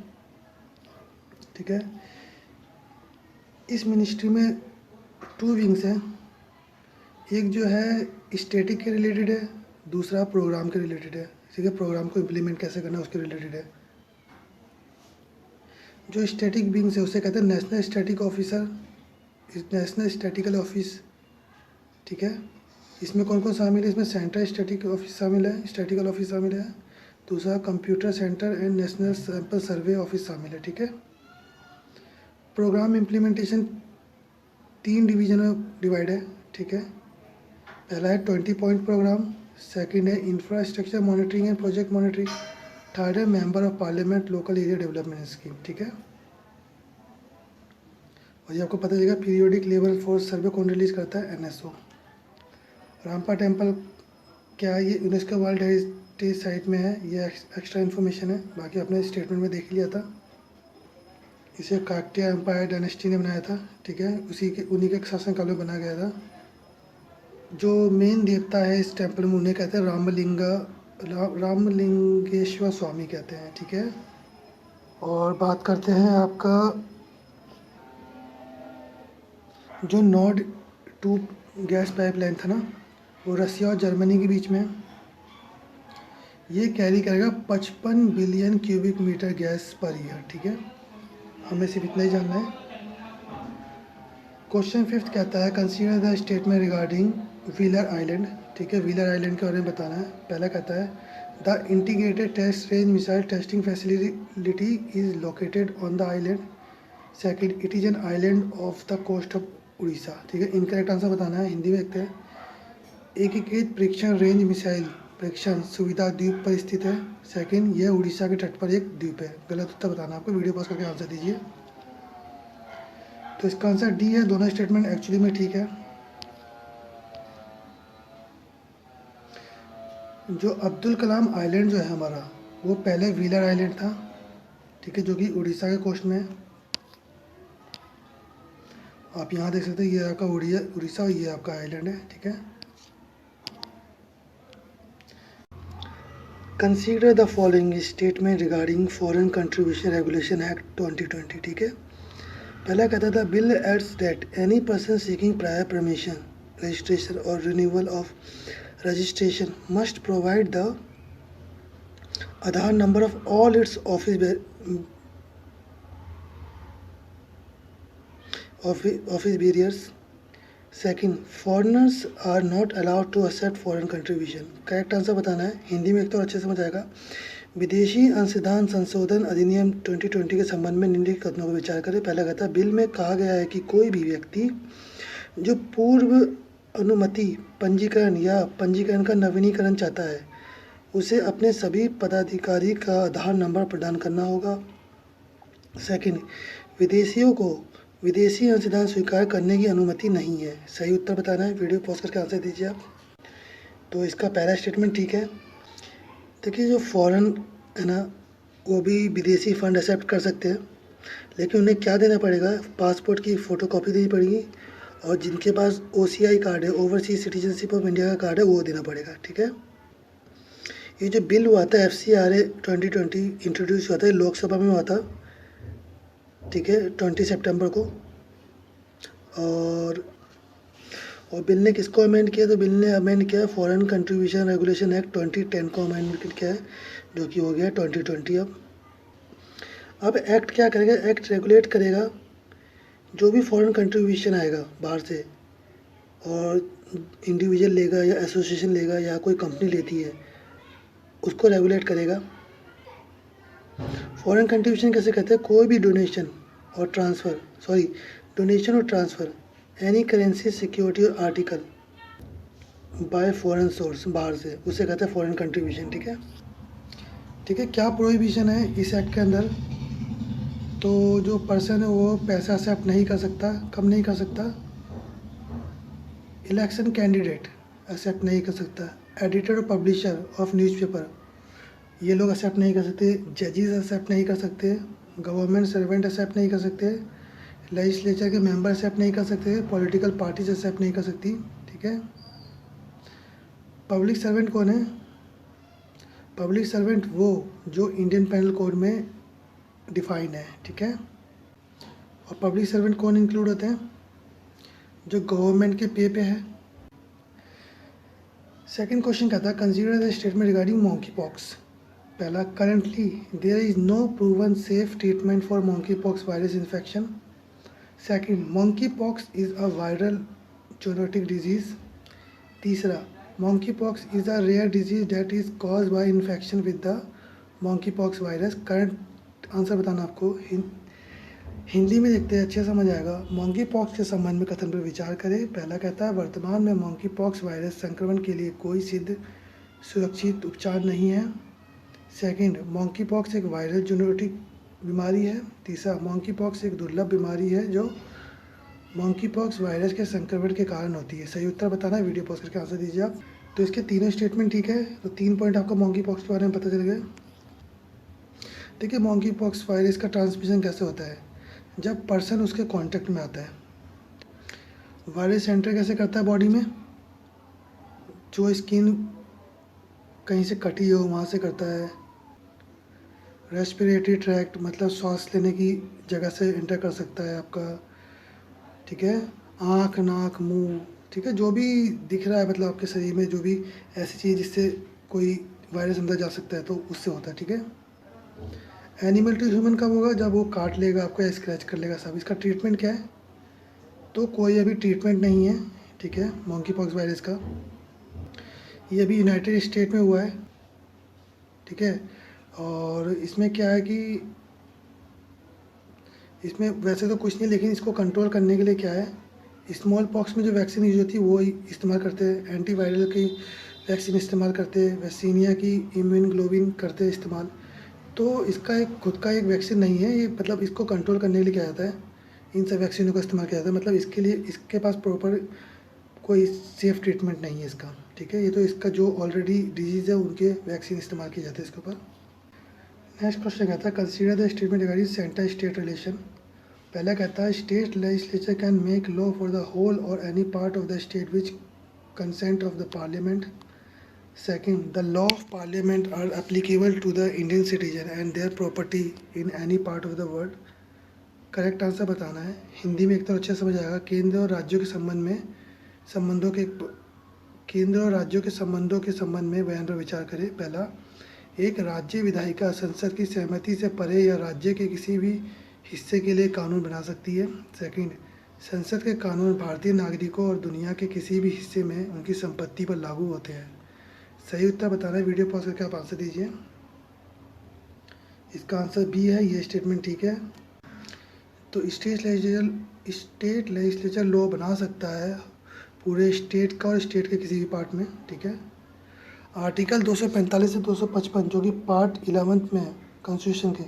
Speaker 1: ठीक है। इस मिनिस्ट्री में 2 विंग्स हैं, एक जो है स्टैटिक के रिलेटेड है, दूसरा प्रोग्राम के रिलेटेड है, ठीक है। प्रोग्राम को इम्प्लीमेंट कैसे करना है उसके रिलेटेड है। जो स्टैटिक विंग्स है उसे कहते हैं national static officer, national statistical office, ठीक है। इसमें कौन कौन शामिल है? इसमें सेंट्रल स्टैटिक ऑफिस शामिल है, स्टैटिकल ऑफिस शामिल है। दूसरा computer centre and national sample survey office शामिल है, ठीक है। प्रोग्राम इम्प्लीमेंटेशन 3 डिवीजन में डिवाइड है, ठीक है। पहला है 20 पॉइंट प्रोग्राम, सेकंड है infrastructure monitoring and project monitoring, third है member of parliament local area development scheme, ठीक है। और ये आपको पता चलेगा पीरियोडिक लेबर फोर्स सर्वे कौन रिलीज करता है? एनएसओ। रामपा टेम्पल क्या है? ये यूनेस्को वर्ल्ड हेरिटेज साइट में है, ये एक्स्ट्रा इन्फॉर्मेशन है, बाकी अपने स्टेटमेंट में देख लिया था। इसे काकटिया एम्पायर डायनेस्टी ने बनाया था, ठीक है, उन्हीं के शासनकाल में बनाया गया था। जो मेन देवता है इस टेम्पल में उन्हें कहते हैं रामलिंगेश्वर स्वामी कहते हैं, ठीक है। और बात करते हैं आपका जो नॉर्थ 2 गैस पाइपलाइन था ना, वो रसिया और जर्मनी के बीच में, ये कैरी करेगा 55 billion cubic metre gas per year, ठीक है। हमें सिर्फ इतना ही जानना है। क्वेश्चन 5 कहता है consider the statement regarding wheeler island, ठीक है। व्हीलर आइलैंड के बारे में बताना है। पहला कहता है the integrated test range missile testing facility is located on the island. Second, it is an island off the coast of Orissa, ठीक है। इनकरेक्ट आंसर बताना है, हिंदी में देखते हैं। एकीकृत परीक्षण रेंज मिसाइल परीक्षण सुविधा द्वीप पर स्थित है। सेकंड, यह उड़ीसा के तट पर एक द्वीप है। गलत उत्तर बताना आपको, वीडियो पॉज करके आंसर दीजिए। तो इसका आंसर डी है, दोनों स्टेटमेंट एक्चुअली में ठीक है। जो अब्दुल कलाम आइलैंड जो है हमारा, वो पहले व्हीलर आइलैंड था, ठीक है, जो कि उड़ीसा के कोस्ट में है। आप यहाँ देख सकते हैं, ये आपका उड़ीसा, ये आपका आइलैंड है, ठीक है। Consider the following statement regarding foreign contribution regulation act 2020, ठीक है। पहला कहता था, bill adds that any person seeking prior permission, registration और renewal of registration must provide the Aadhaar number of all its office bearers. Second, foreigners are not allowed to accept foreign contribution. Correct answer बताना है, हिंदी में एक तो अच्छे समझ आएगा। विदेशी अंशदान संशोधन अधिनियम 2020 के संबंध में निम्नलिखित कथनों पर विचार करें। पहला कहता है, बिल में कहा गया है कि कोई भी व्यक्ति जो पूर्व अनुमति पंजीकरण या पंजीकरण का नवीनीकरण चाहता है, उसे अपने सभी पदाधिकारी का आधार नंबर प्रदान करना होगा। सेकंड, विदेशियों को विदेशी अंशदान स्वीकार करने की अनुमति नहीं है। सही उत्तर बताना है, वीडियो पॉज करके आंसर दीजिए आप। तो इसका पहला स्टेटमेंट ठीक है। देखिए, जो फॉरेन है ना, वो भी विदेशी फ़ंड एक्सेप्ट कर सकते हैं, लेकिन उन्हें क्या देना पड़ेगा, पासपोर्ट की फ़ोटोकॉपी देनी पड़ेगी, और जिनके पास OCI कार्ड है, ओवरसीज सिटीजनशिप ऑफ इंडिया का कार्ड है, वो देना पड़ेगा, ठीक है। ये जो बिल हुआ था FCRA 2020 इंट्रोड्यूस हुआ था, लोकसभा में हुआ था, ठीक है, 20 सितंबर को। और बिल ने किसको अमेंड किया, तो बिल ने अमेंड किया फॉरेन कंट्रीब्यूशन रेगुलेशन एक्ट 2010 को अमेंड किया है, जो कि हो गया 2020। अब एक्ट क्या करेगा, एक्ट रेगुलेट करेगा जो भी फॉरेन कंट्रीब्यूशन आएगा बाहर से, और इंडिविजुअल लेगा या एसोसिएशन लेगा या कोई कंपनी लेती है, उसको रेगुलेट करेगा। फॉरेन कंट्रीब्यूशन कैसे कहते हैं, कोई भी डोनेशन और ट्रांसफ़र एनी करेंसी, सिक्योरिटी और आर्टिकल बाय फॉरेन सोर्स, बाहर से, उसे कहते हैं फॉरेन कंट्रीब्यूशन, ठीक है। ठीक है, क्या प्रोहिबिशन है इस एक्ट के अंदर, तो जो पर्सन है वो पैसा एक्सेप्ट नहीं कर सकता। कब नहीं कर सकता, इलेक्शन कैंडिडेट एक्सेप्ट नहीं कर सकता, एडिटर और पब्लिशर ऑफ न्यूज़पेपर, ये लोग एक्सेप्ट नहीं कर सकते, जजेस एक्सेप्ट नहीं कर सकते, गवर्नमेंट सर्वेंट एक्सेप्ट नहीं कर सकते, लेजिस्लेचर के मेंबर एक्सेप्ट नहीं कर सकते, पॉलिटिकल पार्टीज एक्सेप्ट नहीं कर सकती, ठीक है। पब्लिक सर्वेंट कौन है, पब्लिक सर्वेंट वो जो इंडियन पेनल कोड में डिफाइन है, ठीक है। और पब्लिक सर्वेंट कौन इंक्लूड होते हैं, जो गवर्नमेंट के पे है। सेकंड क्वेश्चन कहता है, consider the statement regarding monkey pox. पहला, currently there is no proven safe treatment for monkey pox virus infection. Second, monkey pox is a viral zoonotic disease. तीसरा, monkey pox is a rare disease that is cause by infection with the monkey pox virus. Current answer बताना आपको, हिंदी में देखते हैं, अच्छे समझ आएगा। मंकी पॉक्स के संबंध में कथन पर विचार करें। पहला कहता है, वर्तमान में मंकी पॉक्स वायरस संक्रमण के लिए कोई सिद्ध सुरक्षित उपचार नहीं है। सेकंड, मंकी पॉक्स एक वायरल जूनोटिक बीमारी है। तीसरा, मंकी पॉक्स एक दुर्लभ बीमारी है जो मंकी पॉक्स वायरस के संक्रमण के कारण होती है। सही उत्तर बताना है, वीडियो पॉज करके आंसर दीजिए आप। तो इसके तीनों स्टेटमेंट ठीक है, तो 3 पॉइंट आपको मंकी पॉक्स के बारे में पता चल गया। देखिए, मंकी पॉक्स वायरस का ट्रांसमिशन कैसे होता है, जब पर्सन उसके कांटेक्ट में आता है। वायरस एंटर कैसे करता है बॉडी में, जो स्किन कहीं से कटी हो वहाँ से करता है। रेस्पिरेटरी ट्रैक्ट मतलब सांस लेने की जगह से एंटर कर सकता है आपका, ठीक है। आँख, नाक, मुंह, ठीक है, जो भी दिख रहा है मतलब आपके शरीर में जो भी ऐसी चीज़ जिससे कोई वायरस अंदर जा सकता है, तो उससे होता है, ठीक है। एनिमल टू ह्यूमन कब होगा, जब वो काट लेगा आपको या स्क्रैच कर लेगा सब। इसका ट्रीटमेंट क्या है, तो कोई अभी ट्रीटमेंट नहीं है, ठीक है, मंकी पॉक्स वायरस का। ये अभी यूनाइटेड स्टेट में हुआ है, ठीक है। और इसमें क्या है कि इसमें वैसे तो कुछ नहीं, लेकिन इसको कंट्रोल करने के लिए क्या है, स्मॉल पॉक्स में जो वैक्सीन यूज होती है वो इस्तेमाल करते हैं, एंटीवायरल की वैक्सीन इस्तेमाल करते हैं, वैक्सीनिया की इम्यूनोग्लोबिन करते हैं इस्तेमाल। तो इसका एक खुद का एक वैक्सीन नहीं है ये, मतलब इसको कंट्रोल करने के लिए क्या जाता है, इन सब वैक्सीनों का इस्तेमाल किया जाता है। मतलब इसके लिए इसके पास प्रॉपर कोई सेफ ट्रीटमेंट नहीं है इसका, ठीक है। ये तो इसका जो ऑलरेडी डिजीज़ है उनके वैक्सीन इस्तेमाल किए जाते हैं इसके ऊपर। नेक्स्ट क्वेश्चन कहता है, consider the statement regarding centre state relation पहला कहता है state legislature can make law for the whole और any part of the state which consent of the parliament. Second, the law of parliament are applicable to the Indian citizen and their property in any part of the world. Correct answer बताना है। हिंदी में एक तो अच्छे समझ आएगा। केंद्र और राज्यों के संबंधों के संबंध में बयान पर विचार करें। पहला, एक राज्य विधायिका संसद की सहमति से परे या राज्य के किसी भी हिस्से के लिए कानून बना सकती है। सेकंड, संसद के कानून भारतीय नागरिकों और दुनिया के किसी भी हिस्से में उनकी संपत्ति पर लागू होते हैं। सही उत्तर बताना है। वीडियो पॉज करके आप आंसर दीजिए। इसका आंसर बी है, ये स्टेटमेंट ठीक है। तो स्टेट लेजिस्लेचर लॉ बना सकता है पूरे स्टेट का और स्टेट के किसी भी पार्ट में, ठीक है। आर्टिकल 245 से 255 जो कि पार्ट 11 में कॉन्स्टिट्यूशन के,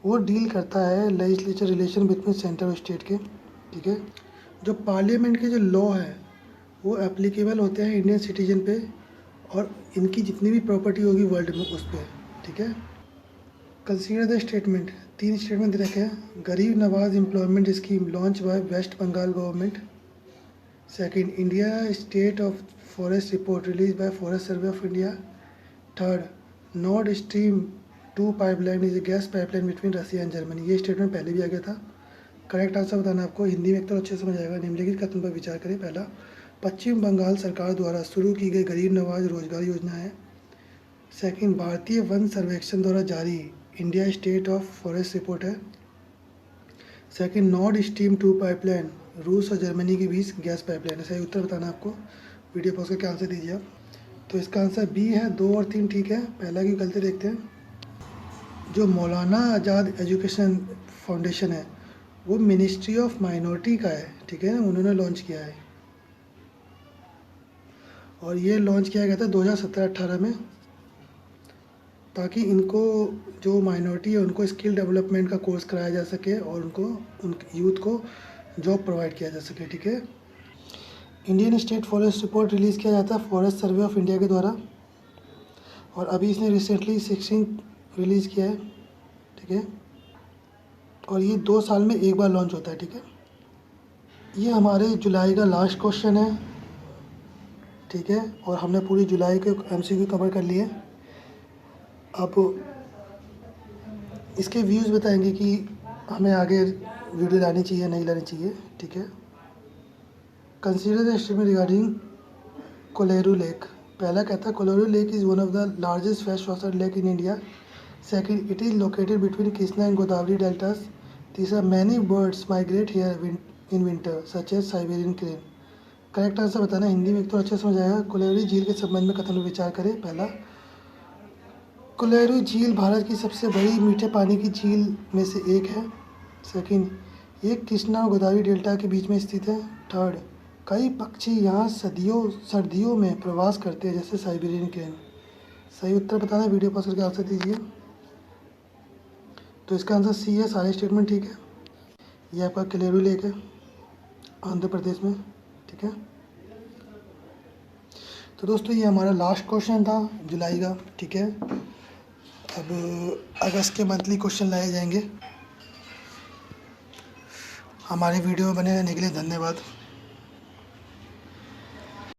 Speaker 1: वो डील करता है लेजिस्लेचर रिलेशन बिटवीन सेंटर और स्टेट के, ठीक है। जो पार्लियामेंट के जो लॉ है वो एप्लीकेबल होते हैं इंडियन सिटीजन पे और इनकी जितनी भी प्रॉपर्टी होगी वर्ल्ड में उस पर, ठीक है। कंसीडर द स्टेटमेंट, 3 स्टेटमेंट दे रखे हैं। Garib Nawaz employment scheme launch by West Bengal government. Second, India state of forest report release by forest survey of India. Third, north stream 2 pipeline is a gas pipeline between Russia and Germany. ये स्टेटमेंट पहले भी आ गया था। करेक्ट आंसर बताना आपको। हिंदी में एक तो अच्छे समझ आएगा। निम्नलिखित कथन पर विचार करें। पहला, पश्चिम बंगाल सरकार द्वारा शुरू की गई गरीब नवाज रोजगार योजना है। सेकंड, भारतीय वन सर्वेक्षण द्वारा जारी India state of forest report है। सेकंड, नॉर्थ स्ट्रीम 2 पाइपलाइन रूस और जर्मनी के बीच गैस पाइपलाइन है। सही उत्तर बताना आपको। वीडियो पॉज करके आंसर दीजिए आप। तो इसका आंसर बी है। 2 और 3 ठीक है। पहला की गलती देखते हैं। जो मौलाना आज़ाद एजुकेशन फाउंडेशन है वो मिनिस्ट्री ऑफ माइनॉरिटी का है, ठीक है। उन्होंने लॉन्च किया है और ये लॉन्च किया गया था 2017-18 में, ताकि इनको जो माइनॉरिटी है उनको स्किल डेवलपमेंट का कोर्स कराया जा सके और उन यूथ को जॉब प्रोवाइड किया जा सके, ठीक है। Indian state forest report release किया जाता है फॉरेस्ट सर्वे ऑफ इंडिया के द्वारा और अभी इसने रिसेंटली 16 रिलीज़ किया है, ठीक है। और ये 2 साल में एक बार लॉन्च होता है, ठीक है। ये हमारे जुलाई का लास्ट क्वेश्चन है, ठीक है। और हमने पूरी जुलाई के MCQ कवर कर लिए। अब इसके व्यूज़ बताएंगे कि हमें आगे वीडियो लानी चाहिए नहीं लानी चाहिए, ठीक है। Consider the statement regarding Kolleru lake. पहला कहता है Kolleru lake is one of the largest fresh water lake in India. Second, it is located between Krishna and Godavari deltas. तीसरा, many birds migrate here in winter such as Siberian crane. Correct answer बताना। हिंदी में एक तो अच्छा समझ आएगा। कोलेरू झील के संबंध में कथन पर विचार करें। पहला, कोलेरू झील भारत की सबसे बड़ी मीठे पानी की झील में से एक है। सेकंड, ये कृष्णा और गोदावरी डेल्टा के बीच में स्थित है। थर्ड, कई पक्षी यहाँ सर्दियों में प्रवास करते हैं जैसे साइबेरियन क्रेन। सही उत्तर बताना। वीडियो पॉज करके आंसर दीजिए। तो इसका आंसर सी है। सारे स्टेटमेंट ठीक है। ये आपका कोलेरू लेक है आंध्र प्रदेश में, ठीक है। तो दोस्तों ये हमारा लास्ट क्वेश्चन था जुलाई का, ठीक है। अब अगस्त के मंथली क्वेश्चन लाए जाएंगे। हमारे वीडियो में बने रहने के लिए धन्यवाद।